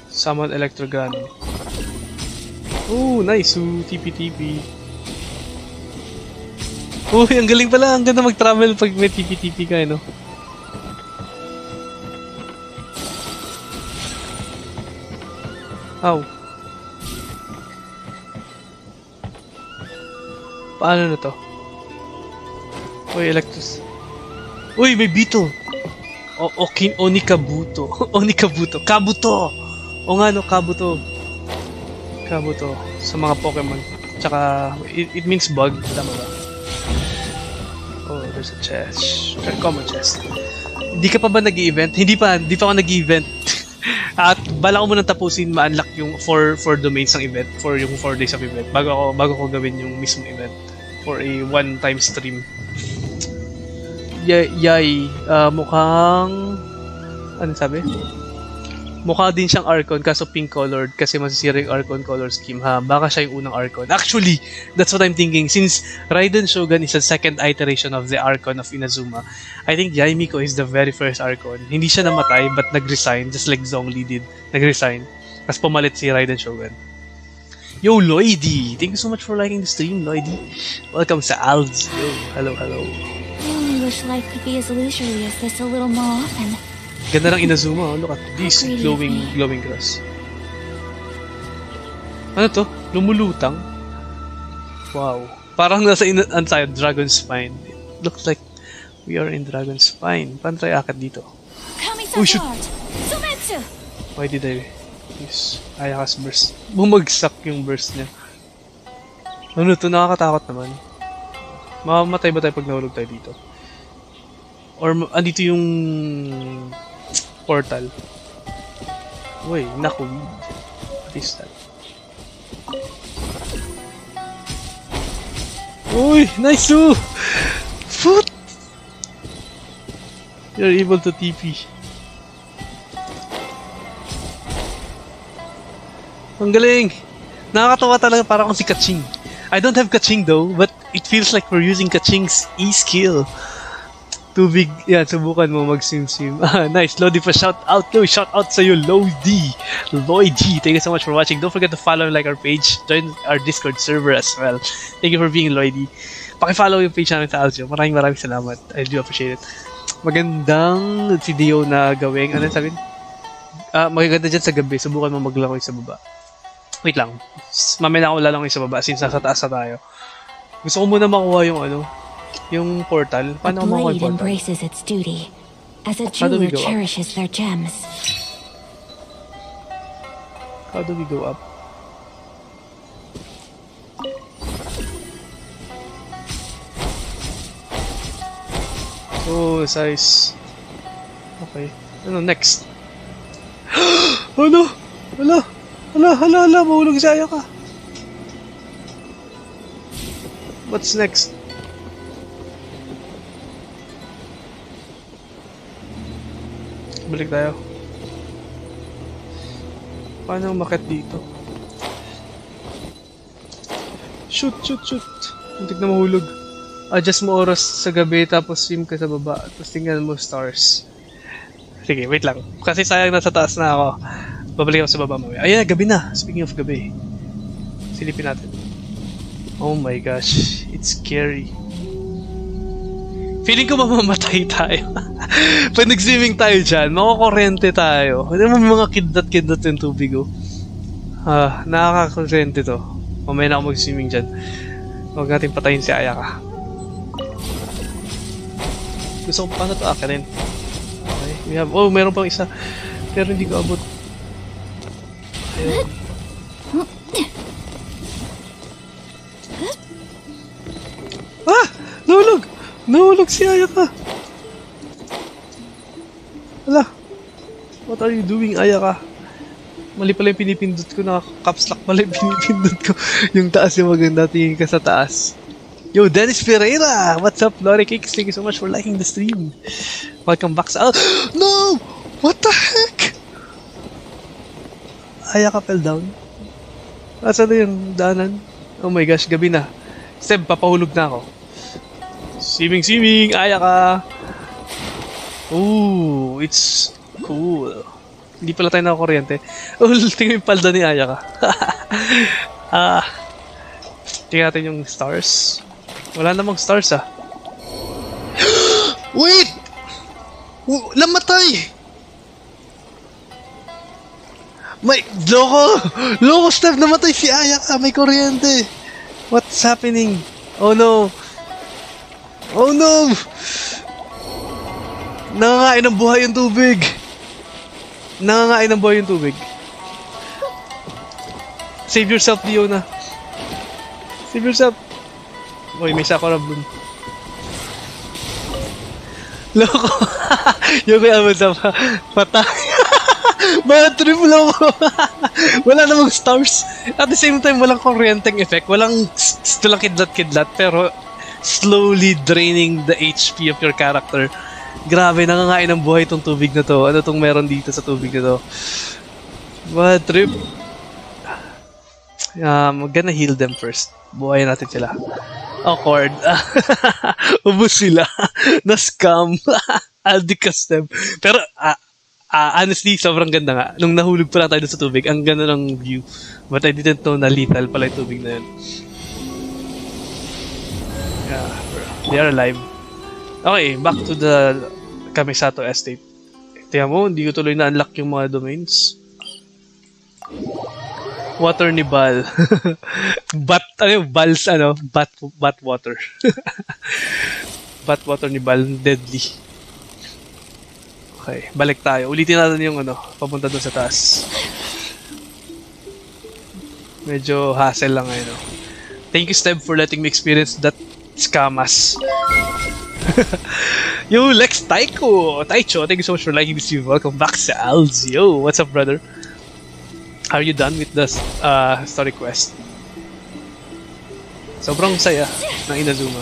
Summon Electrogun. Oh, nice. TP. Oh, ang galing pala. Ang ganda mag-travel pag may TP ka, no? Ow. Paano na to? Uy, Electros. Uy, may beetle! Onikabuto. Onikabuto. Kabuto! O nga, no? Kabuto sa mga Pokemon. Tsaka, it means bug. Tama ba? Oh, there's a chest. Common chest. Hindi ka pa ba nag-i-event? Hindi pa ako nag-i-event. At bala ko munang tapusin ma-unlock yung 4 domains ng event. For yung 4 days of event. Bago ko gawin yung mismong event. For a one-time stream. Yay. Mukhang... Ano sabi? Mukha din siyang Archon kaso pink colored kasi masisira yung Archon color scheme ha. Baka siya yung unang Archon. Actually, that's what I'm thinking. Since Raiden Shogun is the second iteration of the Archon of Inazuma, I think Yai Miko is the very first Archon. Hindi siya namatay but nag-resign just like Zhongli did. Nag-resign. Tapos pumalit si Raiden Shogun. Yo, Lloydie! Thank you so much for liking the stream, Lloydie. Welcome sa Alds. Yo, hello. I only wish life could be as leisurely as this a little more often. Ganda ng Inazuma, oh. Look at this glowing grass. Ano to? Lumulutang? Wow. Parang nasa Dragon Spine. It looks like we are in Dragon Spine. Paano tayo akit dito? Oh shoot! Why did I use Ayaka's burst? Bumagsak yung burst niya. Ano to? Nakakatakot naman. Mamamatay ba tayo pag nahulog tayo dito? Or andito yung portal. Uy, naku. What is that? Uy, nice too! Foot! You're able to TP. Ang galing! Nakakatawa talaga para akong si Kaching. I don't have Kaching though, but it feels like we're using Kaching's E-skill. Tubig, yan, subukan mo mag-sim-sim. Nice, Lodi pa shout out. Yo, shout out sa'yo, Lodi. Lloyd. Thank you so much for watching. Don't forget to follow and like our page. Join our Discord server as well. Thank you for being Lloyd. Paki-follow yung page namin sa Alzio. Maraming salamat. I do appreciate it. Magandang video na gawing. Ano sabihin? Magaganda dyan sa gabi. Subukan mo maglangoy sa baba. Wait lang. Mamaya na ako lalangoy sa baba since nasa taas na tayo. Gusto ko muna makuha yung yung portal. Paano ako makuha yung portal? Embraces its duty, as a jeweler cherishes their gems. How do we go up? Oh, size. Okay. Ano next? Ano? Hala, mahulog si Ayaka. What's next? Balik tayo. Paano umakyat dito? Shoot! Muntik na mahulog. Adjust mo oras sa gabi tapos swim ka sa baba. Tapos tingnan mo stars. Sige, wait lang. Kasi sayang nasa taas na ako. Babalik ako sa baba mamaya. Ayan, gabi na. Speaking of gabi. Silipin natin. Oh my gosh. It's scary. Feeling ko mamamatay tayo. Pag nag-swimming tayo dyan, makakurente tayo. Hindi mo mga kidnat yung tubig, oh. Nakakakurente to. Mamaya na ako mag-swimming dyan. Huwag natin patayin si Ayaka. Gusto ko paano to akarin. Okay, we have, oh, meron pang isa. Pero hindi ko abot. Ayun. Nahulog si Ayaka. Ala. What are you doing, Ayaka? Mali pala yung pinipindot ko. Naka-caps lock pala yung pinipindot ko. Yung taas yung maganda. Tingin ka sa taas. Yo, Dennis Pereira! What's up, Lori Cakes? Thank you so much for liking the stream. Welcome back sa... No! What the heck? Ayaka fell down. Asan na yung daanan? Oh my gosh, gabi na. Step, papahulog na ako. Swimming! Ayaka! Ooh, it's cool. Hindi pala tayo nakakuryente. Oh, tingnan yung palda ni Ayaka. Tingnan natin yung stars. Wala namang stars, ah. Wait! Namatay! May... Loko, Steph! Namatay si Ayaka! May kuryente! What's happening? Oh no! Oh no! Nangangain ng buhay yung tubig! Nangangain ng buhay yung tubig. Save yourself, Leona. Save yourself. Uy, may sakura bloom. Loko! Yung kaya mo sa patay. Bad trip, loko! Wala namang stars. At the same time, walang kuryenteng effect. Walang kidlat-kidlat. Pero slowly draining the HP of your character. Grabe, nangangain ng buhay itong tubig na to. Ano itong meron dito sa tubig na to? Bad trip. I'm gonna heal them first. Buhayin natin sila. Awkward. Ubus sila. Na-scam. I'll decustom. Pero, honestly, sobrang ganda nga. Nung nahulog pa lang tayo sa tubig, ang ganda ng view. But I didn't know na lethal pala yung tubig na yun. Yeah, they are alive. Okay, back to the Kamisato Estate. Tingnan mo, hindi ko tuloy na-unlock yung mga domains. Water ni Bal. Bat water. Bat water ni Bal, deadly. Okay, balik tayo. Ulitin natin yung papunta doon sa taas. Medyo hassle lang ngayon. Thank you, Steb, for letting me experience that scamas. Yo, Lex Taicho, thank you so much for liking this video. Welcome back sa Alzio. What's up, brother? Are you done with the story quest? Sobrang saya ng Inazuma.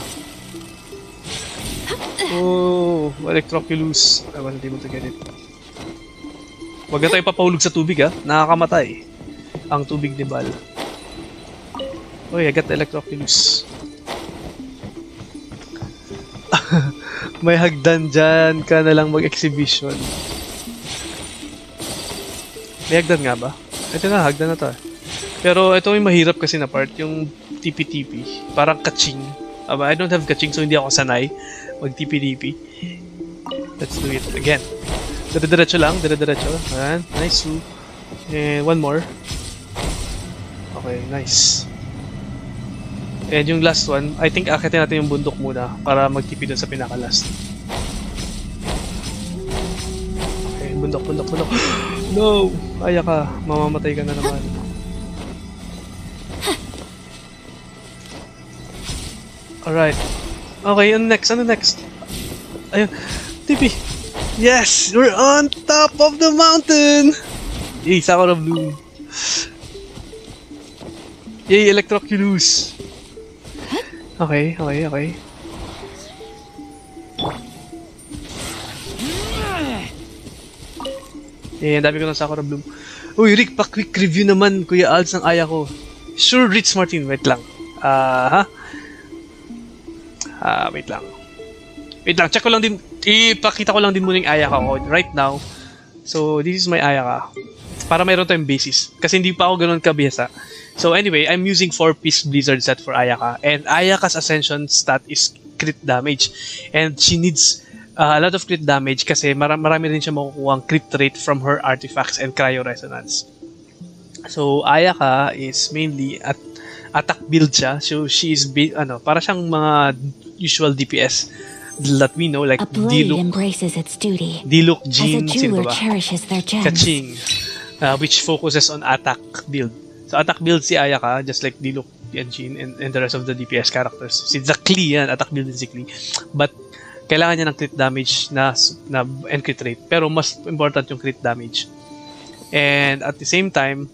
Oh, Electroculus. I wasn't able to get it. Huwag na tayo papahulog sa tubig, ha? Nakakamatay ang tubig ni Bal. Oh, I got the Electroculus. May hagdan dyan ka na lang mag-exhibition. May hagdan nga ba? Ito na, hagdan na to. Pero ito yung mahirap kasi na part, yung TP-TP. Parang kaching. I don't have kaching, so hindi ako sanay mag-TP-TP. Let's do it again. Dire-diretso lang, dire-diretso. Ayan, nice. And one more. Okay, nice. And yung last one, I think akitin natin yung bundok muna para mag-TP dun sa pinaka-last. Okay, bundok. No! Aya ka, mamamatay ka na naman. Alright. Okay, ano next? Ayun, TP! Yes! We're on top of the mountain! Yay, Sakura Bloom! Yay, Electroculus! Okay. Eh, dami ko ng Sakura Bloom. Uy, Rick, pa-quick review naman, Kuya Alds, ng aya ko. Sure, Rich Martin, wait lang. Wait lang, check ko lang din, ipakita ko lang din muna yung aya ko right now. So, this is my aya ka. Para mayroon tayong basis. Kasi hindi pa ako ganun kabihasa. So anyway, I'm using 4-piece Blizzard set for Ayaka. And Ayaka's Ascension stat is crit damage. And she needs a lot of crit damage kasi marami rin siya makukuha crit rate from her artifacts and cryo resonance. So Ayaka is mainly attack build siya. So she is para siyang mga usual DPS that we know, like Diluc, Jean, sino ba? Kaching, which focuses on attack build. So attack build si Ayaka, just like Diluc and Jean and the rest of the DPS characters. Si Zakli yan, attack build din si Klee. But kailangan niya ng crit damage and crit rate. Pero mas important yung crit damage. And at the same time,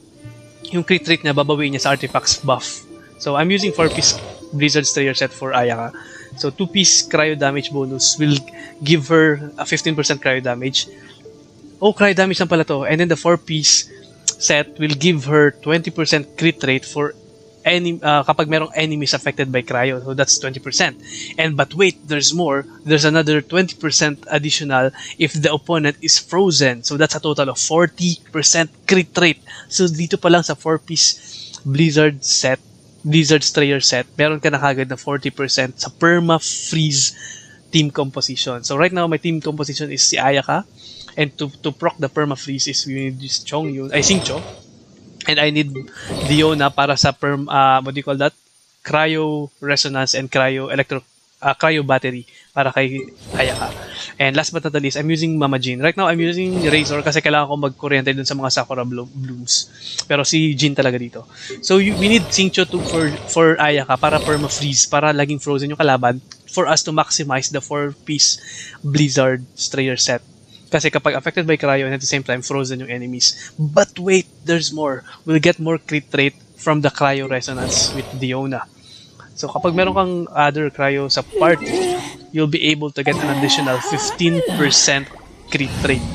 yung crit rate niya, babawiin niya sa artifacts buff. So I'm using 4-piece Blizzard Slayer set for Ayaka. So 2-piece cryo damage bonus will give her a 15% cryo damage. Oh, cryo damage lang pala to. And then the 4-piece set will give her 20% crit rate for kapag merong enemies affected by cryo. So that's 20%. But wait, there's more. There's another 20% additional if the opponent is frozen. So that's a total of 40% crit rate. So dito pa lang sa 4-piece Blizzard Strayer set, meron ka na kagad na 40% sa perma-freeze team composition. So right now, my team composition is si Ayaka. And to proc the perma-freeze is we need this Xingqiu. And I need Diona para sa what do you call that? Cryo resonance and cryo battery para kay Ayaka. And last but not least, I'm using Mama Jean. Right now, I'm using Razor kasi kailangan ko magkuryente dun sa mga Sakura blooms. Pero si Jean talaga dito. So we need Xingqiu for Ayaka para perma-freeze, para laging frozen yung kalaban for us to maximize the 4-piece Blizzard Strayer set. Kasi kapag affected by cryo and at the same time frozen yung enemies. But wait, there's more. We'll get more crit rate from the cryo resonance with Diona. So kapag meron kang other cryo sa party, you'll be able to get an additional 15% crit rate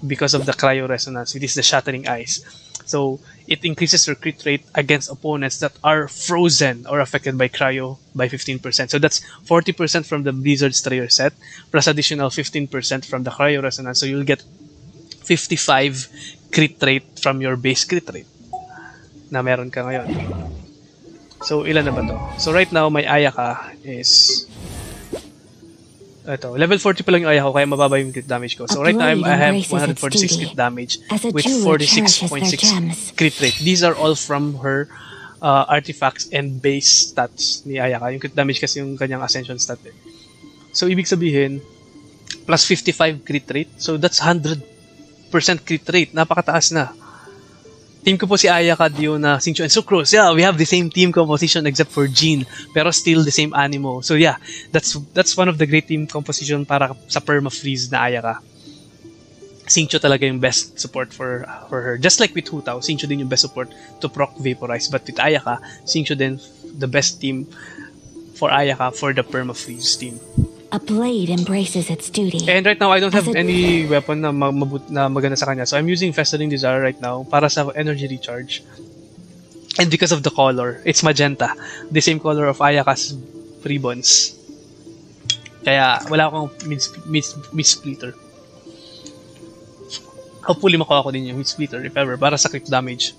because of the cryo resonance. It is the Shattering Eyes. So it increases your crit rate against opponents that are frozen or affected by cryo by 15%. So that's 40% from the Blizzard Strayer set plus additional 15% from the cryo resonance. So you'll get 55 crit rate from your base crit rate na meron ka ngayon. So ilan na ba to? So right now my Ayaka is level 40 pa lang yung Ayaka ko kaya mababa yung crit damage ko. So right now I have 146 crit damage with 46.6 crit rate. These are all from her artifacts and base stats ni Ayaka. Yung crit damage kasi yung kanyang ascension stat. So ibig sabihin plus 55 crit rate. So that's 100% crit rate. Napakataas na. Team ko po si Ayaka, Diona, Xingqiu, and Sucrose. Yeah, we have the same team composition except for Jean, pero still the same animo. So yeah, that's one of the great team composition para sa perma-freeze na Ayaka. Xingqiu talaga yung best support for her. Just like with Hu Tao, Xingqiu din yung best support to proc Vaporize. But with Ayaka, Xingqiu din the best team for Ayaka for the perma-freeze team. A blade embraces its duty. And right now, I don't have any weapon na maganda sa kanya. So I'm using Festering Desire right now para sa energy recharge. And because of the color, it's magenta. The same color of Ayaka's ribbons. Kaya wala akong mid-splitter. Hopefully makuha ko din yung mid-splitter if ever, para sa crit damage.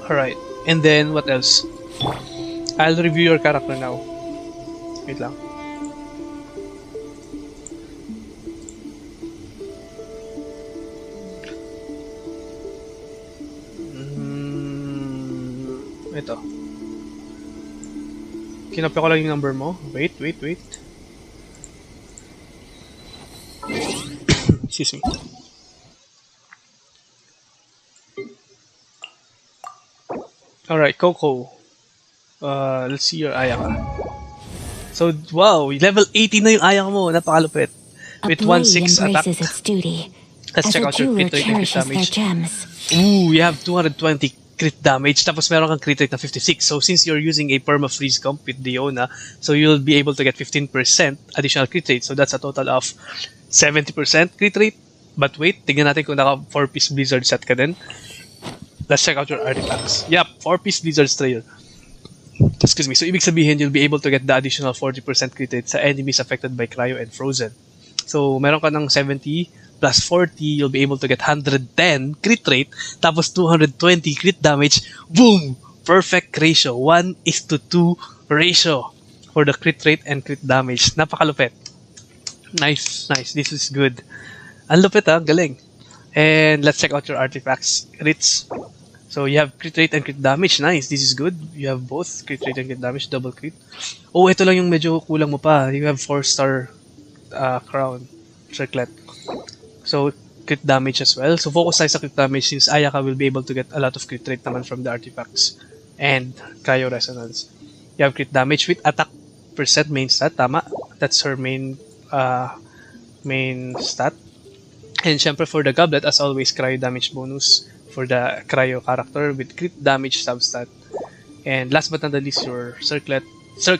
Alright, and then what else? I'll review your character now. Wait lang. Ito. Kinopya ko lang yung number mo. Wait. Excuse me. Alright, Coco. Let's see your Ayaka. So, wow, level 80 na yung Ayaka mo. Napakalupit. With 1/6 attack. Its duty. Let's check out your crit rate and crit damage. Ooh, you have 220 crit damage. Tapos meron kang crit rate na 56. So, since you're using a perma-freeze comp with Diona, so you'll be able to get 15% additional crit rate. So, that's a total of 70% crit rate. But wait, tingnan natin kung naka 4-piece Blizzard set ka din. Let's check out your artifacts. Yep, 4-piece Blizzard Strayer. Excuse me. So, ibig sabihin, you'll be able to get the additional 40% crit rate sa enemies affected by Cryo and Frozen. So, meron ka ng 70 plus 40, you'll be able to get 110 crit rate, tapos 220 crit damage. Boom! Perfect ratio. 1:2 ratio for the crit rate and crit damage. Napakalupit. Nice. This is good. Ang lupit galing. And let's check out your artifacts. Crits. So you have crit rate and crit damage. Nice. This is good. You have both crit rate and crit damage. Double crit. Oh, ito lang yung medyo kulang mo pa. You have 4-star crown circlet. So crit damage as well. So focus tayo sa crit damage since Ayaka will be able to get a lot of crit rate naman from the artifacts and cryo resonance. You have crit damage with attack percent main stat. Tama. That's her main stat. And syempre for the goblet, as always, cryo damage bonus for the cryo character with crit damage substat. And last but not the least, your circlet.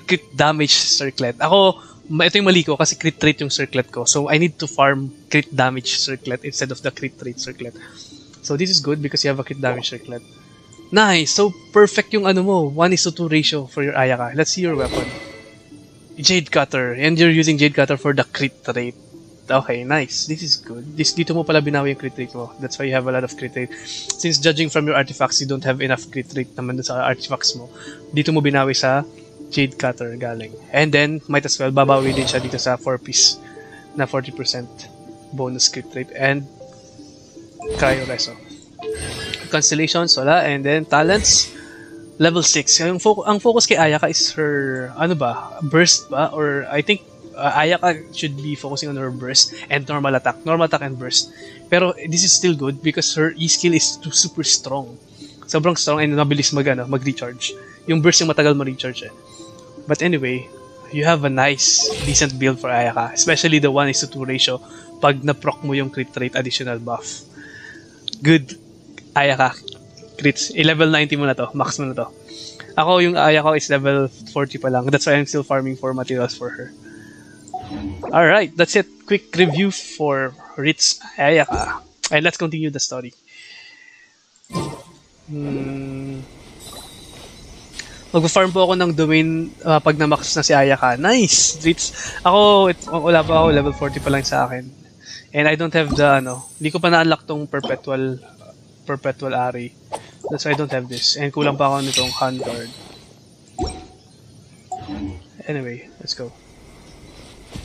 Crit damage circlet. Ako, ito yung mali ko kasi crit rate yung circlet ko. So I need to farm crit damage circlet instead of the crit rate circlet. So this is good because you have a crit damage circlet. Nice! So perfect yung 1:2 ratio for your Ayaka. Let's see your weapon. Jade Cutter. And you're using Jade Cutter for the crit rate. Okay, nice. This is good. Dito mo pala binawi yung crit rate mo. That's why you have a lot of crit rate. Since judging from your artifacts, you don't have enough crit rate naman sa artifacts mo. Dito mo binawi sa Jade Cutter galing. And then, might as well, babawi din siya dito sa 4-piece na 40% bonus crit rate. And Cryo Reso. Constellations, wala. And then, talents, level 6. Ang focus kay Ayaka is her, burst ba? Or I think, Ayaka should be focusing on her burst and normal attack and burst. Pero this is still good because her E-skill is super strong. Sobrang strong and mabilis mag-recharge. Yung burst yung matagal ma-recharge But anyway, you have a nice, decent build for Ayaka. Especially the 1:2 ratio pag na-proc mo yung crit rate additional buff. Good Ayaka crits. Level 90 mo na to. Max mo na to. Ako, yung Ayaka is level 40 pa lang. That's why I'm still farming for materials for her. Alright, that's it. Quick review for Ritz Ayaka. And let's continue the story. Mag-farm po ako ng domain pag na-max na si Ayaka. Nice! Ritz. Ako, wala pa ako. Level 40 pa lang sa akin. And I don't have the, hindi ko pa na-unlock tong perpetual Ari. That's why I don't have this. And kulang pa ako nitong hand guard. Anyway, let's go.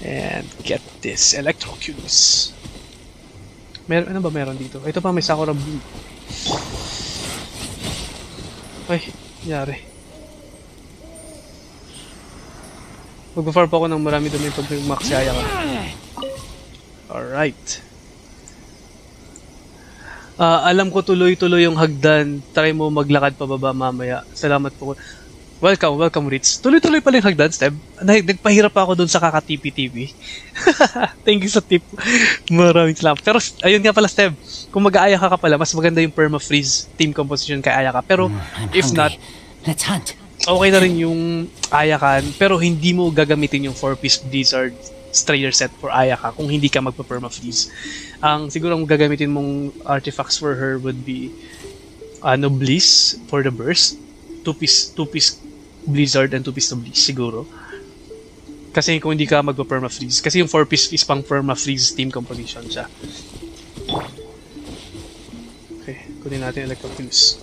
And get this electrocutes. Ano ba meron dito? Ito pa may Sakura Blue. Ay, yari. Mag-farm pa ako ng marami doon pag max si Ayaka. Alright. Alam ko tuloy-tuloy yung hagdan. Try mo maglakad pababa mamaya. Salamat po. Welcome Ritz. Tuloy-tuloy pala yung hagdan, Steb. Nagpahirap ako doon sa kaka-TP-TV. Thank you sa tip. Maraming salamat. Pero ayun nga pala, Steb. Kung mag-Ayaka ka pala, mas maganda yung perma-freeze team composition kay Ayaka. Pero if not, let's hunt. Okay na rin yung Ayakan. Pero hindi mo gagamitin yung 4-piece Blizzard Strayer set for Ayaka kung hindi ka magpa-perma-freeze. Ang siguro ang gagamitin mong artifacts for her would be Bliss for the burst. Two-piece Blizzard and two-piece na Bliss siguro. Kasi kung hindi ka magpa-perma-freeze. Kasi yung 4-piece is pang perma-freeze team composition siya. Okay, kunin natin Electrofuse.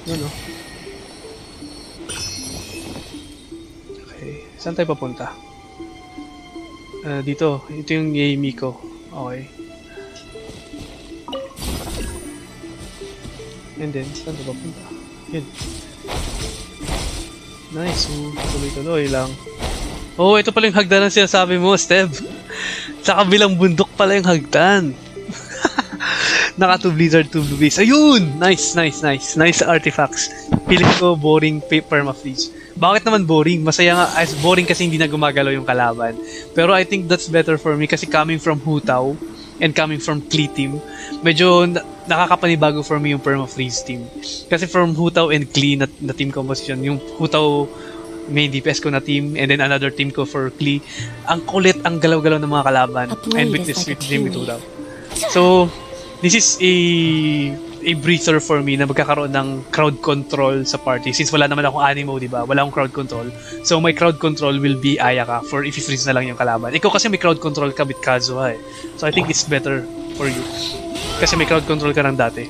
Yun o. Okay, saan tayo papunta? Dito. Ito yung Miko. Okay. And then, saan tayo papunta? Yun. Nice. Tuloy-tuloy lang. Oh, ito pala yung hagdan na sinasabi mo, Steb. Sa kabilang bundok pala yung hagdan. Naka 2 Blizzard, 2 Blue Base. Ayun! Nice artifacts. Feeling ko boring perma-freeze. Bakit naman boring? Masaya nga. As boring kasi hindi na gumagalaw yung kalaban. Pero I think that's better for me kasi coming from Hutao and coming from Klee team, medyo nakakapanibago for me yung perma-freeze team. Kasi from Hutao and Klee na team composition, yung Hutao main DPS ko na team and then another team ko for Klee, ang kulit, ang galaw-galaw ng mga kalaban. And witness with Jimmy Hutao. So, this is a breather for me na magkakaroon ng crowd control sa party. Since wala naman akong animo, di ba? Wala akong crowd control. So, my crowd control will be Ayaka for if i-freeze na lang yung kalaban. Ikaw kasi may crowd control ka with Kazuha eh. So, I think it's better for you. Kasi may crowd control ka ng dati.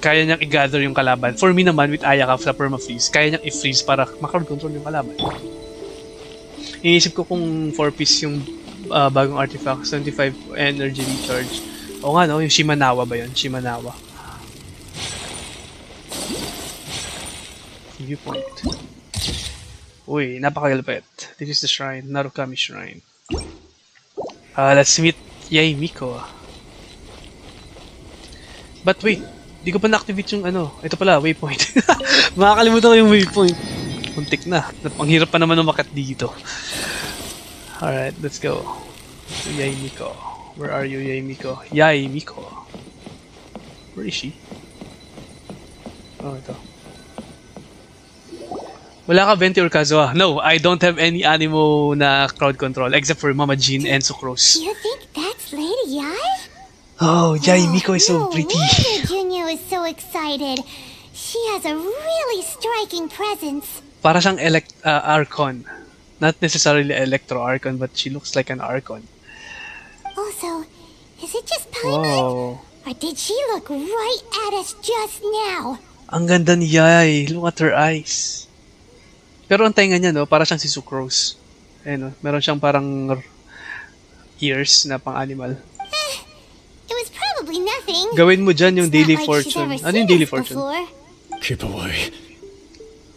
Kaya niyang i-gather yung kalaban. For me naman, with Ayaka sa perma-freeze, kaya niyang i-freeze para ma-crowd control yung kalaban. Iniisip ko kung 4-piece yung bagong artifact, 75 energy recharge. O nga no, yung Shimanawa ba yun? Shimanawa. Viewpoint. Uy, napakalapit. This is the shrine, Narukami Shrine. Let's meet Yay Miko. But wait, di ko pa na-activate yung ano. Ito pala, waypoint. Makakalimutan ko yung waypoint. Muntik na. Ang hirap pa naman umakyat dito. Alright, let's go. So, Yay Miko. Where are you, Yay Miko? Yay Miko. Where is she? Oh, ito. Wala ka Venti or Kazuha? No, I don't have any animo na crowd control except for Mama Jean and Sucrose. You think that's Lady Yai? Oh, Yay Miko is so pretty. No wonder Junyo is so excited. She has a really striking presence. Para siyang Archon. Not necessarily Electro Archon, but she looks like an Archon. Also, is it just Paimon? Wow. Or did she look right at us just now? Ang ganda ni Yai. Look at her eyes. Pero ang tainga niya, no? Para siyang si Sucrose. Ayun, no? Meron siyang parang ears na pang-animal. It was probably nothing. Gawin mo dyan yung daily fortune. Ano yung daily fortune? Keep away.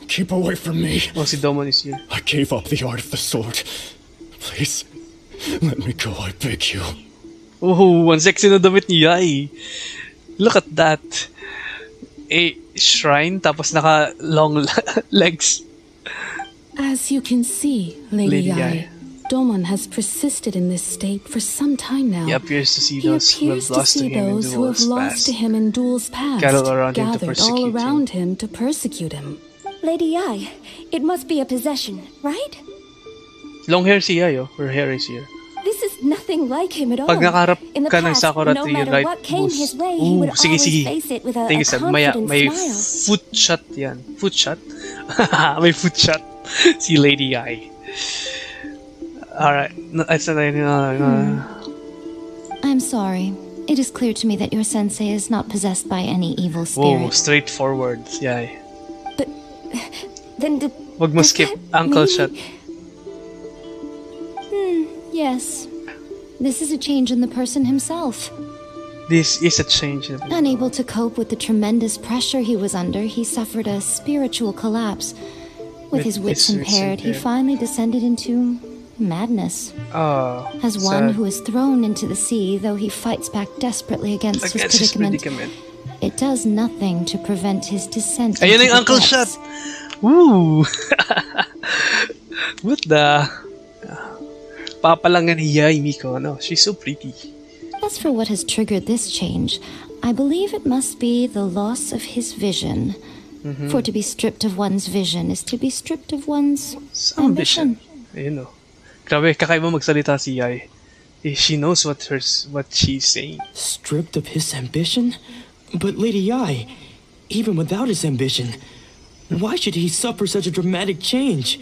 Keep away from me. Oh, si Domon is here. I gave up the art of the sword. Please, let me go, I beg you. Oh, ang sexy na damit ni Yai. Look at that. A shrine, tapos naka long legs. As you can see, Lady Yai, Domon has persisted in this state for some time now. He appears to see those who have lost to him in duels past, gathered all around him to persecute him. Lady Yai, it must be a possession, right? Long hair si Yai, oh. Her hair is here. This is nothing like him at all. Pag nakaharap In the ka ng past, Sakura no tree, matter right what came his way, he Ooh, would sige, always sige. face it with a Tingin sa, confident may smile. foot shot yan. Foot shot? May foot shot. Si Lady Yai. Alright. I'm sorry. It is clear to me that your sensei is not possessed by any evil spirit. Whoa, straightforward. Yai. Then Wag mo skip. Ankle shot. Yes. This is a change in the person himself. This is a change. Unable to cope with the tremendous pressure he was under, he suffered a spiritual collapse. With his wits impaired, he finally descended into madness. As one who is thrown into the sea, though he fights back desperately against his predicament, it does nothing to prevent his descent. Ayun yung ankle shot! Woo! What the? Papalangan ni Yai Miko, no? She's so pretty. As for what has triggered this change, I believe it must be the loss of his vision. For to be stripped of one's vision is to be stripped of one's ambition. Ayun, no? Grabe, kakaiba magsalita si Yai. She knows what she's saying. Stripped of his ambition? But Lady Yai, even without his ambition, why should he suffer such a dramatic change?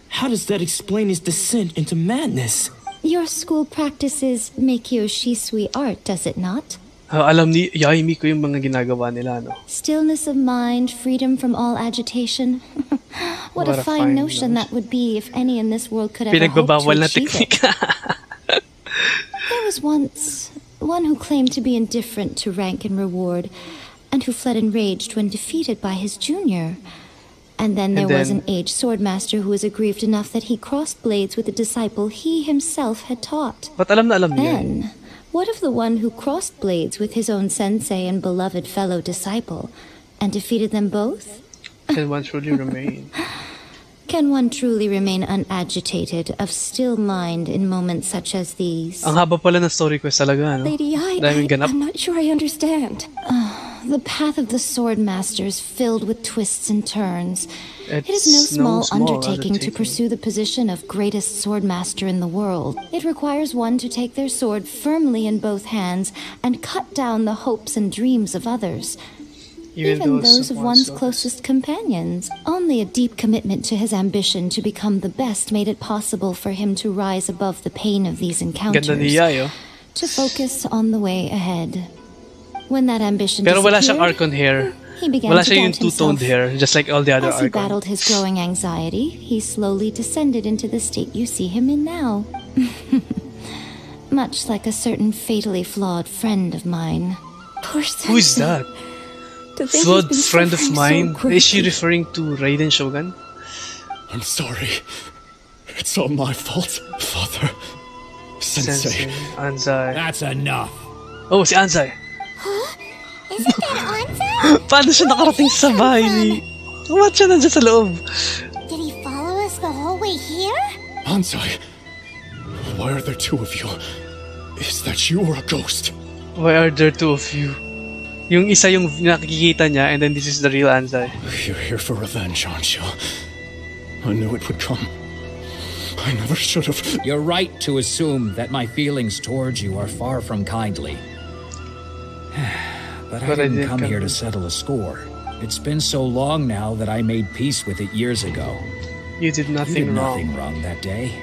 How does that explain his descent into madness? Your school practices Meikyo Shisui art, does it not? Alam ni Yai Miko yung mga ginagawa nila, no? Stillness of mind, freedom from all agitation. What a fine notion that would be if any in this world could ever hope to achieve it. There was once one who claimed to be indifferent to rank and reward, and who fled enraged when defeated by his junior. And then there was an aged swordmaster who was aggrieved enough that he crossed blades with a disciple he himself had taught. But alam na alam niya. Then, what of the one who crossed blades with his own sensei and beloved fellow disciple, and defeated them both? Can one truly remain? Can one truly remain unagitated, of still mind in moments such as these? Ang haba pala ng story quest talaga, no? Lady Yai, I'm not sure I understand. The path of the Swordmaster is filled with twists and turns. It is no small undertaking to pursue the position of greatest swordmaster in the world. It requires one to take their sword firmly in both hands and cut down the hopes and dreams of others. Even those of one's closest companions. Only a deep commitment to his ambition to become the best made it possible for him to rise above the pain of these encounters. To focus on the way ahead. When that ambition Pero wala siyang Archon hair. Wala siya yung two-toned hair, just like all the other Archon. As he battled his growing anxiety, he slowly descended into the state you see him in now. Much like a certain fatally flawed friend of mine. Who is that? Flawed friend of mine? Is she referring to Raiden Shogun? I'm sorry. It's all my fault, Father. Sensei. Anzai. That's enough. Oh, si Anzai. Huh? Isn't that Anzai? Paano siya nakarating sa bahay ni... What siya nandiyan sa loob? Did he follow us the whole way here? Anzai, why are there two of you? Is that you or a ghost? Why are there two of you? Yung isa yung nakikita niya, and then this is the real Anzai. You're here for revenge, aren't you? I knew it would come. I never should have. You're right to assume that my feelings towards you are far from kindly. But I didn't come here to settle a score. It's been so long now that I made peace with it years ago. You did nothing wrong. You did nothing wrong that day.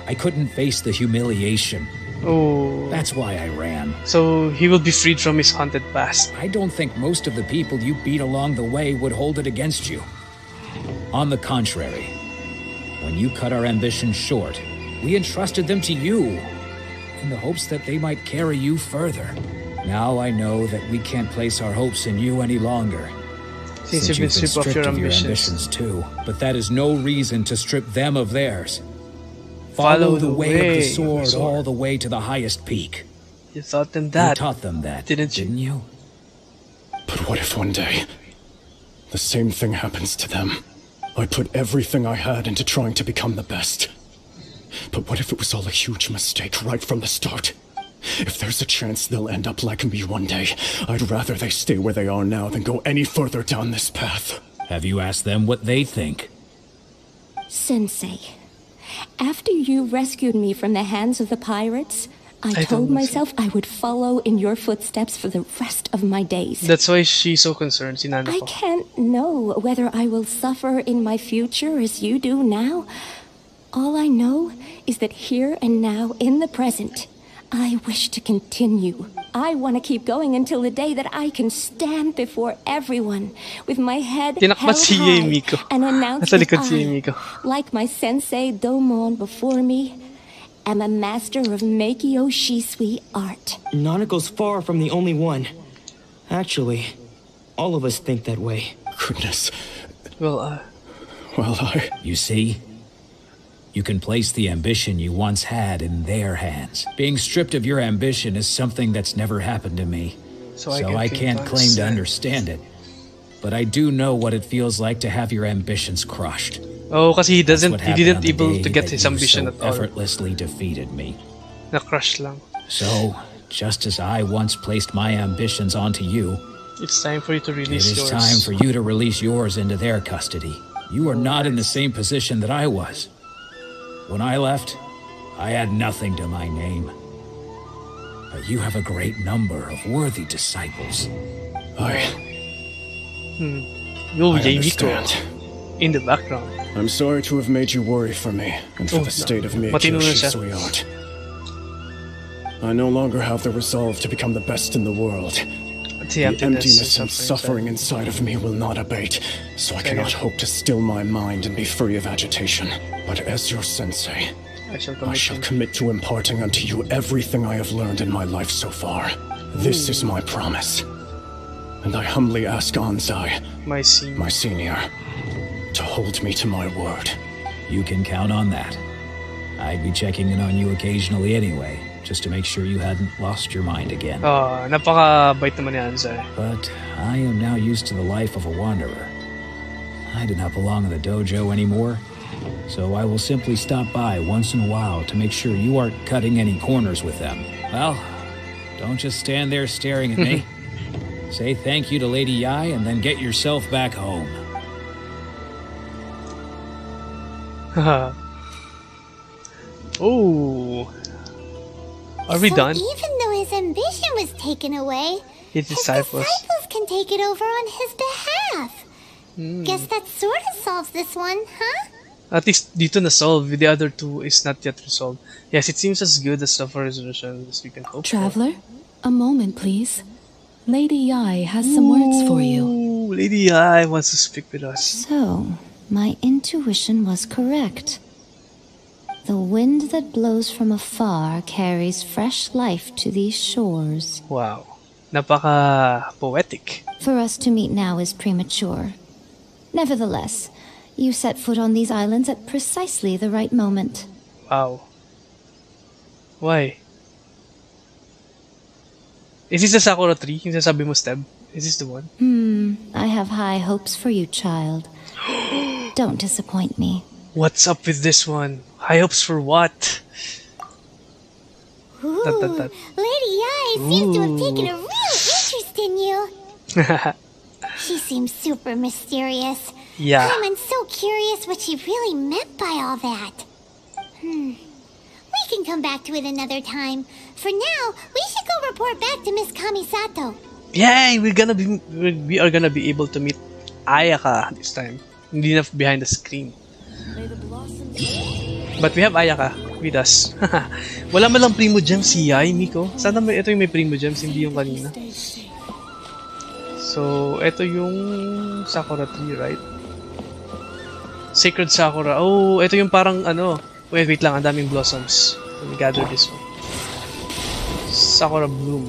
I couldn't face the humiliation. Oh. That's why I ran. So he will be freed from his haunted past. I don't think most of the people you beat along the way would hold it against you. On the contrary, when you cut our ambitions short, we entrusted them to you, in the hopes that they might carry you further. Now I know that we can't place our hopes in you any longer. Since you've been stripped of your ambitions too. But that is no reason to strip them of theirs. Follow the way of the sword all the way to the highest peak. You taught them that. You taught them that, didn't you? But what if one day the same thing happens to them? I put everything I had into trying to become the best. But what if it was all a huge mistake right from the start? If there's a chance they'll end up like me one day, I'd rather they stay where they are now than go any further down this path. Have you asked them what they think? Sensei, after you rescued me from the hands of the pirates, I told myself I would follow in your footsteps for the rest of my days. That's why she's so concerned, Sinanako. I can't know whether I will suffer in my future as you do now. All I know is that here and now, in the present, I wish to continue. I want to keep going until the day that I can stand before everyone with my head held high and announce that I, like my sensei Domon before me, am a master of Meikyo Shisui art. Nanako's far from the only one. Actually, all of us think that way. Goodness. Well, You see? You can place the ambition you once had in their hands. Being stripped of your ambition is something that's never happened to me. So I can't claim to understand it. But I do know what it feels like to have your ambitions crushed. Oh, because he didn't able to get his ambition so at all. Effortlessly defeated me. Na-crush lang. So, just as I once placed my ambitions onto you, it's time for you to release yours. It is time for you to release yours into their custody. You are not in the same position that I was. When I left, I had nothing to my name. You have a great number of worthy disciples. I understand. In the background. I'm sorry to have made you worry for me and for the state of Miyakyoshi's sweetheart. I no longer have the resolve to become the best in the world. The emptiness and suffering inside of me will not abate, so I cannot hope to still my mind and be free of agitation. But as your sensei, I shall commit to imparting unto you everything I have learned in my life so far. This is my promise. And I humbly ask Anzai, my senior, to hold me to my word. You can count on that. I'd be checking in on you occasionally anyway, just to make sure you hadn't lost your mind again. Napaka-bait naman ni Anzai. But I am now used to the life of a wanderer. I do not belong in the dojo anymore, so I will simply stop by once in a while to make sure you aren't cutting any corners with them. Well, don't just stand there staring at me. Say thank you to Lady Yai and then get yourself back home. Oh. Are we done? Even though his ambition was taken away, his disciples can take it over on his behalf. Guess that sort of solves this one, huh? At least dito na-solve. The other two is not yet resolved. Yes, it seems as good as for resolution as we can hope. Traveler, a moment, please. Lady Yai has some words for you. Lady Yai wants to speak with us. So, my intuition was correct. The wind that blows from afar carries fresh life to these shores. Wow. Napaka-poetic. For us to meet now is premature. Nevertheless, you set foot on these islands at precisely the right moment. Wow. Why? Is this the Sakura tree? Yung sasabi mo, Steb? Is this the one? I have high hopes for you, child. Don't disappoint me. What's up with this one? High hopes for what? Ooh, Lady Yai seems to have taken a real interest in you. She seems super mysterious. Yeah. I'm so curious what she really meant by all that. We can come back to it another time. For now, we should go report back to Miss Kamisato. Yay! We are gonna be able to meet Ayaka this time. Hindi na behind the screen. But we have Ayaka with us. Wala man lang Primo Gems si Yai, Miko. Sana ito yung may Primo Gems, hindi yung kanina. So, ito yung Sakura tree, right? Sacred Sakura. Oh, ito yung parang ano. Wait lang, ang daming blossoms. Let me gather this one. Sakura Bloom.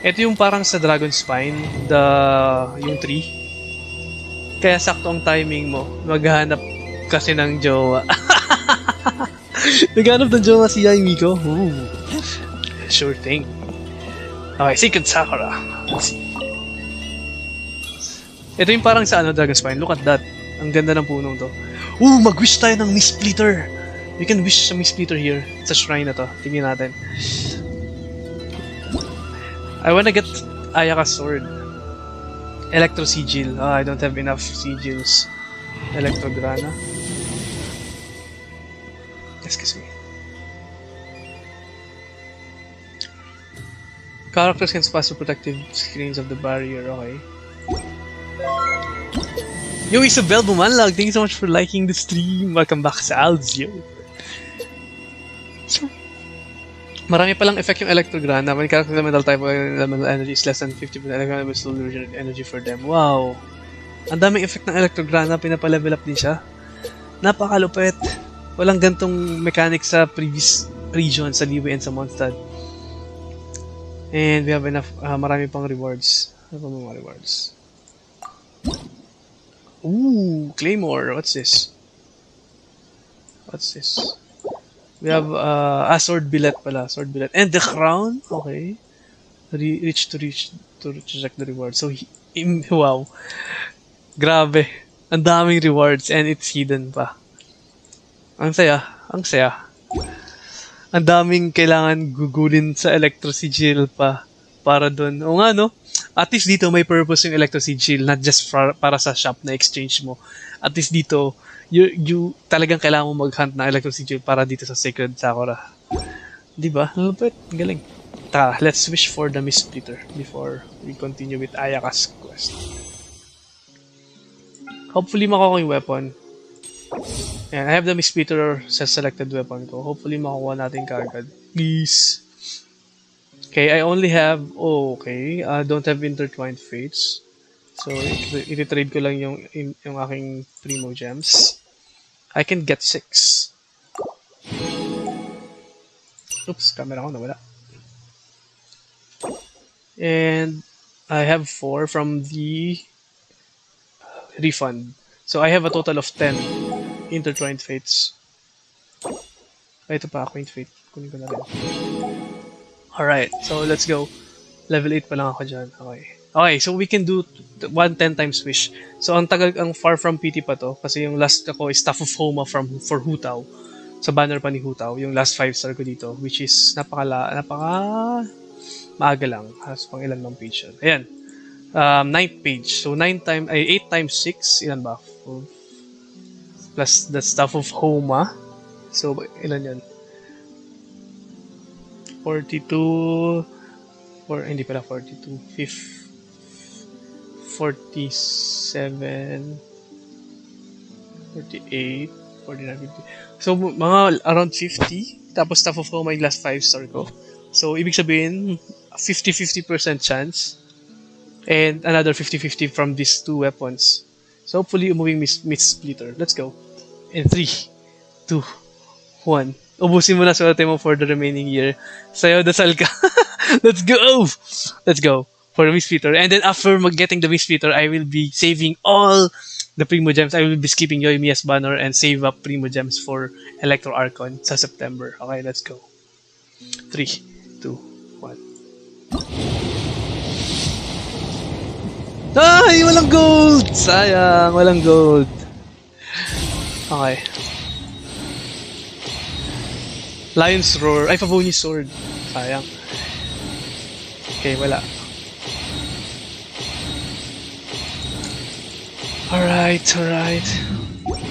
Ito yung parang sa Dragon Spine, yung tree. Kaya sakto ang timing mo. Maghanap kasi ng jowa. Naghanap ng jowa si Yai, Miko. Ooh. Sure thing. Okay, Sacred Sakura. Let's see. Ito yung parang sa Dragon Spine. Look at that. Ang ganda ng punong to. Ooh, mag-wish tayo ng Miss Splitter. We can wish sa Miss Splitter here. Sa shrine na to. Tingnan natin. I wanna get Ayaka's sword. Electro Sigil. I don't have enough sigils. Electrograna. Excuse me. Characters can pass through protective screens of the barrier. Okay. Yo, Isabel Bumanlag, thank you so much for liking the stream. Welcome back sa Alds, yo. So, marami palang effect yung Electrograna. When character elemental type of elemental energy is less than 50%, Electrograna will still regenerate energy for them. Wow! Ang daming effect ng Electrograna, pinapalevel up din siya. Napakalupit. Walang gantong mechanic sa previous region, sa Liwe and sa Mondstadt. And we have enough, marami pang rewards. Ano pa mga rewards? Ooh, Claymore. What's this? What's this? We have sword billet pala, sword billet, and the crown. Okay, reach to check the reward. So wow, grabe, ang daming rewards and it's hidden pa. Ang saya, ang saya. Ang daming kailangan gugulin sa Electro Sigil pa para doon. O nga no, at least dito may purpose yung Electro Sigil, not just para sa shop na exchange mo. At least dito you talagang kailangan mo mag-hunt ng Electro Sigil para dito sa Sacred Sakura. Diba? Lupit. Galing. Tara, let's wish for the Mist Splitter before we continue with Ayaka's quest. Hopefully makuha ko yung weapon. Ayan, I have the Mist Splitter sa selected weapon ko. Hopefully makuha natin kaagad. Please. Okay, I only have... Oh, okay. Don't have Intertwined Fates. So, iti-trade ko lang yung aking Primo Gems. I can get 6. Oops, camera ko nawala. And I have 4 from the refund. So, I have a total of 10 Intertwined Fates. Ito pa, Quaint Fate. Kunin ko na rin. Alright, so let's go. Level 8 pa lang ako dyan. Okay, so we can do 110 times wish. So ang far from PT pa to kasi yung last ako is Staff of Homa for Hutao. Sa banner pa ni Hutao, yung last 5-star ko dito, which is napaka maaga lang. Has pang ilan bang page yun. Ayan. 9th page. So 8 times 6, ilan ba? Plus the Staff of Homa. So ilan yan? 42 hindi pala 42. 47 48 49 50. So mga around 50 tapos Staff of Homa yung last 5-star ko. So ibig sabihin 50-50% chance and another 50-50 from these two weapons. So hopefully umuwing Mist Splitter. Let's go. In 3 2 1. Ubusin mo na swerte mo for the remaining year. Sayo, dasal ka. Let's go! Let's go for the Mist Splitter. And then after getting the Mist Splitter, I will be saving all the Primo Gems. I will be skipping Yoimiya's banner and save up Primo Gems for Electro Archon sa September. Okay, let's go. 3, 2, 1. Ay! Walang gold! Sayang! Walang gold. Okay. Lion's Roar. Ay, Favoni's Sword. Sayang. Okay, wala. Alright.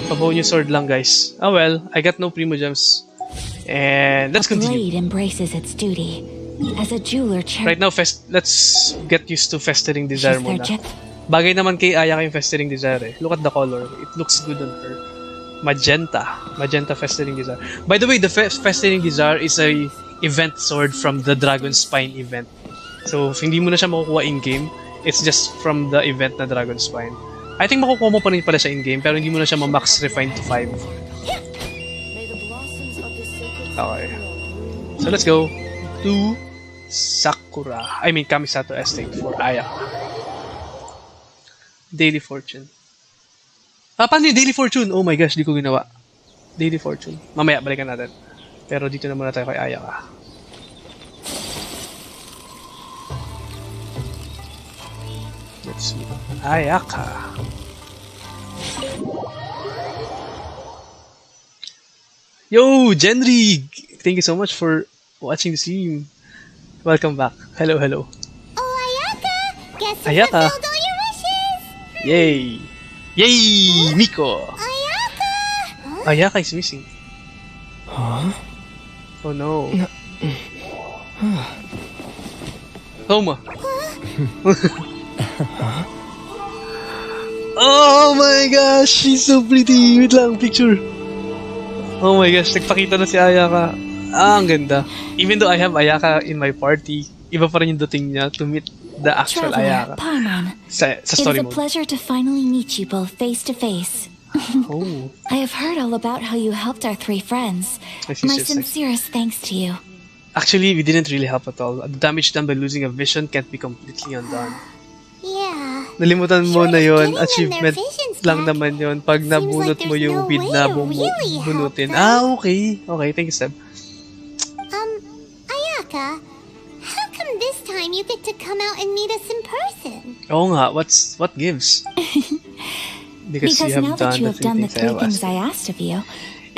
Favoni's Sword lang, guys. Oh well, I got no Primo Gems. And let's continue. The blade embraces its duty. As a jeweler right now, let's get used to Festering Desire muna. Bagay naman kay Ayaka yung Festering Desire eh. Look at the color. It looks good on her. Magenta Festering Desire. By the way, the Festering Desire is a event sword from the Dragon Spine event. So, if hindi mo na siya makukuha in-game, it's just from the event na Dragon Spine. I think makukuha mo pa rin pala siya in-game, pero hindi mo na siya ma-max refine to 5. Okay. So, let's go to Kamisato Estate for Ayaka. Daily Fortune. Paano yung Daily Fortune? Oh my gosh, di ko ginawa. Daily Fortune. Mamaya, balikan natin. Pero dito na muna tayo kay Ayaka. Let's see. Ayaka. Yo, Genry! Thank you so much for watching the stream. Welcome back. Hello. Oh, Ayaka! Guess you Ayaka. fulfilled all your wishes! Yay! Yay! Miko! Ayaka! Huh? Ayaka is missing. Huh? Oh no. Homa. Oh my gosh! She's so pretty! Wait lang, picture. Oh my gosh, nagpakita na si Ayaka. Ang ganda. Even though I have Ayaka in my party, iba pa rin yung dating niya to meet the actual Ayaka. Paimon. Sa story mode. It is a pleasure to finally meet you both face to face. Oh. I have heard all about how you helped our 3 friends. My sincerest thanks to you. Actually, we didn't really help at all. The damage done by losing a vision can't be completely undone. Yeah. Nalimutan mo na yon, achievement lang naman yon pag nabunot mo yung bid na bunutin. Okay. Okay, thank you, Seb. Ayaka, how come this time you get to come out and meet us in person? Oo nga, what gives? Because you have now that you have done the 3 things I asked of you,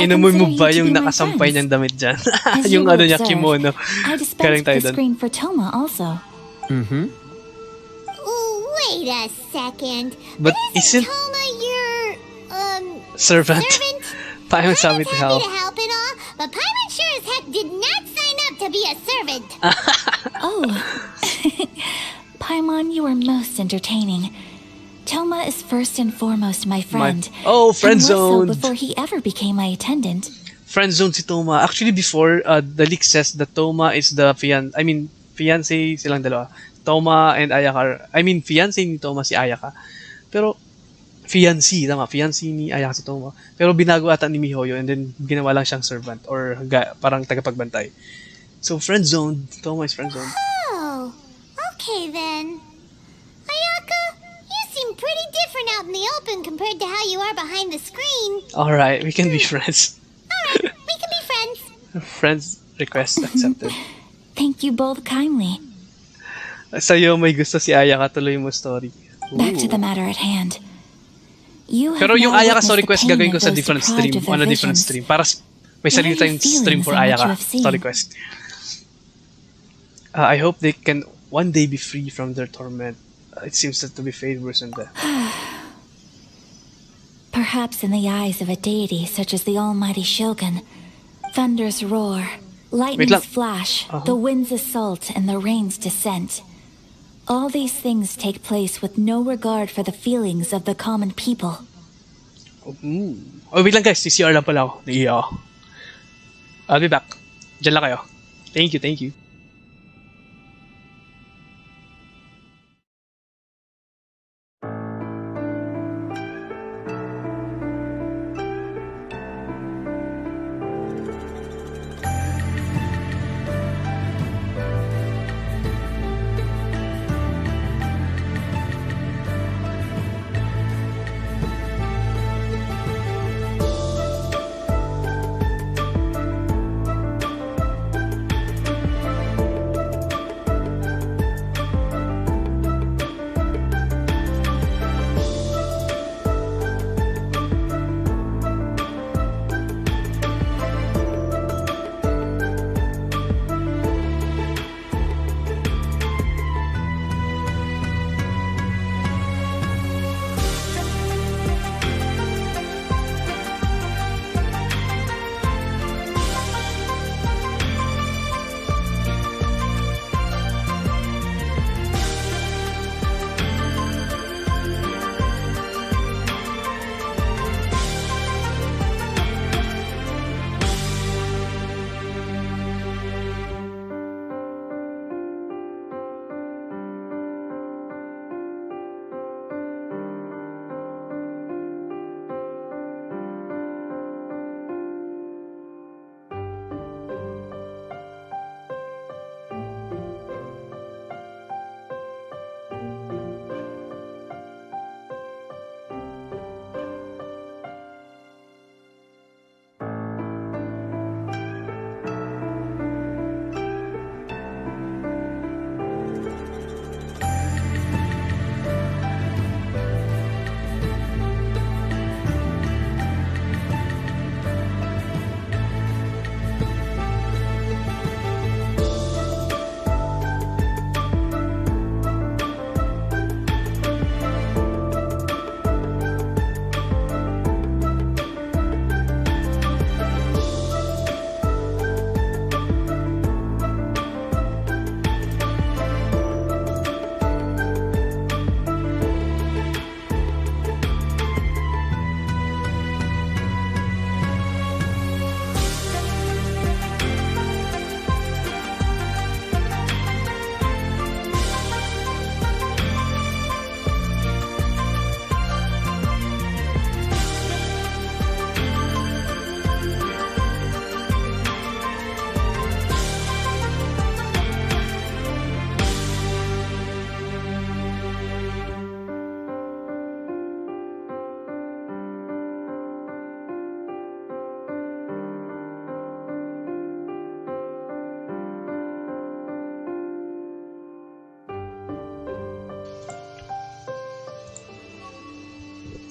inamoy mo ba yung nakasampay niyang damit dyan? Yung ano niya, kimono. I dispensed the screen for Toma also. Mm-hmm. Wait a second. But isn't Toma your, servant? Paimon sabi to help. Happy to help and all, but Paimon sure as heck did not sign up not to be a servant. Oh. Paimon, you are most entertaining. Toma is first and foremost my friend. Friend zone. So before he ever became my attendant. Friend zone si Toma. Actually, before, the leak says that Toma is the fiancé silang dalawa. Toma and Ayaka fiancé ni Toma si Ayaka. Pero, fiancé ni Ayaka si Toma. Pero binago ata ni Mihoyo and then ginawa lang siyang servant or parang tagapagbantay. So, friend zone. Toma is friend zone. Oh, okay then. Ayaka, you seem pretty different out in the open compared to how you are behind the screen. Alright, we can be friends. Alright, we can be friends. Friends request accepted. Thank you both kindly. Sa'yo may gusto si Ayaka, tuloy mo story. Back to the matter at hand. Pero yung Ayaka story quest gagawin ko sa different stream. On a different stream. Para may sarili tayong stream for Ayaka story quest. I hope they can one day be free from their torment. It seems to be fate worse than death. Perhaps in the eyes of a deity such as the almighty Shogun, thunders roar, lightnings flash, the winds assault, and the rains descent. All these things take place with no regard for the feelings of the common people. Wait lang guys, CCR lang pala ako. Naiiyak ako. I'll be back. Diyan lang kayo. Thank you.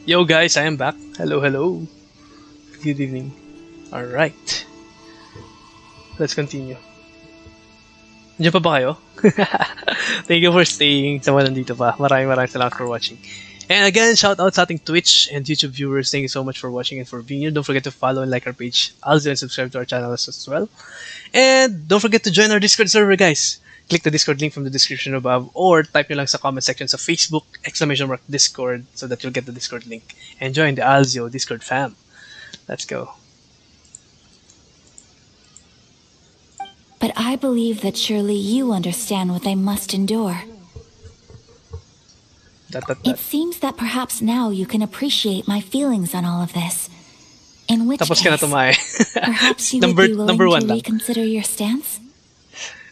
Yo guys, I am back. Hello. Good evening. Alright. Let's continue. Nandiyan pa ba kayo? Thank you for staying sa mga nandito pa. Maraming salamat for watching. And again, shout out sa ating Twitch and YouTube viewers. Thank you so much for watching and for being here. Don't forget to follow and like our page. Also, and subscribe to our channel as well. And don't forget to join our Discord server, guys. Click the Discord link from the description above or type nyo lang sa comment section sa Facebook, !Discord, so that you'll get the Discord link. And join the Alzio Discord fam. Let's go. But I believe that surely you understand what I must endure. It seems that perhaps now you can appreciate my feelings on all of this. In which Tapos case, ka na perhaps you would be willing to reconsider your stance?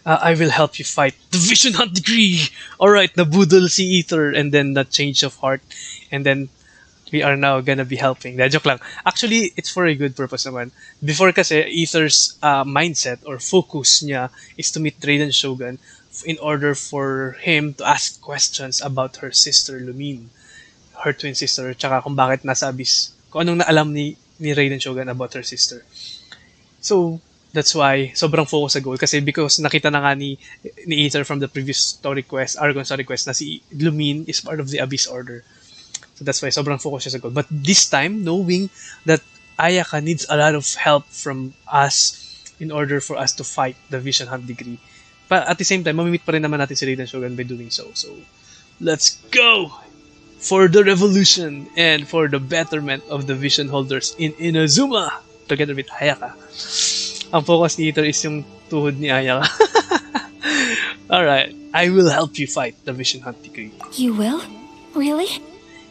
I will help you fight the Vision Hunt Decree. Alright, nabudol si Ether and then the change of heart. And then we are now gonna be helping. Joke lang. Actually, it's for a good purpose naman. Before kasi, Ether's mindset or focus niya is to meet Raiden Shogun in order for him to ask questions about her sister Lumine, her twin sister, tsaka kung bakit nasa abyss, kung anong naalam ni Raiden Shogun about her sister. So, that's why sobrang focus sa goal kasi because nakita na nga ni Ether from the previous story quest, Archon story quest, na si Lumine is part of the Abyss Order. So that's why sobrang focus siya sa goal. But this time, knowing that Ayaka needs a lot of help from us in order for us to fight the Vision Hunt Decree. But at the same time, mamimit pa rin naman natin si Raiden Shogun by doing so. So, let's go! For the revolution and for the betterment of the vision holders in Inazuma together with Ayaka. Ang focus ni Ether is yung tuhod ni Ayaka. Alright, I will help you fight the Vision Hunt Decree. You will? Really?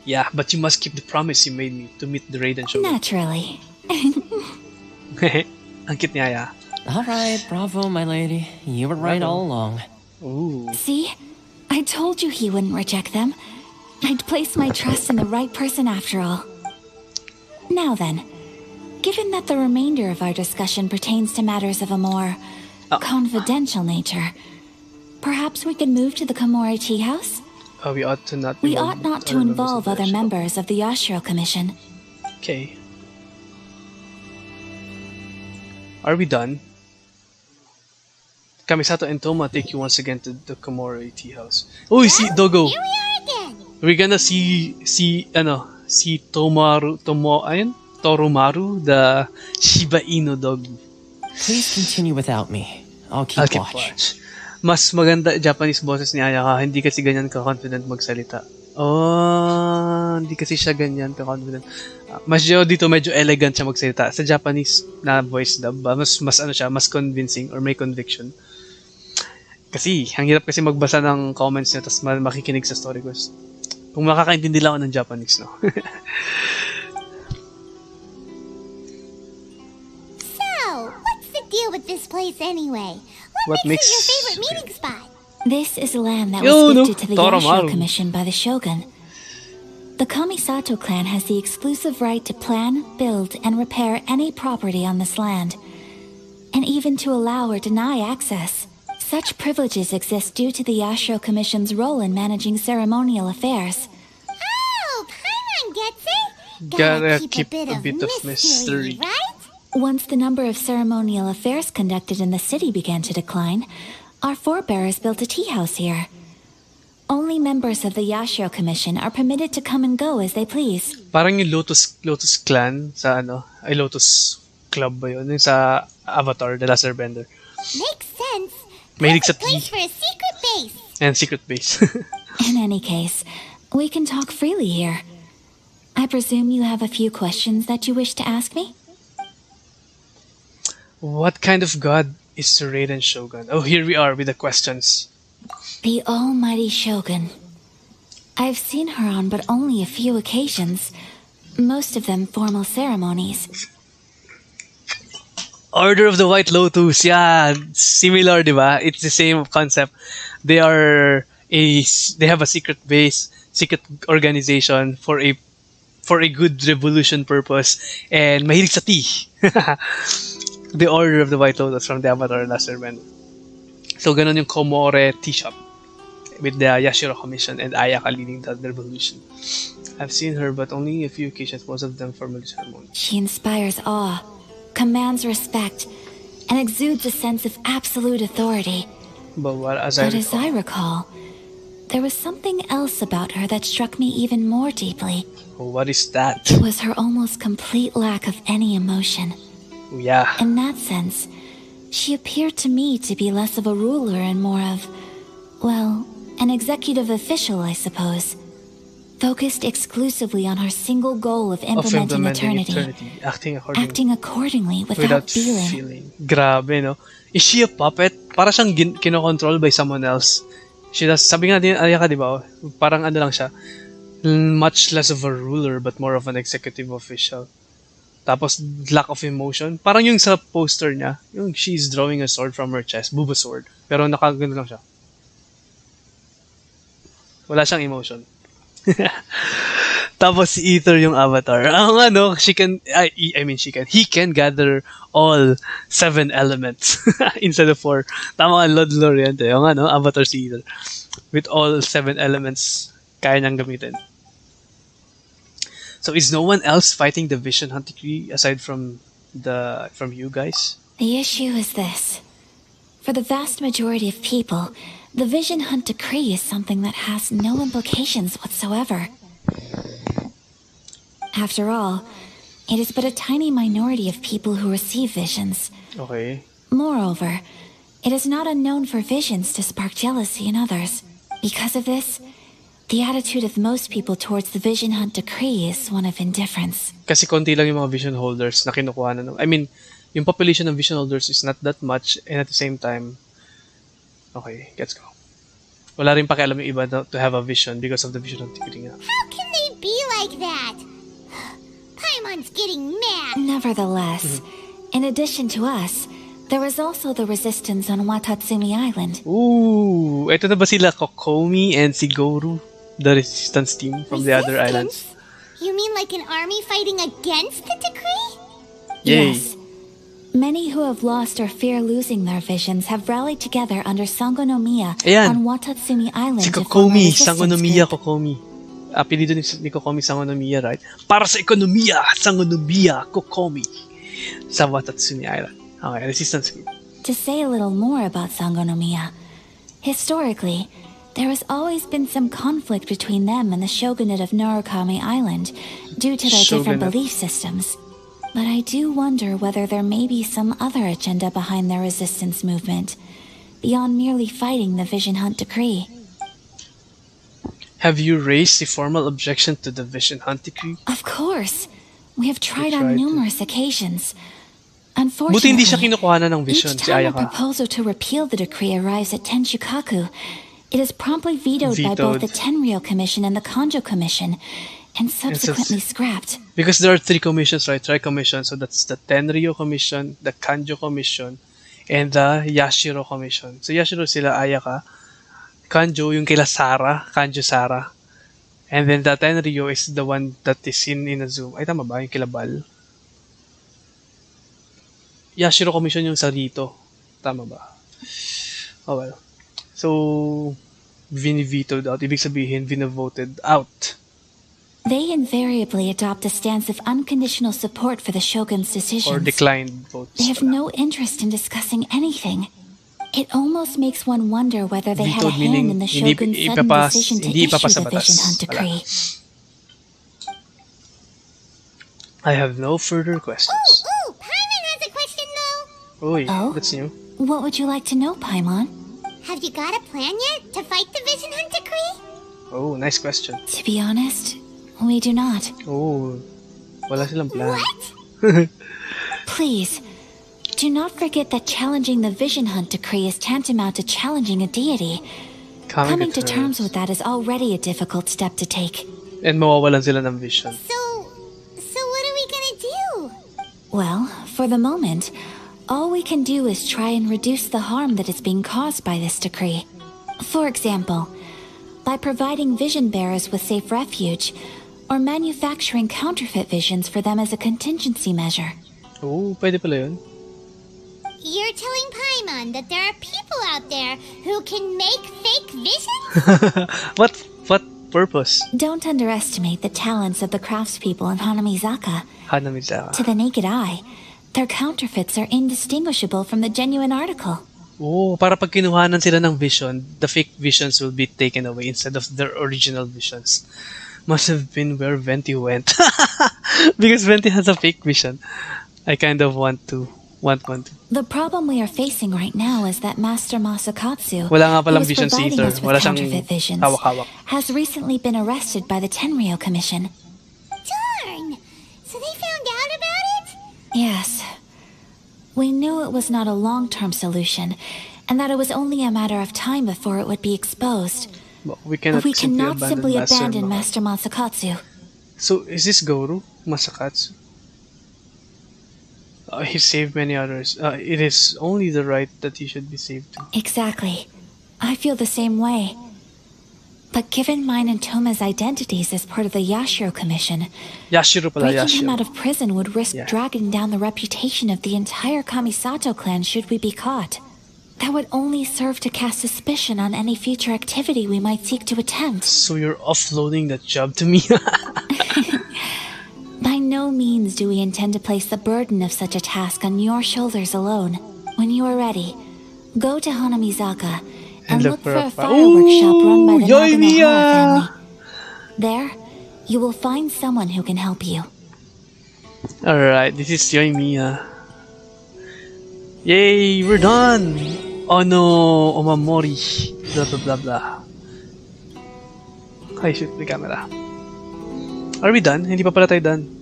Yeah, but you must keep the promise you made me to meet the Raiden Shogun. Naturally. Ang cute ni Ayaka. Alright, bravo, my lady. You were right all along. Ooh. See? I told you he wouldn't reject them. I'd placed my trust in the right person after all. Now then, given that the remainder of our discussion pertains to matters of a more confidential nature, perhaps we could move to the Komori Tea House? We ought not to involve other members of the Yashiro Commission. Okay. Are we done? Kamisato and Toma take you once again to the Komori Tea House. Oh, see Dogo. Here we are again. We're gonna see Torumaru, the Shiba Inu dog. Please continue without me. I'll keep watch. Mas maganda Japanese boses ni Ayaka, hindi kasi ganyan ka-confident magsalita. Oh, hindi kasi siya ganyan ka-confident. Mas dito medyo elegant siya magsalita. Sa Japanese na voice dub, mas convincing or may conviction. Kasi, ang hirap kasi magbasa ng comments niya tapos makikinig sa story quest. Kung makakaintindi lang ako ng Japanese, no? So, what's the deal with this place anyway? What makes it your favorite meeting spot? This is land that was gifted to the Yashiro Commission by the Shogun. The Kamisato clan has the exclusive right to plan, build, and repair any property on this land, and even to allow or deny access. Such privileges exist due to the Yashiro Commission's role in managing ceremonial affairs. Oh, Paimon gets it! Gotta keep a bit of mystery, right? Once the number of ceremonial affairs conducted in the city began to decline, our forebears built a tea house here. Only members of the Yashiro Commission are permitted to come and go as they please. Parang yung Lotus Clan sa Lotus Club ba yun? Yung sa Avatar, The Last Airbender. Makes sense. Mahilig sa place for a secret base. And secret base. In any case, we can talk freely here. I presume you have a few questions that you wish to ask me? What kind of god is the Raiden Shogun? Oh, here we are with the questions. The almighty Shogun. I've seen her on but only a few occasions, most of them formal ceremonies. Order of the White Lotus, yeah, similar, diba? It's the same concept. They have a secret base, secret organization for a good revolution purpose, and mahilig sa tea. The Order of the White Lotus from the Avatar Last Airbender. So, ganun yung Komore Tea Shop with the Yashiro Commission and Ayaka leading the revolution. I've seen her, but only a few occasions, most of them formal ceremonies. She inspires awe, commands respect, and exudes a sense of absolute authority. But as I recall, there was something else about her that struck me even more deeply. Oh, what is that? It was her almost complete lack of any emotion. Yeah. In that sense, she appeared to me to be less of a ruler and more of, well, an executive official, I suppose. Focused exclusively on her single goal of implementing eternity. Acting accordingly without feeling. Grabe, no? Is she a puppet? Para siyang kinokontrol by someone else. She does, sabi nga din, Ayaka, di ba? Parang ano lang siya. Much less of a ruler, but more of an executive official. Tapos, lack of emotion. Parang yung sa poster niya, yung she's drawing a sword from her chest, Buba sword. Pero nakagano lang siya. Wala siyang emotion. Tapos si Ether yung avatar. Ang ano, he can gather all 7 elements instead of 4. Tama ka, Lord yan. Yung ano, avatar si Ether. With all 7 elements, kaya niyang gamitin. So is no one else fighting the Vision Hunt Decree aside from you guys? The issue is this. For the vast majority of people, the Vision Hunt Decree is something that has no implications whatsoever. After all, it is but a tiny minority of people who receive visions. Okay. Moreover, it is not unknown for visions to spark jealousy in others. Because of this, the attitude of most people towards the Vision Hunt Decree is one of indifference. Kasi konti lang yung mga vision holders na kinukuha na. I mean, yung population of vision holders is not that much, and at the same time, okay, let's go. Wala rin pakialam yung iba to have a vision because of the Vision Hunt Decree nga. How can they be like that? Paimon's getting mad. Nevertheless, in addition to us, there is also the resistance on Watatsumi Island. Ooh, eto na ba sila Kokomi and si Goru? The resistance team from the other islands. You mean like an army fighting against the decree? Yay. Yes. Many who have lost or fear losing their visions have rallied together under Sangonomiya on Watatsumi Island. Si Kokomi, Sangonomiya Kokomi. Apelido ni Kokomi Sangonomiya, right? Para sa ekonomiya, Sangonomiya Kokomi sa Watatsumi Island. Okay, resistance group. To say a little more about Sangonomiya, historically, there has always been some conflict between them and the shogunate of Narukami Island due to their different belief systems. But I do wonder whether there may be some other agenda behind their resistance movement, beyond merely fighting the Vision Hunt Decree. Have you raised a formal objection to the Vision Hunt Decree? Of course. We have tried on numerous occasions. Buti hindi siya kinukuha na ng vision, each time a proposal to repeal the decree arrives at Tenshukaku, it is promptly vetoed by both the Tenryou Commission and the Kanjo Commission, and subsequently scrapped. Because there are 3 commissions, right? 3 commissions. So that's the Tenryou Commission, the Kanjo Commission, and the Yashiro Commission. So Yashiro sila Ayaka. Kanjo yung kila Sara, Kanjo Sara. And then the Tenryou is the one that is in Inazuma. Ay, tama ba? Yung kila Bal. Yashiro Commission yung sa Rito. Tama ba? Oh well. So, vetoed out. Ibig sabihin, voted out. They invariably adopt a stance of unconditional support for the shogun's decisions. Or declined votes. They have no interest in discussing anything. It almost makes one wonder whether they had a hand in the shogun's sudden decision to issue the Vision Hunt Decree. I have no further questions. Ooh, Paimon has a question though. Oh, that's new. What would you like to know, Paimon? Have you got a plan yet to fight the Vision Hunt Decree? Oh, nice question. To be honest, we do not. Oh, wala silang plan. What? Please, do not forget that challenging the Vision Hunt Decree is tantamount to challenging a deity. Coming to terms with that is already a difficult step to take. And mawawalan sila ng vision. So what are we gonna do? Well, for the moment, all we can do is try and reduce the harm that is being caused by this decree. For example, by providing vision bearers with safe refuge, or manufacturing counterfeit visions for them as a contingency measure. Oh, pwede pala yun. You're telling Paimon that there are people out there who can make fake visions? What purpose? Don't underestimate the talents of the craftspeople in Hanamizaka. Hanamizaka. To the naked eye, their counterfeits are indistinguishable from the genuine article. Oh, para pag kinuhanan sila ng vision, the fake visions will be taken away instead of their original visions. Must have been where Venti went. Because Venti has a fake vision. I kind of want one to. The problem we are facing right now is that Master Masakatsu, Wala nga palang who was vision providing seeker. us with Wala siyang counterfeit visions, hawak-hawak. has recently been arrested by the Tenryo Commission. Darn! So they found out about it? Yes. We knew it was not a long-term solution, and that it was only a matter of time before it would be exposed. But we cannot simply abandon Master Masakatsu. So, is this Goru Masakatsu? He saved many others. It is only the right that he should be saved too. Exactly. I feel the same way. But given mine and Toma's identities as part of the Yashiro Commission, breaking him out of prison would risk dragging down the reputation of the entire Kamisato clan should we be caught. That would only serve to cast suspicion on any future activity we might seek to attempt. So you're offloading that job to me? By no means do we intend to place the burden of such a task on your shoulders alone. When you are ready, go to Hanamizaka and look for a fireworks shop run by the Naganohara family. There, you will find someone who can help you. Alright, this is Yoimiya. Yay, we're done! Oh no, Omamori. Blah blah blah blah. Ay, shoot the camera. Are we done? Hindi pa pala tayo done.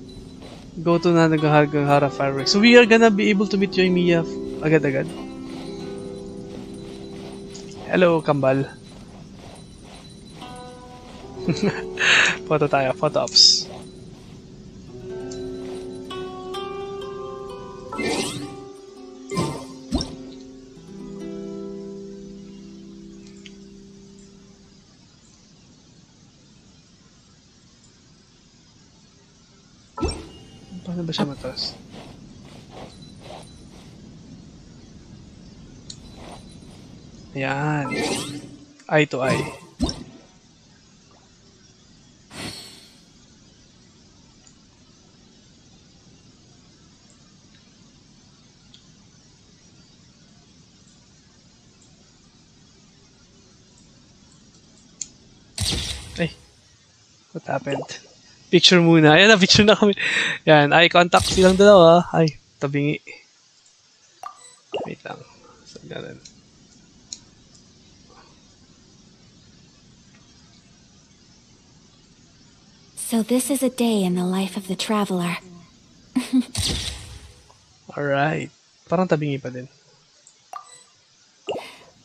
Go to Naganohara fireworks. So we are gonna be able to meet Yoimiya agad-agad. Hello, Kambal. Photo tayo, photo ops. Paano ba siya matas? Ayan. Eye to eye. Ay. What happened? Picture muna. Ayan na, picture na kami. Yan, eye contact silang dalawa. Ay, tabingi. Wait lang. So, ganun. So this is a day in the life of the traveler. Alright. Parang tabingi pa din.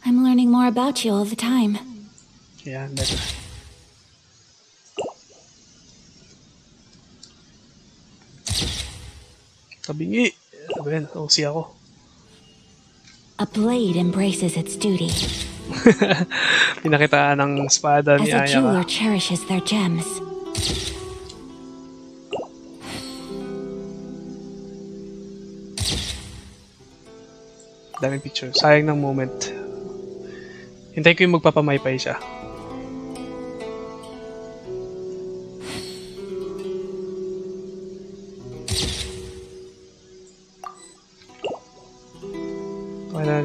I'm learning more about you all the time. Yeah, better. Tabingi. Ayan, si ako. A blade embraces its duty. Pinakita ng espada ni As a Aya. jeweler cherishes their gems. Daming picture. Sayang ng moment. Hintay ko yung magpapamaypay siya.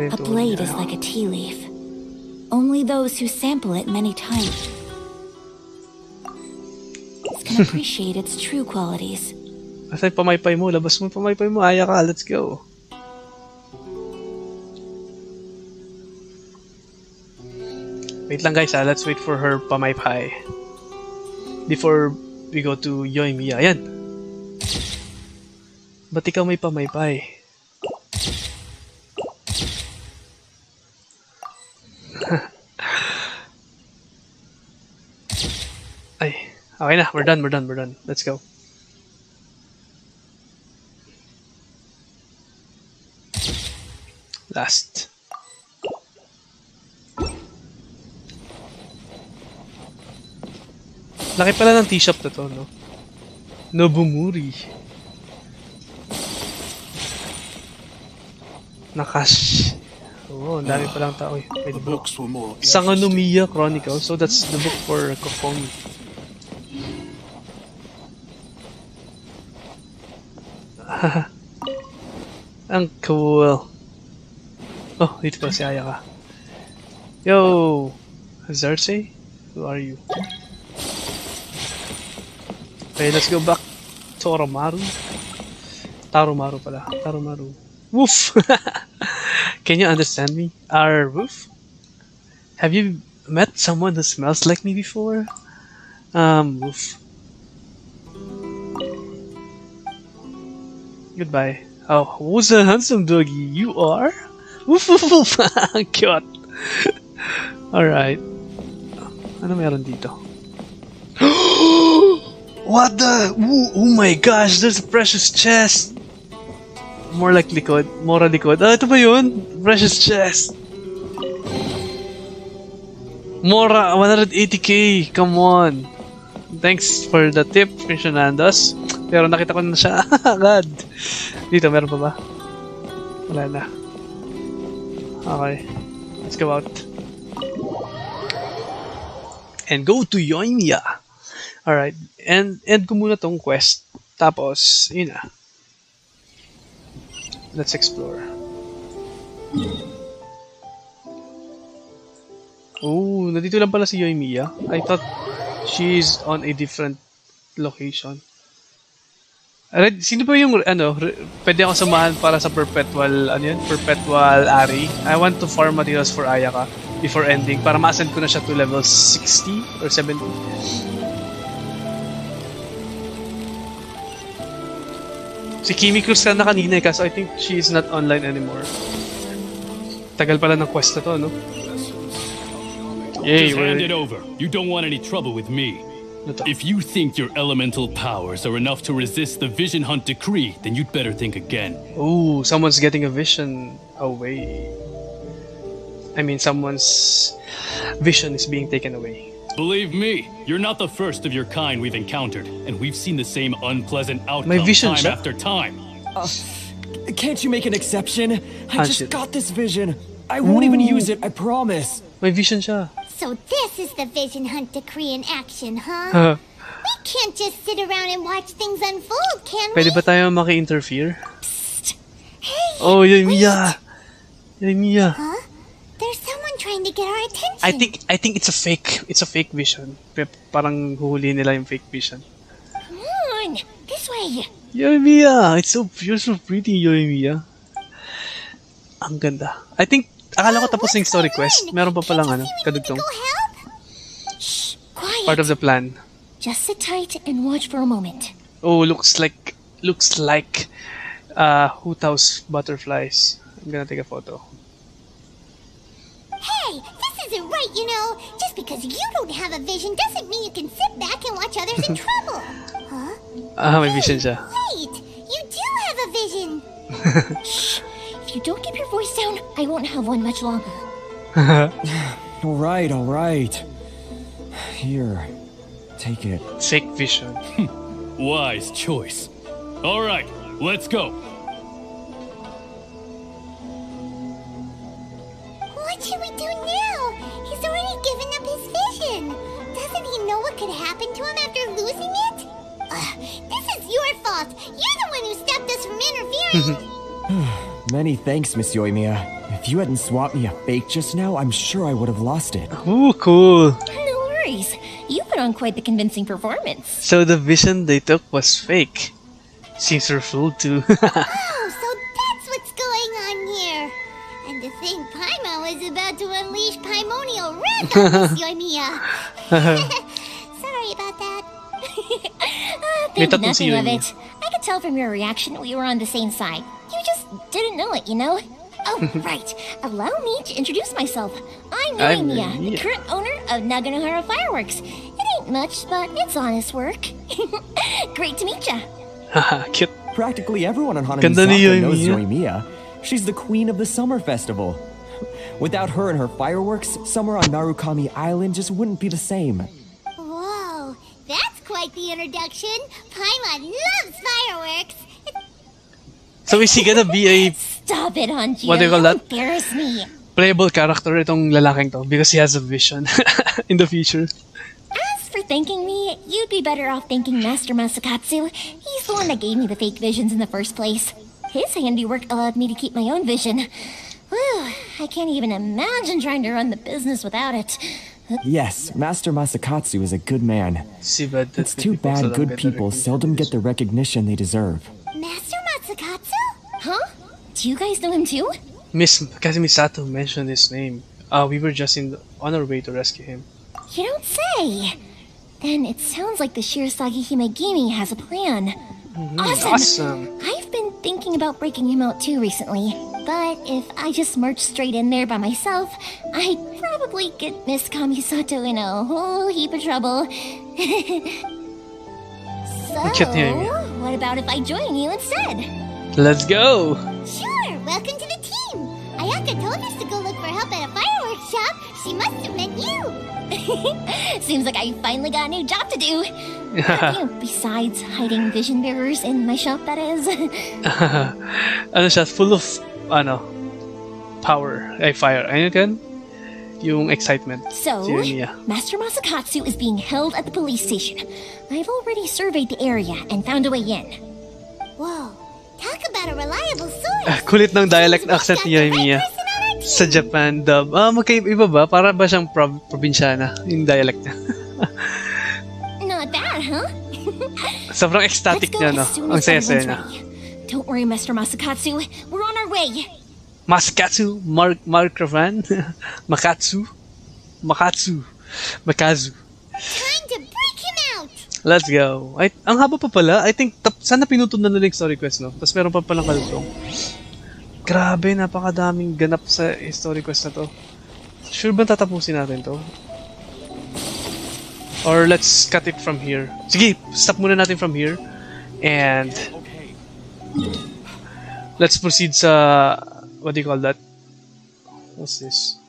A blade is like a tea leaf. Only those who sample it many times can appreciate its true qualities. Asa yung pamaypay mo? Labas mo yung pamaypay mo. Aya ka. Let's go. Wait lang guys, let's wait for her pamaypay before we go to Yoimiya. Ayan. Ba't ikaw may pamaypay? Ay, okay na. We're done. Let's go. Last. Laki pala ng tea shop na to, no? Nobumuri. Nakash. Oh, ang dami palang tao. The books were more. Sanganomiya Chronicles. So that's the book for Kokomi. Ang cool. Oh, dito pala si Ayaka. Yo! Xerxes? Who are you? Okay, let's go back to Oromaru. Tarumaru pala. Tarumaru. Woof! Can you understand me? Woof? Have you met someone who smells like me before? Woof. Goodbye. Oh, who's a handsome doggy? You are? Woof woof woof! Cute! Alright. Ano meron dito? What the? Oh my gosh, there's a precious chest! More like likod. Mora likod. Ah, ito ba yun? Precious chest. Mora, 180k. Come on. Thanks for the tip, Fernandos. Pero nakita ko na siya agad. Dito, meron pa ba? Wala na. Okay. Let's go out. And go to Yoimiya. Alright. And end ko muna tong quest. Tapos, yun na. Let's explore. Oh, nandito lang pala si Yoimiya. I thought she's on a different location. Red, sino ba yung pwede ako samahan para sa perpetual perpetual Ari? I want to farm materials for Ayaka before ending para ma-ascend ko na siya to level 60 or 70. Si Kimi Cruz ka na kanina kaso I think she is not online anymore. Tagal pala ng quest na to, no? Yay, just hand it over. You don't want any trouble with me. If you think your elemental powers are enough to resist the Vision Hunt decree, then you'd better think again. Oh, someone's getting a vision away. I mean, someone's vision is being taken away. Believe me, you're not the first of your kind we've encountered, and we've seen the same unpleasant outcome time after time. Can't you make an exception? I just got this vision. I won't even use it, I promise. May vision siya. So this is the Vision Hunt decree in action, huh? We can't just sit around and watch things unfold, can we? Pwede ba tayo maki-interfere? Psst. Hey, oh, Yoimiya! Yoimiya! Huh? There's someone trying to get our attention. I think it's a fake vision. Parang huhuli nila yung fake vision. Come on, this way. Yoimiya! You're so pretty, Yoimiya. Ang ganda. I think akala ko tapos na yung story quest. Meron pa palang kadugtong. Shh, quiet. Part of the plan. Just sit tight and watch for a moment. Oh, looks like Hutao's butterflies. I'm gonna take a photo. Hey, this isn't right, you know. Just because you don't have a vision doesn't mean you can sit back and watch others in trouble. Huh? May vision siya. Wait, you do have a vision. Shh. If you don't keep your voice down, I won't have one much longer. All right. Here, take it. Fake vision. Wise choice. All right, let's go. What should we do now? He's already given up his vision. Doesn't he know what could happen to him after losing it? This is your fault. You're the one who stopped us from interfering. Many thanks, Miss Yoimiya. If you hadn't swapped me a fake just now, I'm sure I would have lost it. Ooh, cool. No worries. You put on quite the convincing performance. So the vision they took was fake. Seems we're fooled too. Oh, so that's what's going on here. And to think Paimon was about to unleash Paimonial wrath on Miss Yoimiya. Sorry about that. Think nothing of it. I could tell from your reaction we were on the same side. You just didn't know it, you know? Oh, right. Allow me to introduce myself. I'm Yoimiya, the current owner of Naganohara Fireworks. It ain't much, but it's honest work. Great to meet ya. Cute. Practically everyone on Hanamisaka knows Yoimiya. She's the queen of the summer festival. Without her and her fireworks, summer on Narukami Island just wouldn't be the same. Whoa, that's quite the introduction. Paimon loves fireworks. So is he gonna be a... Stop it, Hanji. What do you call that? Embarrass me. Playable character itong lalaking to because he has a vision in the future. As for thanking me, you'd be better off thanking Master Masakatsu. He's the one that gave me the fake visions in the first place. His handiwork allowed me to keep my own vision. Whew, I can't even imagine trying to run the business without it. Yes, Master Masakatsu is a good man. It's too bad good people seldom get the recognition they deserve. Master Masakatsu? Huh? Do you guys know him too? Miss Misato mentioned his name. We were just on our way to rescue him. You don't say! Then it sounds like the Shirasagi Himegimi has a plan. Awesome! I've been thinking about breaking him out too recently. But if I just march straight in there by myself, I'd probably get Miss Kamisato in a whole heap of trouble. So, what about if I join you instead? Let's go! Sure, welcome to the team! Ayaka told us to go look for help at a fireworks shop. She must have meant you! Seems like I finally got a new job to do. Besides hiding vision bearers in my shop, that is. Ano siya, full of, power, fire. Ano yan? Yung excitement. So, Master Masakatsu is being held at the police station. I've already surveyed the area and found a way in. Whoa, talk about a reliable source! Kulit ng dialect accent ni Yoimiya sa Japan dub. Magkaiba ba? Para ba siyang probinsyana yung dialect niya? Not bad, huh? Sobrang ecstatic niya, no? Ang saya-saya niya. Don't worry, Master Masakatsu. We're on our way. Masakatsu? Markravan? Makazu? Time to break him out! Let's go. Ang haba pa pala. I think, sana pinutol na nila yung story quest, no? Tapos meron pa palang kalutong. Grabe, napakadaming ganap sa story quest na to. Sure ba tatapusin natin to? Or let's cut it from here. Sige, stop muna natin from here. And let's proceed sa, what do you call that? What's this?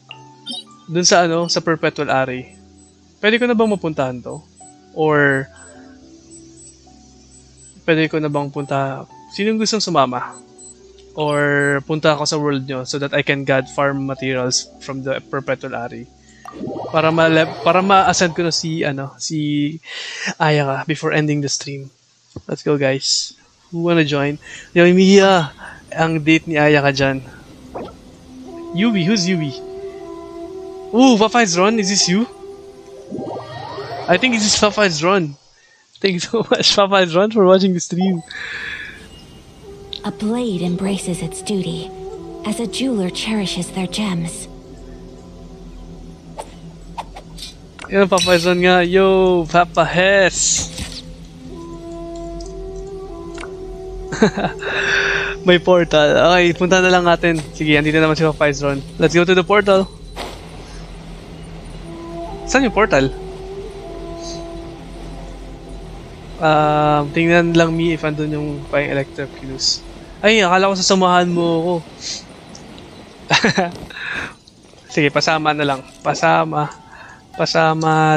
Dun sa sa Perpetual Array. Pwede ko na bang mapuntahan to? Or pwede ko na bang punta? Sinong gustong sumama? Or punta ako sa world nyo so that I can farm materials from the Perpetual Array. Para ma-ascend ko na si Ayaka before ending the stream. Let's go, guys. Who wanna join? Yoimiya! Ang date ni Ayaka dyan. Yui, who's Yui? Ooh, Papai's Run, is this you? I think this is Papai's Run. Thank you so much, Papai's Run, for watching the stream. A blade embraces its duty, as a jeweler cherishes their gems. Yan, Papai's Run nga. Yo, Papa Hess! May portal. Okay, punta na lang natin. Sige, andito naman si Papai's Run. Let's go to the portal. Saan yung portal? Tingnan lang me if andun yung Electroculus. Ay, akala ko sasamahan mo ako. Sige, pasama na lang. Pasama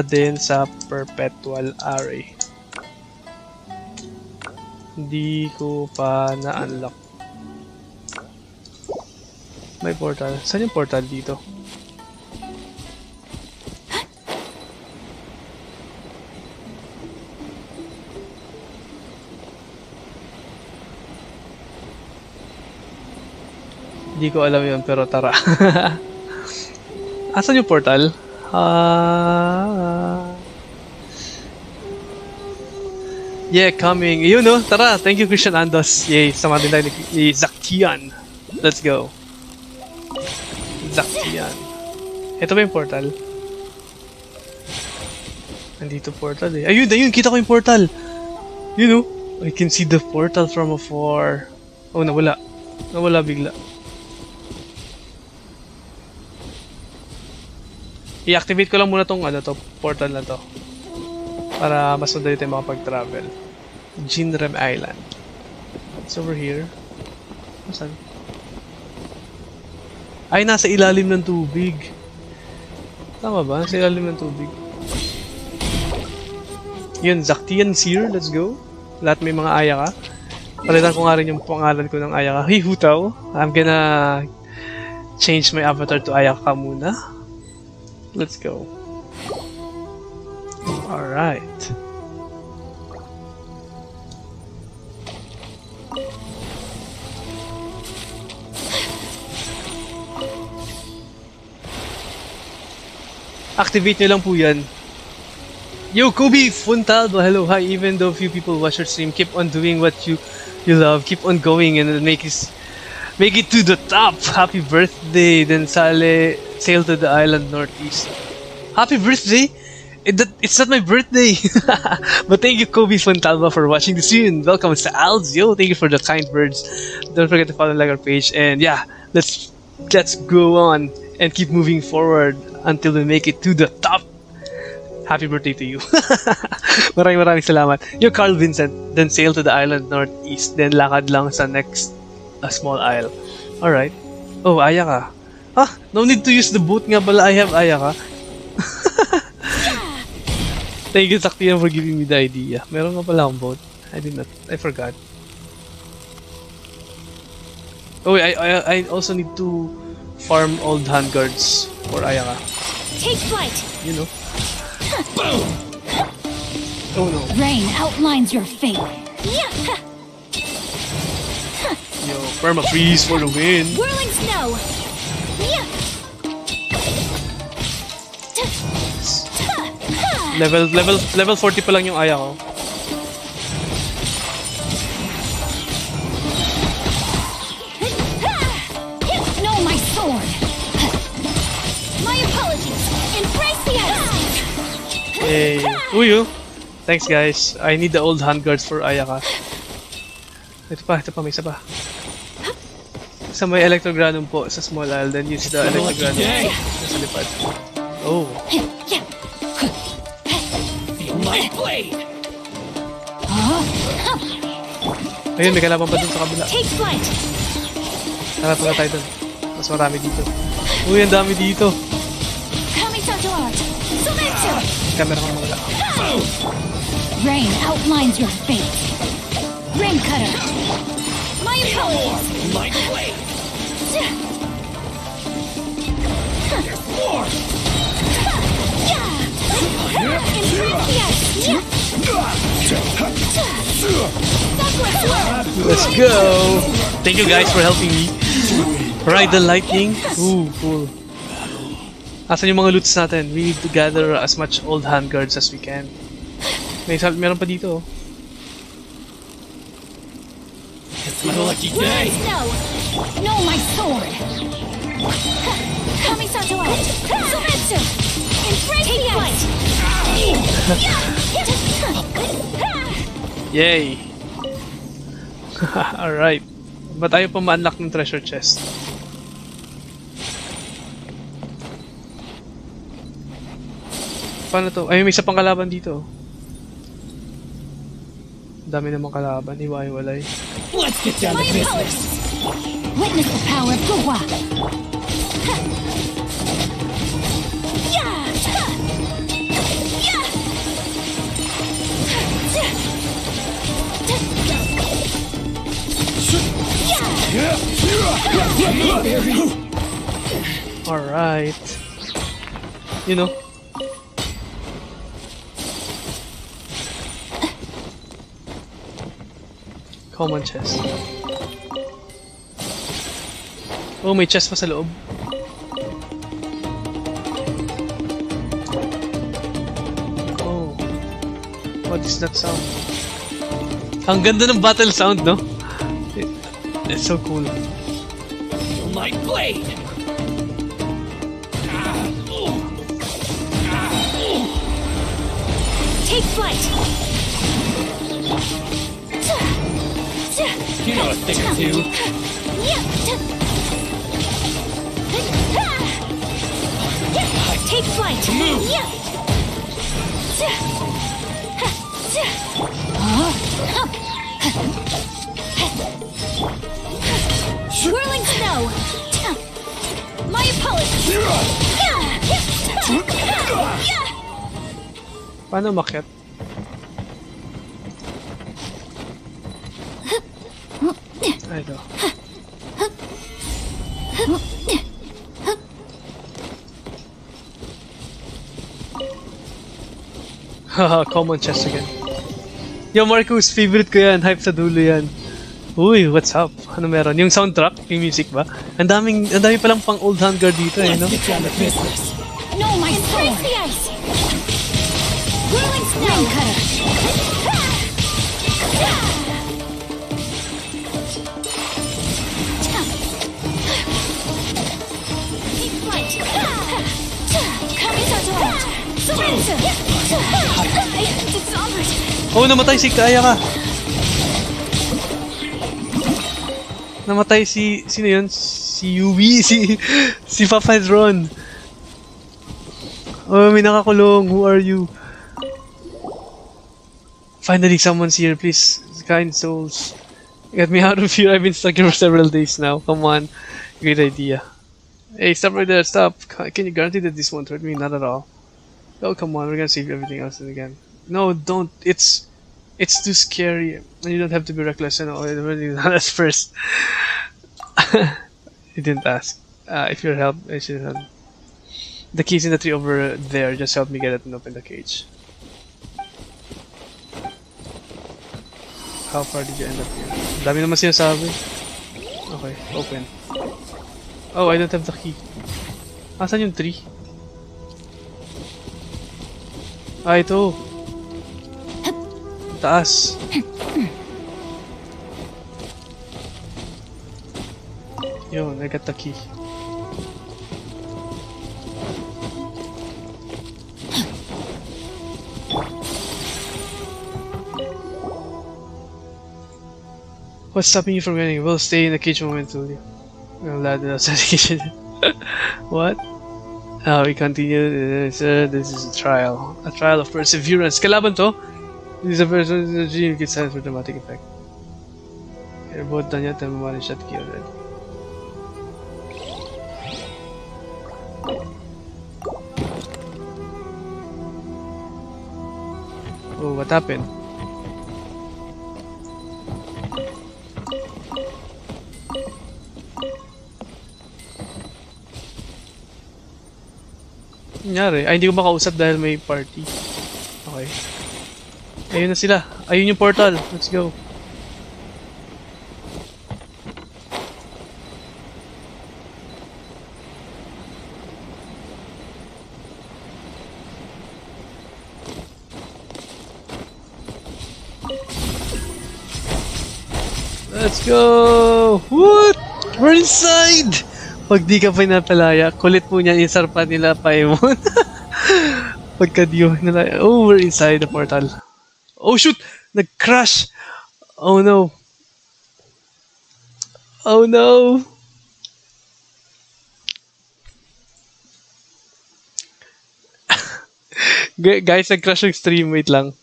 din sa Perpetual Array. Hindi ko pa na-unlock. May portal. Saan yung portal dito? Hindi ko alam yun, pero tara. Asan yung portal? Yeah, coming. Yun, no? Tara, thank you, Christian Andos. Yay, sama din tayo ni Zakian. Let's go. Zakian. Ito ba yung portal? Nandito portal eh. Ayun, kita ko yung portal. You know, I can see the portal from afar. Oh, nawala. Nawala bigla. I-activate ko lang muna tong portal na to. Para mas madali tayo makapag-travel. Jinrem Island. It's over here. Saan? Ay, nasa ilalim ng tubig. Tama ba? Nasa ilalim ng tubig. Yun, Zaktian's here. Let's go. Lahat may mga Ayaka. Palitan ko nga rin yung pangalan ko ng Ayaka. Hihutaw. I'm gonna change my avatar to Ayaka muna. Let's go. Alright. Activate nyo lang po yan. Yo, Kobe Funtaldo, hello, hi. Even though few people watch your stream, keep on doing what you love. Keep on going and make it to the top. Happy birthday. Then sail to the island northeast. Happy birthday. It's not my birthday. But thank you, Kobe Funtalba, for watching the stream. Welcome to Alz. Yo, thank you for the kind words. Don't forget to follow and like our page. And yeah, let's go on and keep moving forward until we make it to the top. Happy birthday to you. Maraming salamat. Yo, Carl Vincent. Then sail to the island northeast. Then lakad lang sa next small isle. Alright. Oh, Aya ka. No need to use the boat nga pala. I have Aya ka. Thank you, Saktiyan, for giving me the idea. Meron nga pala akong boat. I forgot. Oh, I also need to farm old handguards for Aya ka. Take flight. You know. Boom! Oh no. Rain outlines your fate. Yo, perma freeze for the win. Whirling snow. Level 40 pa lang yung Aya ko. No, my sword. My apologies. Embrace the ice. Hey, uyo. Thanks guys. I need the old handguards for Ayaka. Ito pa, may isa pa. Sa may electrogranum po sa small isle, then use the electrogranum sa lipad. Oh. Feel my blade. Ayun, may kalaban pa dun sa kabila. Take flight. Harap na tayo dun. Mas marami dito. Uy, ang dami dito. Camera ko mawala. Rain outlines your fate. Rain cutter. My apologies. My blade. Let's go. Thank you guys for helping me ride the lightning. Ooh, cool. Asan yung mga loots natin? We need to gather as much old handguards as we can. Meron pa dito. It's my lucky day. No, my sword. Kamisato out. Sumetsu. Embrace the ice. Yay. Alright. Ba't ayaw pa ma-unlock ng treasure chest? Paano to? Ay, may isa pang kalaban dito. Dami namang kalaban. Iwa-iwalay. Let's get down to business. Witness the power of Guwa. Alright. You know. Common chest. Oh, may chest pa sa loob. Oh. What is that sound? Ang ganda ng battle sound, no? It's so cool. My blade. Take flight. You know a thing or two. Take flight. Move. Swirling snow. My apologies. Paano umakyat? Ito. Haha, common chest again. Yo, Marcus, favorite ko yan. Hype sa dulo yan. Uy, what's up? Ano meron? Yung soundtrack? Yung music ba? Ang dami palang pang old handguard dito eh, no? No, my sword. Oh, namatay si Kaya ka. Namatay si... Sino yun? Si Yui, si Papa Ron. Oh, may nakakulong. Who are you? Finally, someone's here, please. Kind souls. Get me out of here. I've been stuck here for several days now. Come on. Great idea. Hey, stop right there. Stop. Can you guarantee that this won't hurt me? Not at all. Oh, come on. We're gonna save everything else again. No, don't. It's too scary. And you don't have to be reckless. You know, I really not at first. You didn't ask. If you're help, I should have. The key's in the tree over there. Just help me get it and open the cage. How far did you end up here? Dami naman sinasabi. Okay, open. Oh, I don't have the key. Asan yung tree? Ah, ito. Taas. Yun, I got the key. What's stopping you from getting? We'll stay in the cage momentarily. We'll land outside the kitchen. What? We continue. Sir, this is a trial. A trial of perseverance. Kalaban to? This is a person in the dream gets science for dramatic effect. You're both done yet, and we managed that key already. Oh, what happened? Nangyari? Ay, hindi ko makausap dahil may party. Okay. Ayun na sila. Ayun yung portal. Let's go. Let's go! What? We're inside! Pag di ka pinapalaya, kulit po niyan, isarpa nila Paimon. Pagka di mo nalaya. Oh, we're inside the portal. Oh shoot! Nag-crash! Oh no! Oh no! Guys, nag-crash yung stream. Wait lang.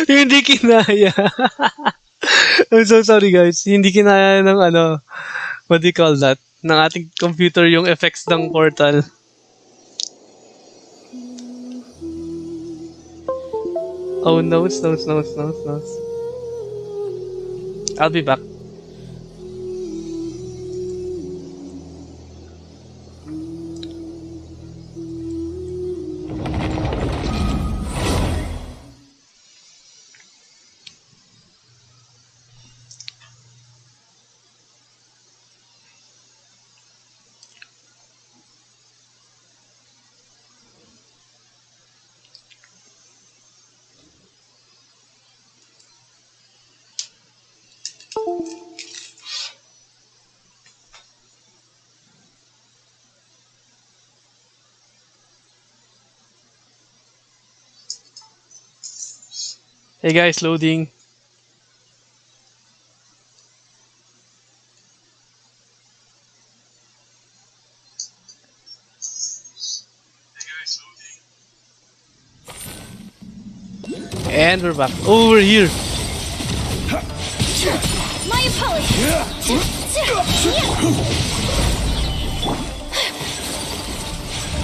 Hindi kinaya. I'm so sorry guys. Hindi kinaya ng ano, what do you call that? Ng ating computer yung effects ng portal. Oh no, no. I'll be back. Hey guys, loading. And we're back. Oh, we're here. My apologies.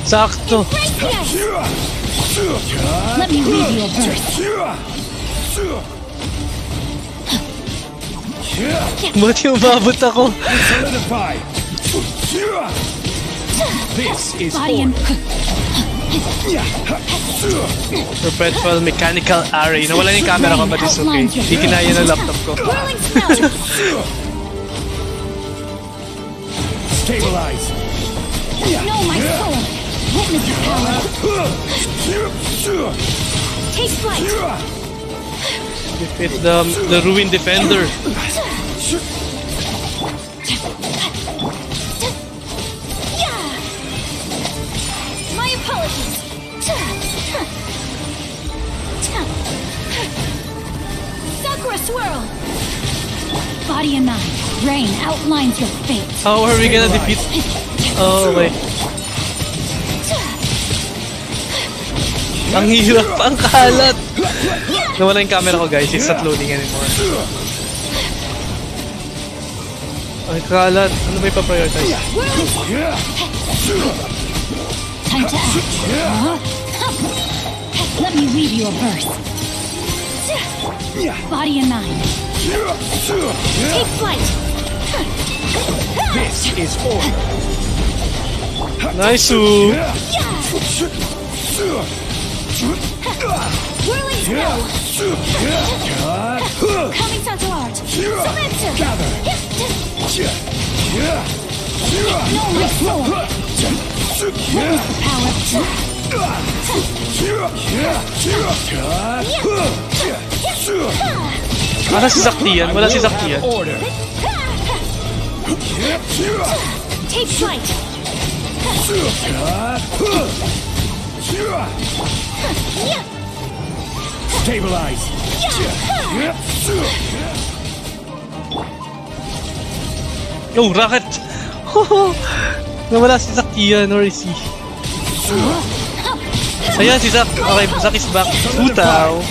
Sakto. Let me read you a verse. Ba't yung babot ako? This is Perpetual mechanical array. Nawala yung camera ko, but it's okay. Hindi kinaya ng laptop ko. Stabilize. Know my soul. Witness your power. Take flight. Defeat the ruined defender. My apologies. Sakura swirl. Body and mind. Rain outlines your fate. How are we gonna defeat? Oh, okay. Ang hirap, ang kalat. Nawala yung camera ko, guys. It's not loading anymore. Ang kalat. Ano ba ipa-prioritize? Time to act. Let me read you a verse. Body and mind. Take flight. This is order. Nice. Whirling snow. Coming Santo Art. Submitsu. No, my soul. Witness the power. Wala si Zaktian. Wala si Zaktian. Take flight. Stabilize. Oh, rocket! Nawala si Zaktian or is he? Ayan si Zak. Okay, Zak is back. Utaw.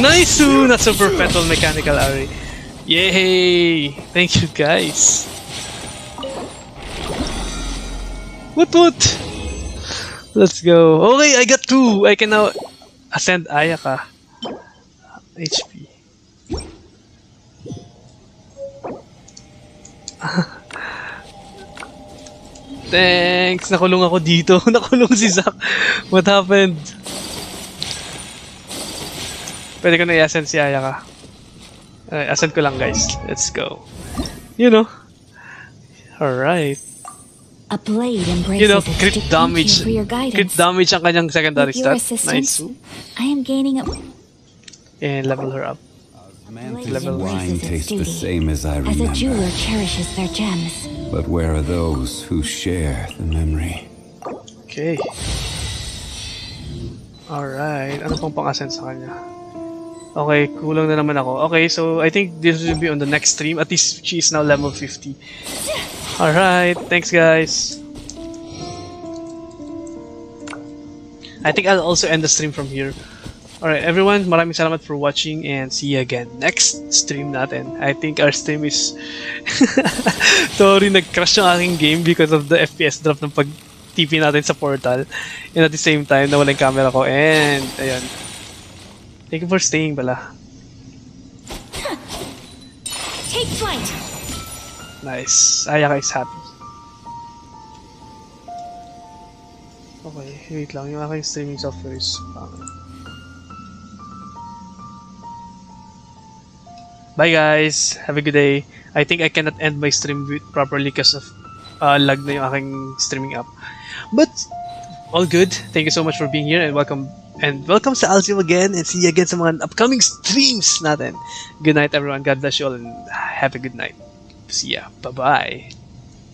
Nice! That's a perpetual mechanical array. Yay! Thank you guys. What? Let's go. Okay, I got 2. I can now ascend Ayaka. HP. Thanks! Nakulong ako dito. Nakulong si Zak. What happened? Pwede ko na i-ascend si Ayaka. Ascend ko lang guys. Let's go. You know. Alright. A blade embraces you know, crit damage. Crit damage ang kanyang secondary stat. Nice. I am gaining a... And level her up. Wine tastes the same as I remember. As a jeweler cherishes their gems. But where are those who share the memory? Okay. Alright. Ano pang pang-ascend sa kanya? Okay, kulang na naman ako. Okay, so I think this will be on the next stream. At least she is now level 50. Alright, thanks guys. I think I'll also end the stream from here. Alright, everyone, maraming salamat for watching and see you again next stream natin. I think our stream is... Sorry, nag-crash yung aking game because of the FPS drop ng pag-TP natin sa portal. And at the same time, nawala yung camera ko and... Ayan. Thank you for staying, pala. Take flight. Nice. Ayaka is happy. Okay, wait lang. Yung aking streaming software is... Bye guys! Have a good day. I think I cannot end my stream properly because of lag na yung aking streaming app. But, all good. Thank you so much for being here and welcome sa Alzim again and see you again sa mga upcoming streams natin. Good night everyone. God bless you all and have a good night. See ya. Bye-bye.